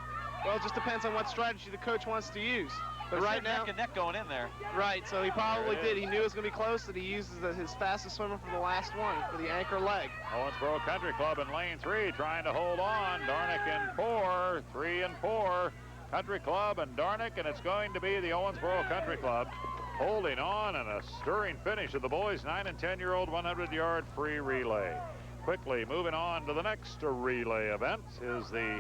Well, it just depends on what strategy the coach wants to use. But right now, neck and neck going in there. Right, so he probably did. He knew it was going to be close, that he uses his fastest swimmer for the last one, for the anchor leg. Owensboro Country Club in lane 3 trying to hold on. Darnick in 4, 3 and 4. Country Club and Darnick, and it's going to be the Owensboro Country Club holding on, and a stirring finish of the boys 9 and 10-year-old 100-yard free relay. Quickly moving on to the next relay event is the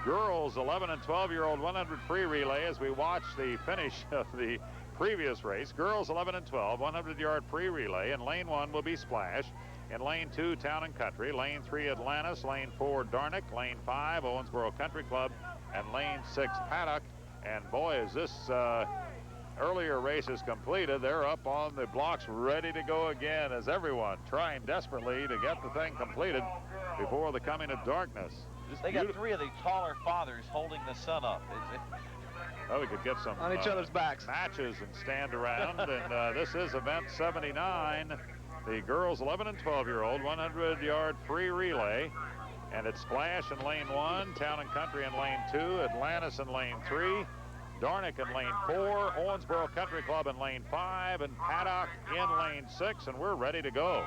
girls 11 and 12-year-old 100 free relay as we watch the finish of the previous race. Girls 11 and 12 100-yard free relay. In lane 1 will be Splash. In lane 2, Town and Country. Lane 3, Atlantis. Lane 4, Darnick. Lane 5, Owensboro Country Club. And lane 6, Paddock. And boy, is this earlier race is completed. They're up on the blocks ready to go again as everyone trying desperately to get the thing completed before the coming of darkness. They got 3 of the taller fathers holding the sun up. Oh, we could get some on each other's backs matches and stand around. And this is event 79, the girls 11 and 12-year-old 100-yard free relay. And it's Splash in lane 1, Town and Country in lane 2, Atlantis in lane 3, Darnick in lane 4, Owensboro Country Club in lane 5, and Paddock in lane 6, and we're ready to go.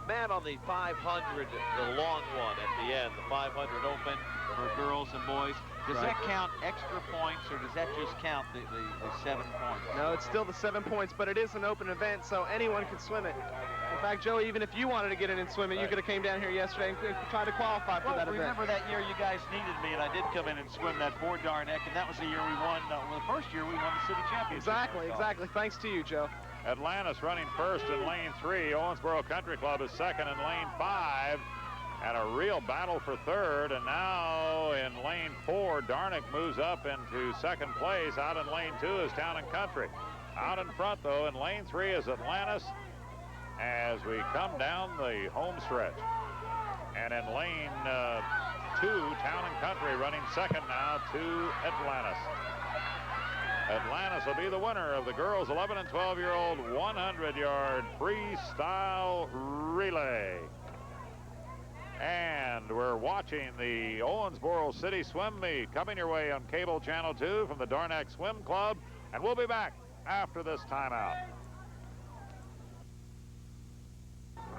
Matt, on the 500, the long one at the end, the 500 open for girls and boys, does that count extra points, or does that just count the 7 points? No, it's still the 7 points, but it is an open event, so anyone can swim it. In fact, Joey, even if you wanted to get in and swim it, you could have came down here yesterday and tried to qualify for that event. Remember that year you guys needed me, and I did come in and swim that for Darnick, and that was the year we won, well, the first year we won the city championship. Exactly. Thanks to you, Joe. Atlantis running first in lane 3. Owensboro Country Club is second in lane 5. And a real battle for third. And now in lane 4, Darnick moves up into second place. Out in lane 2 is Town and Country. Out in front, though, in lane 3 is Atlantis as we come down the home stretch. And in lane 2, Town and Country running second now to Atlantis. Atlantis will be the winner of the girls 11 and 12-year-old 100-yard freestyle relay. And we're watching the Owensboro City Swim Meet coming your way on Cable Channel 2 from the Darnick Swim Club. And we'll be back after this timeout.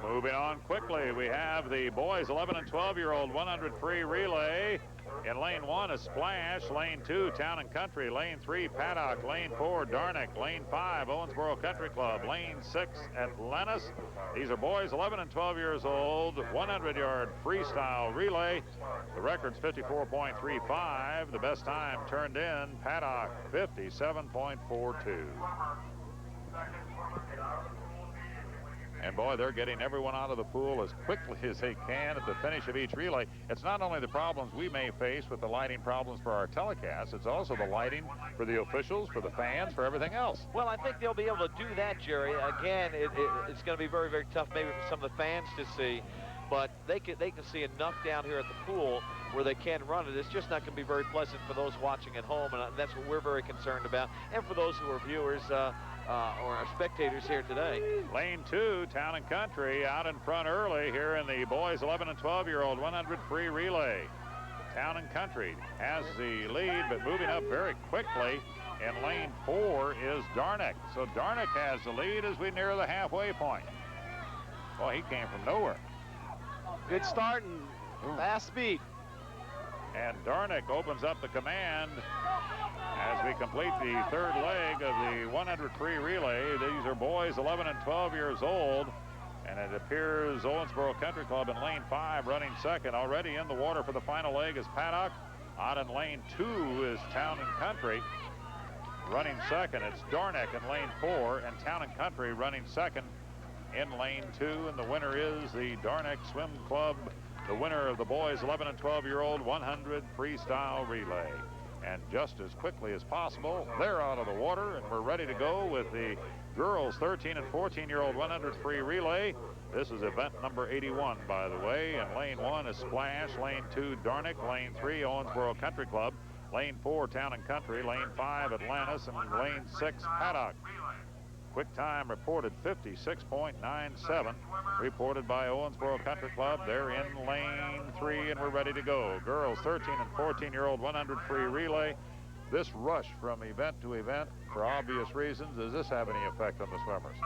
Moving on quickly, we have the boys 11 and 12-year-old 100 free relay. In lane 1 is Splash, lane 2 Town and Country, lane 3 Paddock, lane 4 Darnick, lane 5 Owensboro Country Club, lane 6 Atlantis. These are boys 11 and 12 years old, 100-yard freestyle relay. The record's 54.35. The best time turned in, Paddock 57.42. And boy, they're getting everyone out of the pool as quickly as they can at the finish of each relay. It's not only the problems we may face with the lighting problems for our telecast, it's also the lighting for the officials, for the fans, for everything else. Well, I think they'll be able to do that, Jerry. Again, it's going to be very, very tough maybe for some of the fans to see, but they can see enough down here at the pool where they can run it. It's just not going to be very pleasant for those watching at home, and that's what we're very concerned about, and for those who are viewers or our spectators here today. Lane 2, Town and Country out in front early here in the boys 11 and 12-year-old 100 free relay. Town and Country has the lead, but moving up very quickly in lane 4 is Darnick. So Darnick has the lead as we near the halfway point. Boy, he came from nowhere. Good start and fast speed. And Darnick opens up the command as we complete the third leg of the 100 free relay. These are boys 11 and 12 years old, and it appears Owensboro Country Club in lane 5 running second. Already in the water for the final leg is Paddock. Out in lane 2 is Town and Country running second. It's Darnick in lane 4 and Town and Country running second in lane 2, and the winner is the Darnick Swim Club, the winner of the boys 11 and 12-year-old 100 freestyle relay. And just as quickly as possible, they're out of the water, and we're ready to go with the girls 13 and 14-year-old 100 free relay. This is event number 81, by the way. In lane 1 is Splash, lane 2 Darnick, lane 3 Owensboro Country Club, lane 4 Town and Country, lane 5 Atlantis, and lane 6 Paddock. Quick time reported 56.97, reported by Owensboro Country Club. They're in lane 3 and we're ready to go. Girls 13 and 14-year-old 100 free relay. This rush from event to event, for obvious reasons, does this have any effect on the swimmers?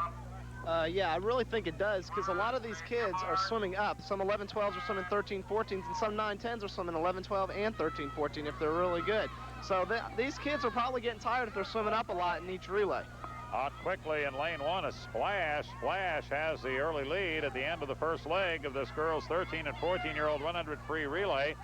Yeah, I really think it does, because a lot of these kids are swimming up. Some 11-12s are swimming 13-14s, and some 9-10s are swimming 11-12 and 13-14 if they're really good. So these kids are probably getting tired if they're swimming up a lot in each relay. Out quickly in lane 1 is Splash. Splash has the early lead at the end of the first leg of this girls 13 and 14-year-old 100 free relay.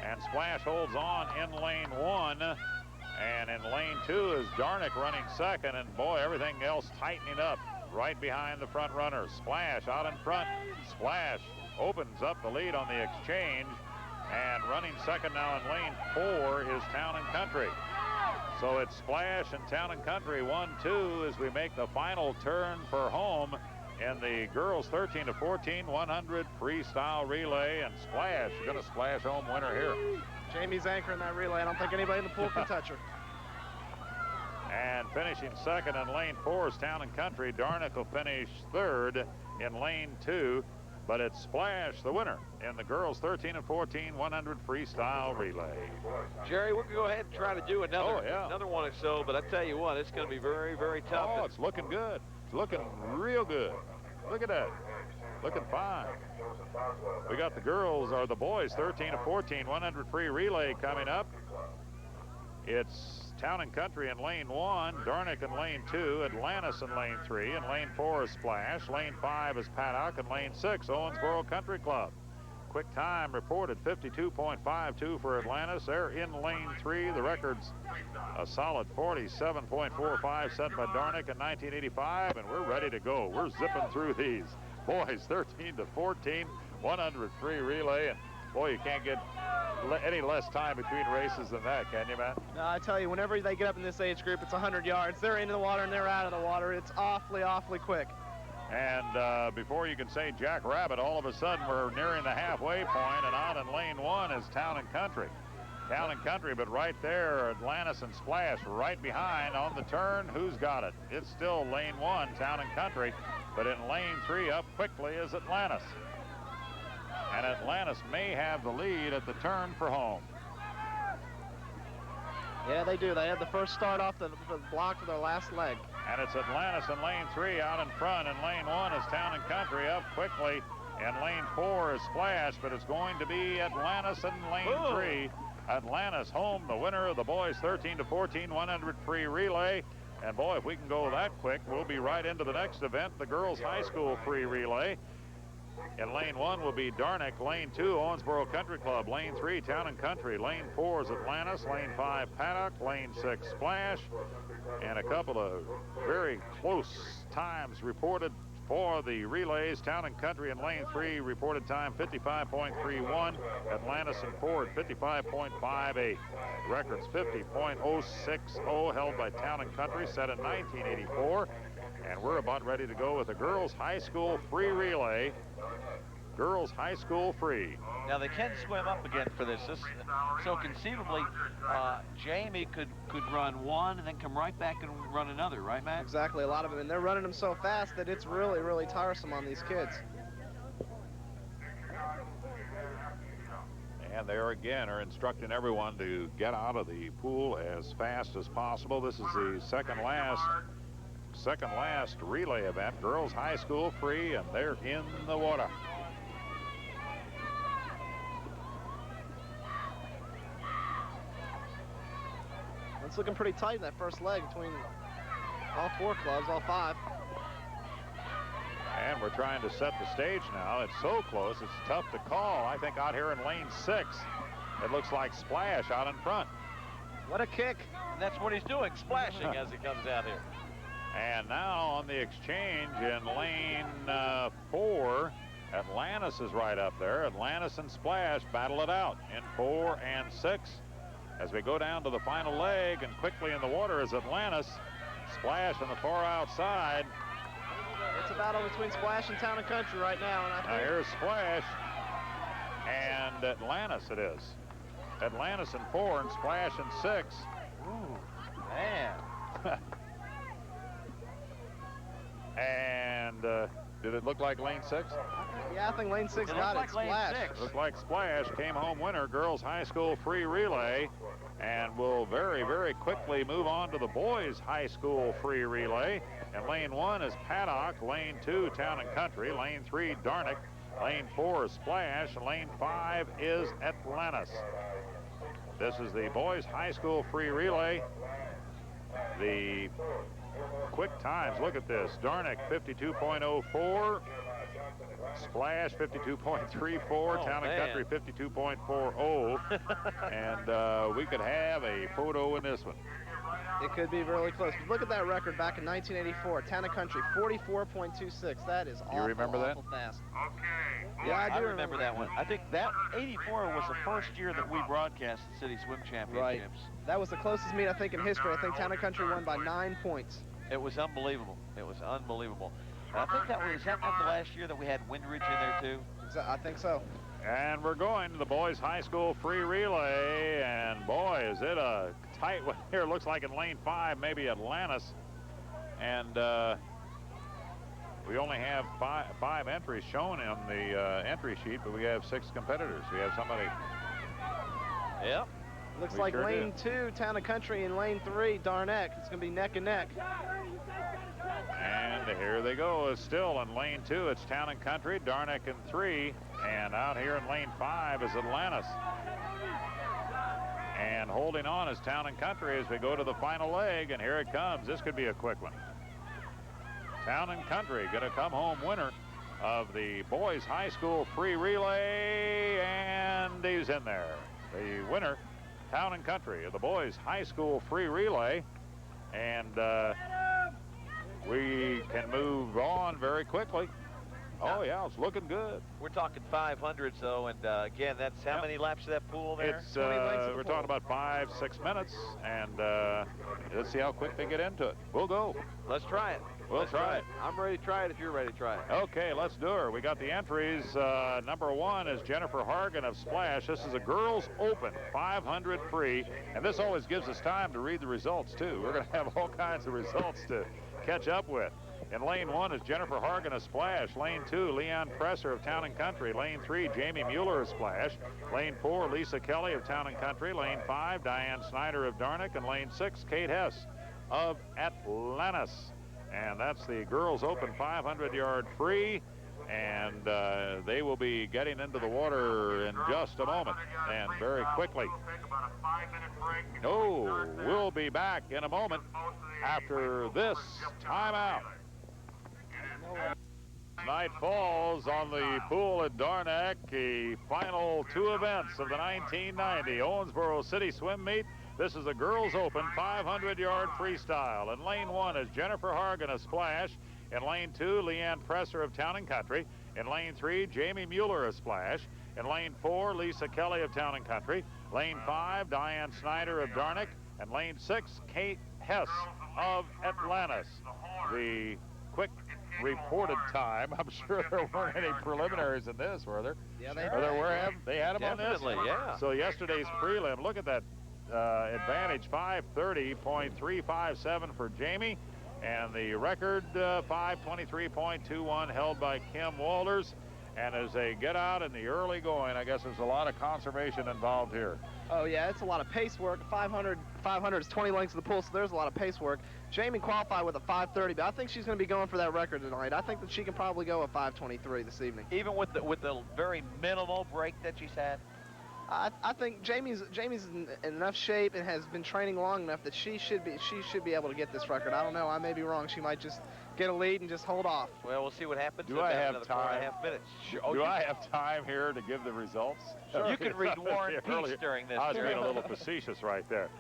And Splash holds on in lane 1. And in lane 2 is Darnick running second. And boy, everything else tightening up right behind the front runners. Splash out in front. Splash opens up the lead on the exchange. And running second now in lane 4 is Town and Country. So it's Splash and Town and Country 1-2 as we make the final turn for home in the girls 13 to 14 100 freestyle relay. And Splash is going to splash home winner here. Jamie's anchoring that relay. I don't think anybody in the pool can touch her. And finishing second in lane 4 is Town and Country. Darnick will finish third in lane 2. But it's Splash, the winner, in the girls 13 and 14 100 freestyle relay. Jerry, we're going to go ahead and try to do another one or so, but I tell you what, it's going to be very, very tough. Oh, it's looking good. It's looking real good. Look at that. Looking fine. We got the girls, or the boys, 13 to 14 100 free relay coming up. It's Town and Country in lane 1, Darnick in lane 2, Atlantis in lane 3, and lane 4 is Splash, lane 5 is Paddock, and lane 6, Owensboro Country Club. Quick time reported 52.52 for Atlantis. They're in lane 3. The record's a solid 47.45 set by Darnick in 1985, and we're ready to go. We're zipping through these. Boys, 13 to 14, 100 free relay, and boy, you can't get any less time between races than that, can you, Matt? No, I tell you, whenever they get up in this age group, it's 100 yards. They're into the water and they're out of the water. It's awfully, awfully quick. And before you can say Jack Rabbit, all of a sudden we're nearing the halfway point, and out in lane 1 is Town and Country. Town and Country, but right there, Atlantis and Splash right behind on the turn. Who's got it? It's still lane 1, Town and Country, but in lane 3 up quickly is Atlantis. And Atlantis may have the lead at the turn for home. Yeah, they do. They had the first start off the block to their last leg. And it's Atlantis in lane 3 out in front. In lane 1 is Town and Country up quickly. In lane 4 is Splash, but it's going to be Atlantis in lane 3. Atlantis home, the winner of the boys 13 to 14 100 free relay. And boy, if we can go that quick, we'll be right into the next event, the girls high school free relay. In lane 1 will be Darnick, lane 2 Owensboro Country Club, lane 3 Town and Country, lane 4 is Atlantis, lane 5 Paddock, lane 6 Splash, and a couple of very close times reported for the relays. Town and Country in lane 3 reported time 55.31, Atlantis in 4 at 55.58. Records 50.060 held by Town and Country, set in 1984. And we're about ready to go with the girls high school free relay. Girls high school free. Now they can swim up again for this. So conceivably, Jamie could run one and then come right back and run another, right, Matt? Exactly, a lot of them. And they're running them so fast that it's really, really tiresome on these kids. And they are instructing everyone to get out of the pool as fast as possible. This is the second last relay event, girls high school free, and they're in the water. It's looking pretty tight in that first leg between all 4 clubs, all 5. And we're trying to set the stage now. It's so close, it's tough to call. I think out here in lane 6, it looks like Splash out in front. What a kick. And that's what he's doing, splashing as he comes out here. And now on the exchange in lane 4, Atlantis is right up there. Atlantis and Splash battle it out in 4 and 6. As we go down to the final leg, and quickly in the water is Atlantis. Splash on the far outside. It's a battle between Splash and Town and Country right now. And I think here's Splash and Atlantis it is. Atlantis in 4 and Splash in 6. Ooh, man. And did it look like lane 6? Yeah, I think lane 6 got it. Splash. Looked like Splash came home winner, girls high school free relay. And we'll very, very quickly move on to the boys high school free relay. And lane 1 is Paddock, lane 2 Town and Country, lane 3 Darnick, lane 4 is Splash, and lane 5 is Atlantis. This is the boys high school free relay. The quick times, look at this. Darnick 52.04, Splash 52.34, Town and Country 52.40. And we could have a photo in this one. It could be really close. But look at that record back in 1984. Town and Country, 44.26. That is awful, You remember that? awful fast. Okay. Yeah, I remember that one. I think that 84 was the first year that we broadcast the City Swim Championships. Right. That was the closest meet, I think, in history. I think Town and Country won by 9 points. It was unbelievable. It was unbelievable. And I think that was not the last year that we had Windridge in there, too? I think so. And we're going to the boys high school free relay, and boy, is it a tight one here. Looks like in lane 5, maybe Atlantis. And we only have five entries shown in the entry sheet, but we have 6 competitors. We have somebody. Yep. Looks We like sure lane 2, Town and Country, and lane 3, Darneck. It's going to be neck and neck. And here they go. It's still in lane 2. It's Town and Country, Darneck in 3. And out here in lane 5 is Atlantis. And holding on is Town and Country as we go to the final leg. And here it comes. This could be a quick one. Town and Country going to come home winner of the boys high school free relay. And he's in there. The winner, Town and Country, of the boys high school free relay. And we can move on very quickly. Oh, yeah, it's looking good. We're talking 500s, though, and again, that's how many laps of that pool there? It's we're talking about 5-6 minutes, and let's see how quick they get into it. We'll go. Let's try it. We'll Let's try it. I'm ready to try it if you're ready to try it. Okay, let's do her. We got the entries. Number 1 is Jennifer Hargan of Splash. This is a girls open 500 free, and this always gives us time to read the results too. We're going to have all kinds of results to catch up with. In lane 1 is Jennifer Hargan of Splash. Lane 2, Leon Presser of Town and Country. Lane 3, Jamie Mueller of Splash. Lane 4, Lisa Kelly of Town and Country. Lane 5, Diane Snyder of Darneck. And lane 6, Kate Hess of Atlantis. And that's the girls open 500-yard free. And they will be getting into the water in just a moment and very quickly. Oh, we'll be back in a moment after this timeout. Night falls on the pool at Darneck, the final 2 events of the 1990 Owensboro City Swim Meet. This is a girls open 500-yard freestyle. In lane 1 is Jennifer Hargan of Splash. In lane 2, Leanne Presser of Town and Country. In lane 3, Jamie Mueller of Splash. In lane 4, Lisa Kelly of Town and Country. Lane 5, Diane Snyder of Darneck. And lane 6, Kate Hess of Atlantis. The quick reported time. I'm sure there weren't any preliminaries in this, were there? Yeah, they had them on this? Definitely, yeah. So yesterday's prelim, look at that advantage, 5:30.357 for Jamie. And the record, 5:23.21 held by Kim Walters. And as they get out in the early going, I guess there's a lot of conservation involved here. Oh, yeah, it's a lot of pace work. 500 is 20 lengths of the pool, so there's a lot of pace work. Jamie qualified with a 5:30, but I think she's going to be going for that record tonight. I think that she can probably go a 5:23 this evening. Even with the very minimal break that she's had? I think Jamie's in enough shape and has been training long enough that she should be able to get this record. I don't know. I may be wrong. She might just get a lead and just hold off. Well, we'll see what happens. Do I have time? 4.5 minutes. Do I have time here to give the results? Sure. You can read War and Peace during this. I was being a little facetious right there.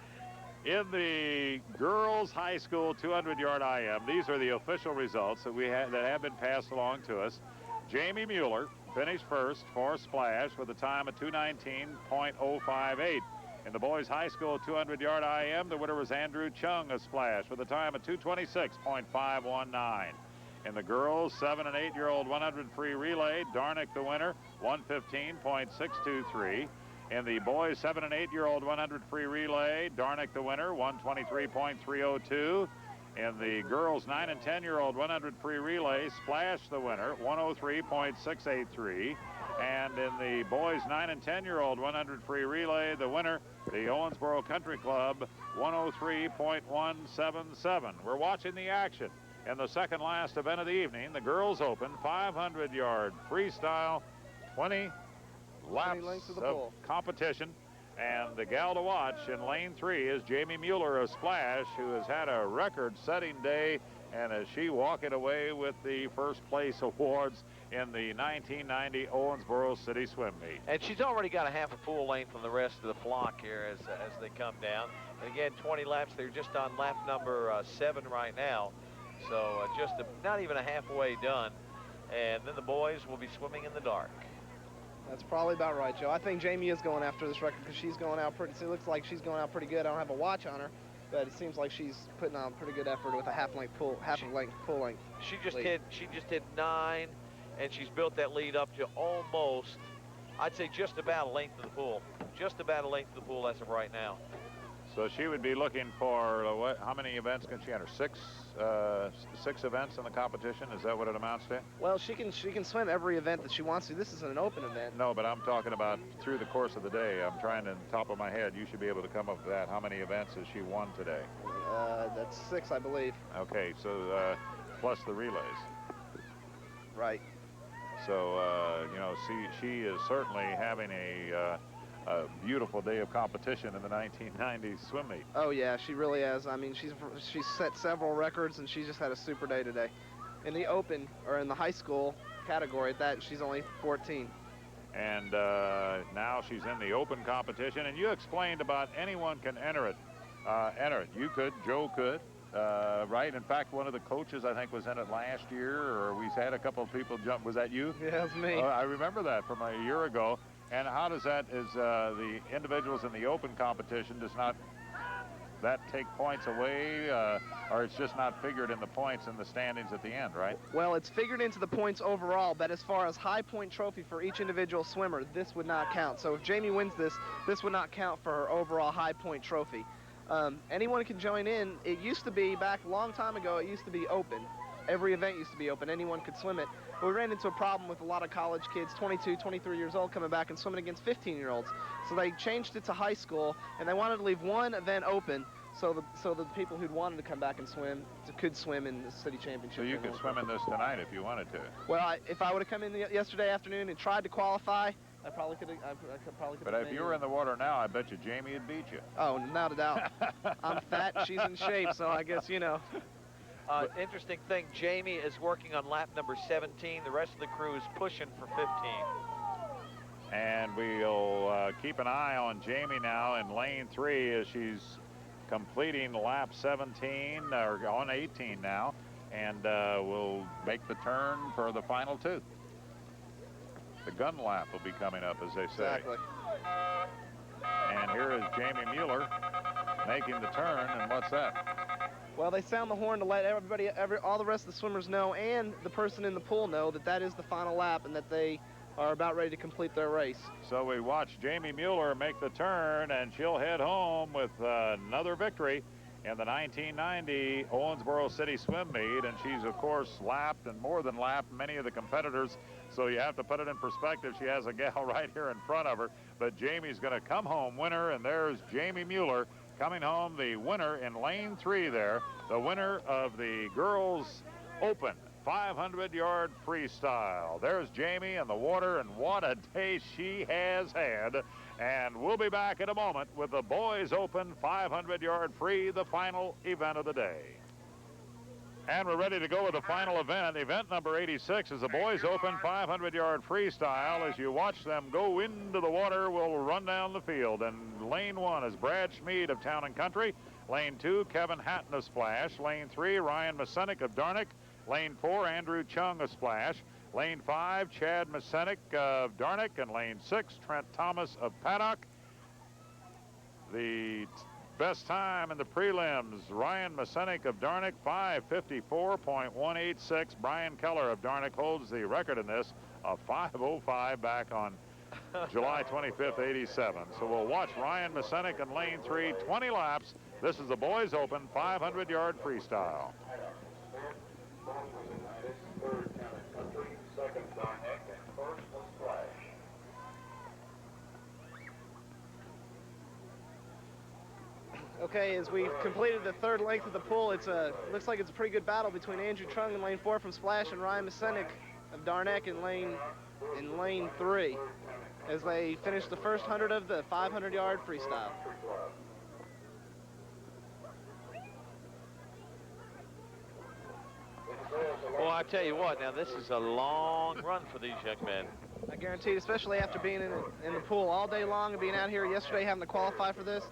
In the girls high school 200-yard IM, these are the official results that that have been passed along to us. Jamie Mueller finished first for Splash with a time of 2:19.058. In the boys high school 200-yard IM, the winner was Andrew Chung of Splash with a time of 2:26.519. In the girls 7- and 8-year-old 100 free relay, Darneck the winner, 1:15.623. In the boys 7- and 8-year-old 100 free relay, Darneck the winner, 1:23.302. In the girls 9- and 10-year-old 100 free relay, Splash the winner, 1:03.683. And in the boys 9- and 10-year-old 100 free relay, the winner, the Owensboro Country Club, 1:03.177. We're watching the action in the second last event of the evening, the girls open 500-yard freestyle, 20 laps of competition. And the gal to watch in lane 3 is Jamie Mueller of Splash, who has had a record-setting day, and is she walking away with the first place awards in the 1990 Owensboro City Swim Meet. And she's already got a half a pool length on the rest of the flock here as they come down. And again, 20 laps. They're just on lap number 7 right now. So not even a halfway done. And then the boys will be swimming in the dark. That's probably about right, Joe. I think Jamie is going after this record because she's going out pretty. It looks like she's going out pretty good. I don't have a watch on her, but it seems like she's putting on pretty good effort with a half length full length. She just hit 9, and she's built that lead up to almost, I'd say, just about a length of the pool. Just about a length of the pool as of right now. So she would be looking for how many events can she enter? 6 events in the competition. Is that what it amounts to? Well, she can swim every event that she wants to. This is an open event. No, but I'm talking about through the course of the day. I'm trying to, top of my head, you should be able to come up with that. How many events has she won today? That's 6, I believe. Okay, so plus the relays. Right. So you know, she is certainly having a beautiful day of competition in the 1990 swim meet. Oh yeah, she really has. I mean, she's set several records, and she just had a super day today. In the open, or in the high school category, at that, she's only 14. And now she's in the open competition, and you explained about anyone can enter it. You could, Joe could, right? In fact, one of the coaches, I think, was in it last year, or we had a couple of people jump. Was that you? Yeah, that's me. I remember that from a year ago. And how does that, the individuals in the open competition, does not that take points away, or it's just not figured in the points in the standings at the end, right? Well, it's figured into the points overall, but as far as high point trophy for each individual swimmer, this would not count. So if Jamie wins this would not count for her overall high point trophy. Anyone can join in. It used to be, back a long time ago, it used to be open. Every event used to be open. Anyone could swim it. But we ran into a problem with a lot of college kids, 22, 23 years old, coming back and swimming against 15-year-olds. So they changed it to high school, and they wanted to leave one event open so the people who'd wanted to come back and swim could swim in the city championship. So you could swim in this tonight if you wanted to. Well, if I would have come in yesterday afternoon and tried to qualify, I probably could have. But if you were in the water now, I bet you Jamie would beat you. Oh, not a doubt. I'm fat, she's in shape, so I guess, you know. Interesting thing, Jamie is working on lap number 17. The rest of the crew is pushing for 15. And we'll keep an eye on Jamie now in lane 3 as she's completing lap 17, or on 18 now, and we'll make the turn for the final 2. The gun lap will be coming up, as they say. Exactly. And here is Jamie Mueller making the turn, and what's that? Well, they sound the horn to let all the rest of the swimmers know, and the person in the pool know that is the final lap and that they are about ready to complete their race. So we watch Jamie Mueller make the turn, and she'll head home with another victory in the 1990 Owensboro City Swim Meet, and she's, of course, lapped and more than lapped many of the competitors, so you have to put it in perspective. She has a gal right here in front of her, but Jamie's going to come home winner, and there's Jamie Mueller coming home the winner in lane 3 there, the winner of the Girls Open 500-yard freestyle. There's Jamie in the water, and what a day she has had. And we'll be back in a moment with the Boys Open 500-yard free, the final event of the day. And we're ready to go with the final event. Event number 86 is the Boys Open 500-yard freestyle. As you watch them go into the water, we'll run down the field. And lane 1 is Brad Schmeed of Town & Country. Lane 2, Kevin Hatton of Splash. Lane 3, Ryan Masenik of Darnick. Lane 4, Andrew Chung of Splash. Lane 5, Chad Masenik of Darnick. And lane 6, Trent Thomas of Paddock. The best time in the prelims, Ryan Masenik of Darnick, 5:54.186. Brian Keller of Darnick holds the record in this of 5:05 back on July 25th, 87. So we'll watch Ryan Masenik in lane 3, 20 laps. This is the Boys Open 500-yard freestyle. Okay, as we've completed the third length of the pool, looks like it's a pretty good battle between Andrew Chung in lane 4 from Splash and Ryan Masenik of Darnick in lane 3 as they finish the first 100 of the 500-yard freestyle. Well, I tell you what, now this is a long run for these young men. I guarantee, especially after being in the pool all day long and being out here yesterday having to qualify for this,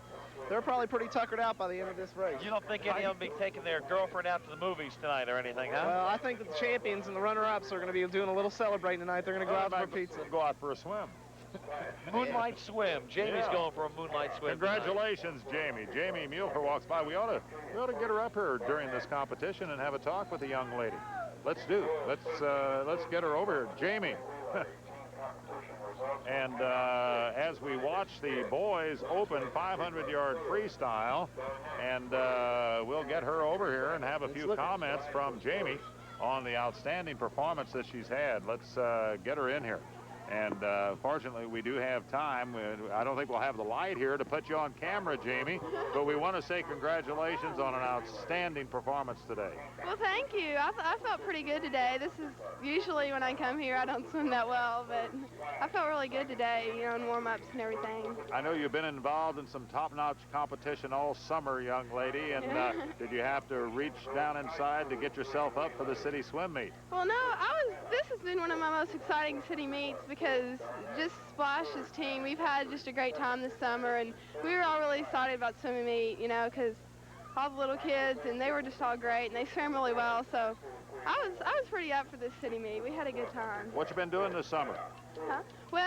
they're probably pretty tuckered out by the end of this race. You don't think any of them be taking their girlfriend out to the movies tonight or anything, huh? Well, I think that the champions and the runner-ups are going to be doing a little celebrating tonight. They're going to go out for a pizza. Go out for a swim. Moonlight swim. Jamie's going for a moonlight swim. Congratulations, Jamie. Jamie Mueller walks by. We ought to get her up here during this competition and have a talk with the young lady. Let's get her over here, Jamie. And as we watch the boys open 500-yard freestyle, and we'll get her over here and have a few comments from Jamie on the outstanding performance that she's had. Let's get her in here. And fortunately, we do have time. I don't think we'll have the light here to put you on camera, Jamie, but we want to say congratulations on an outstanding performance today. Well, thank you. I felt pretty good today. This is usually when I come here, I don't swim that well, but I felt really good today, you know, in warm-ups and everything. I know you've been involved in some top-notch competition all summer, young lady, and did you have to reach down inside to get yourself up for the city swim meet? Well, no, this has been one of my most exciting city meets because just Splash's team, we've had just a great time this summer, and we were all really excited about swimming meet, you know, because all the little kids, and they were just all great, and they swam really well, so I was pretty up for this city meet. We had a good time. What you been doing this summer? Huh? Well,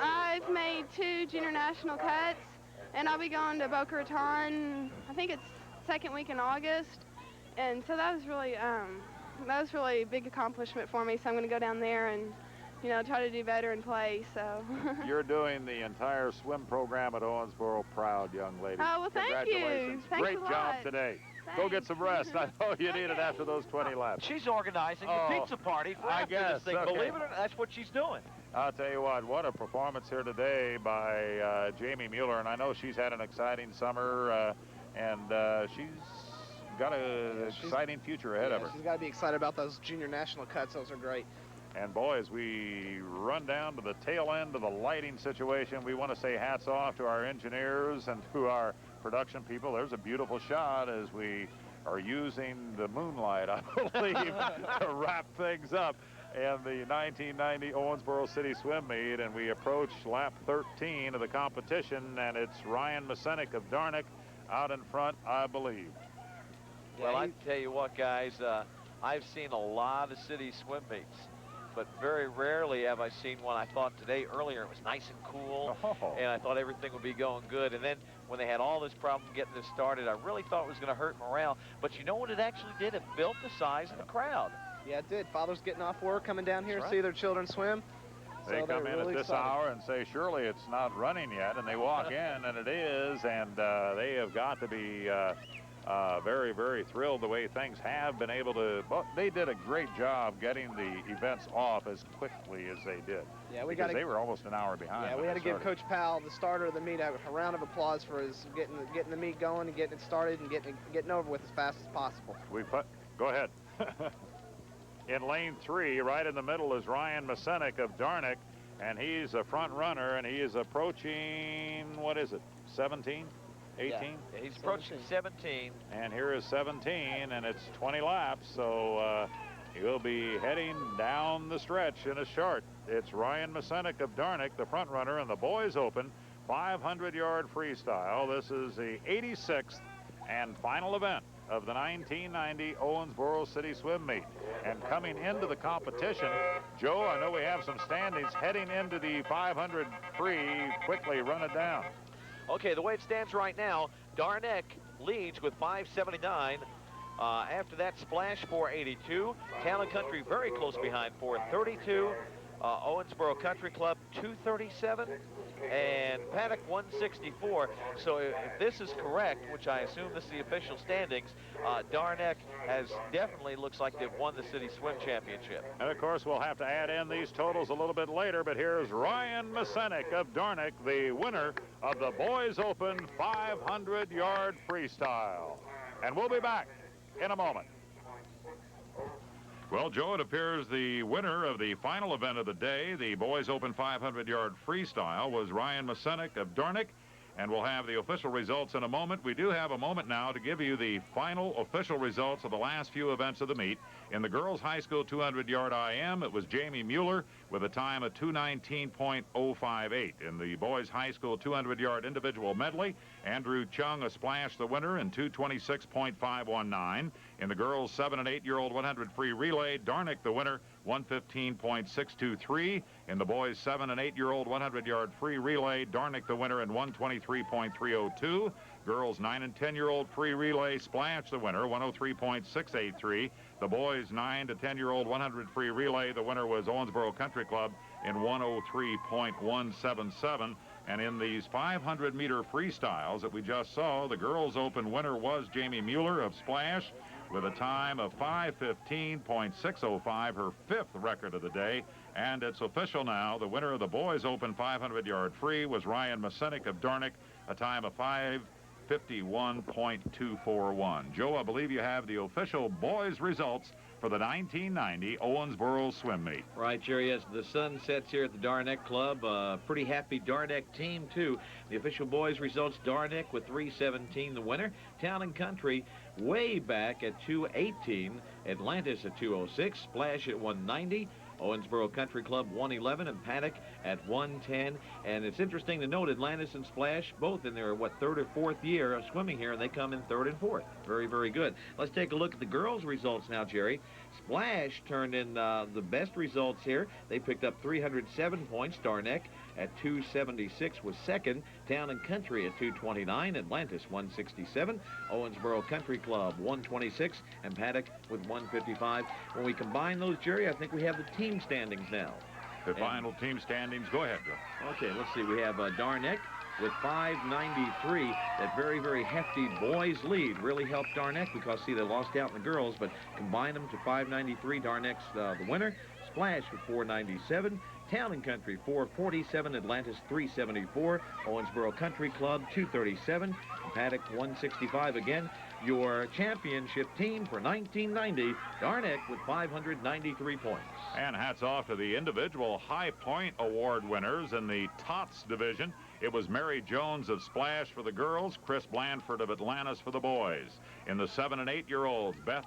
I've made 2 junior national cuts, and I'll be going to Boca Raton, I think it's second week in August, and so that was really a big accomplishment for me, so I'm going to go down there and, you know, try to do better and play, so. You're doing the entire swim program at Owensboro proud, young lady. Oh, well, thank you. Thanks Great a lot. job today. Go get some rest. I know you need it after those 20 laps. She's organizing the pizza party I after guess. this thing. Okay. Believe it or not, that's what she's doing. I'll tell you what a performance here today by Jamie Mueller, and I know she's had an exciting summer, and she's got an exciting future ahead of her. She's got to be excited about those junior national cuts. Those are great. And boys, we run down to the tail end of the lighting situation. We want to say hats off to our engineers and to our production people. There's a beautiful shot as we are using the moonlight, I believe, to wrap things up in the 1990 Owensboro City Swim Meet. And we approach lap 13 of the competition, and it's Ryan Masenik of Darnick out in front, I believe. Well, I tell you what, guys, I've seen a lot of city swim meets, but very rarely have I seen one. I thought today earlier it was nice and cool, and I thought everything would be going good. And then when they had all this problem getting this started, I really thought it was going to hurt morale. But you know what it actually did? It built the size of the crowd. Yeah, it did. Fathers getting off work, coming down here, That's see their children swim. They So come in really at this excited. hour and say, surely it's not running yet, and they walk in, and it is, and they have got to be very, very thrilled the way things have been able to. Well, they did a great job getting the events off as quickly as they did. Yeah, we because they were almost an hour behind. Yeah, when we had they to give started. Coach Powell, the starter of the meet, a round of applause for his getting the meet going and getting it started and getting over with as fast as possible. Go ahead. In lane 3, right in the middle, is Ryan Masenik of Darnick, and he's a front runner, and he is approaching, what is it, 17, 18? Yeah, he's approaching 17. And here is 17, and it's 20 laps, so he'll be heading down the stretch in a short. It's Ryan Masenik of Darnick, the front runner, and the boys open 500-yard freestyle. This is the 86th and final event of the 1990 Owensboro City Swim Meet. And coming into the competition, Joe, I know we have some standings heading into the 500 free. Quickly run it down. Okay, the way it stands right now, Darnick leads with 579. After that, Splash 482. Town & Country very close behind, 432. Owensboro Country Club 237. And Paddock 164. So if this is correct, which I assume this is the official standings, Darnick has definitely looks like they've won the City Swim Championship. And of course, we'll have to add in these totals a little bit later, but here's Ryan Masenik of Darnick, the winner of the Boys Open 500-yard freestyle. And we'll be back in a moment. Well, Joe, it appears the winner of the final event of the day, the Boys Open 500-yard freestyle, was Ryan Masenik of Darnick. and we'll have the official results in a moment. We do have a moment now to give you the final official results of the last few events of the meet. In the girls' high school 200-yard IM, it was Jamie Mueller with a time of 2:19.058. In the boys' high school 200-yard individual medley, Andrew Chung, a splash, the winner in 2:26.519. In the girls' 7- and 8-year-old 100 free relay, Darnick, the winner, 1:15.623. In the boys' 7- and 8-year-old 100-yard free relay, Darnick, the winner, in 1:23.302. Girls' 9- and 10-year-old free relay, Splash, the winner, 1:03.683. The boys' 9 to 10-year-old 100 free relay, the winner was Owensboro Country Club in 1:03.177. And in these 500-meter freestyles that we just saw, the girls' open winner was Jamie Mueller of Splash with a time of 5:15.605, her 5th record of the day. And it's official now. The winner of the boys' open 500-yard free was Ryan Masenic of Darnick, a time of 5:51.241. Joe, I believe you have the official boys' results for the 1990 Owensboro swim meet. Right, Jerry, as the sun sets here at the Darnick Club, pretty happy Darnick team, too. The official boys' results, Darnick with 3:17, the winner. Town and Country way back at 2:18. Atlantis at 2:06. Splash at 1:90. Owensboro Country Club 1:11, and Paddock at 1:10. And it's interesting to note Atlantis and Splash both in their, third or fourth year of swimming here, and they come in third and fourth. Very, very good. Let's take a look at the girls' results now, Jerry. Splash turned in the best results here. They picked up 307 points. Darnick at 276 was second. Town and Country at 229. Atlantis 167. Owensboro Country Club 126. And Paddock with 155. When we combine those, Jerry, I think we have the team standings now. The final team standings. Go ahead, Joe. Okay, let's see. We have Darnick with 593. That very, very hefty boys lead really helped Darnick because, see, they lost out in the girls, but combine them to 593. Darnick's the winner. Splash with 497. Town and Country 447. Atlantis 374. Owensboro Country Club 237. Paddock 165 again. Your championship team for 1990, Darnick with 593 points. And hats off to the individual high point award winners in the TOTS division. It was Mary Jones of Splash for the girls, Chris Blandford of Atlantis for the boys. In the 7- and 8-year-olds, Beth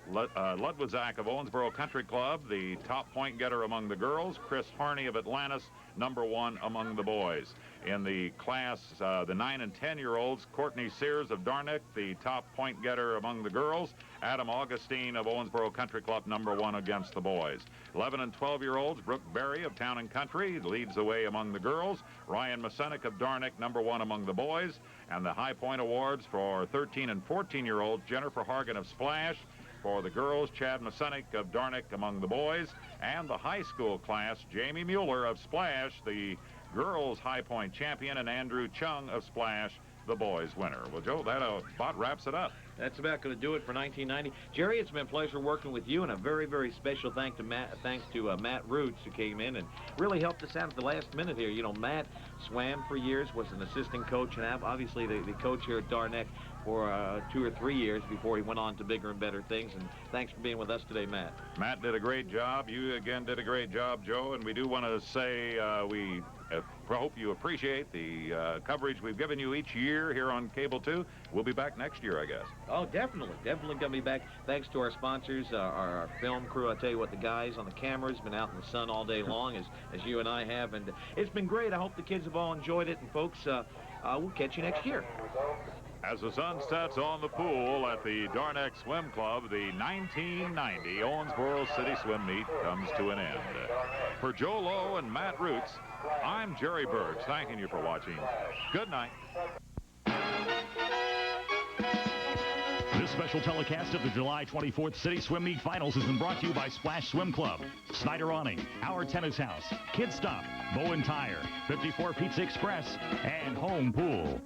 Ludwigzak of Owensboro Country Club, the top point getter among the girls. Chris Harney of Atlantis, #1 among the boys. In the class, the 9- and 10-year-olds, Courtney Sears of Darnick, the top point getter among the girls. Adam Augustine of Owensboro Country Club, #1 against the boys. 11- and 12-year-olds, Brooke Berry of Town and Country leads the way among the girls. Ryan Masenic of Darnick, #1 among the boys. And the high point awards for 13- and 14-year-olds, Jennifer Hargan of Splash. For the girls, Chad Masenic of Darnick among the boys. And the high school class, Jamie Mueller of Splash, the girls' high point champion, and Andrew Chung of Splash, the boys' winner. Well, Joe, that about wraps it up. That's about going to do it for 1990. Jerry, it's been a pleasure working with you, and a very, very special thanks to Matt Roots, who came in and really helped us out at the last minute here. You know, Matt swam for years, was an assistant coach, and obviously the coach here at Darnick for 2 or 3 years before he went on to bigger and better things. And thanks for being with us today, Matt. Matt did a great job. You, again, did a great job, Joe. And we do want to say we hope you appreciate the coverage we've given you each year here on Cable 2. We'll be back next year, I guess. Oh, definitely. Definitely going to be back. Thanks to our sponsors, our film crew. I tell you what, the guys on the cameras been out in the sun all day long, as you and I have. And it's been great. I hope the kids have all enjoyed it. And, folks, we'll catch you next year. As the sun sets on the pool at the Darnick Swim Club, the 1990 Owensboro City Swim Meet comes to an end. For Joe Lowe and Matt Roots, I'm Jerry Burge, thanking you for watching. Good night. This special telecast of the July 24th City Swim Meet Finals has been brought to you by Splash Swim Club, Snyder Awning, Our Tennis House, Kid Stop, Bowen Tire, 54 Pizza Express, and Home Pool.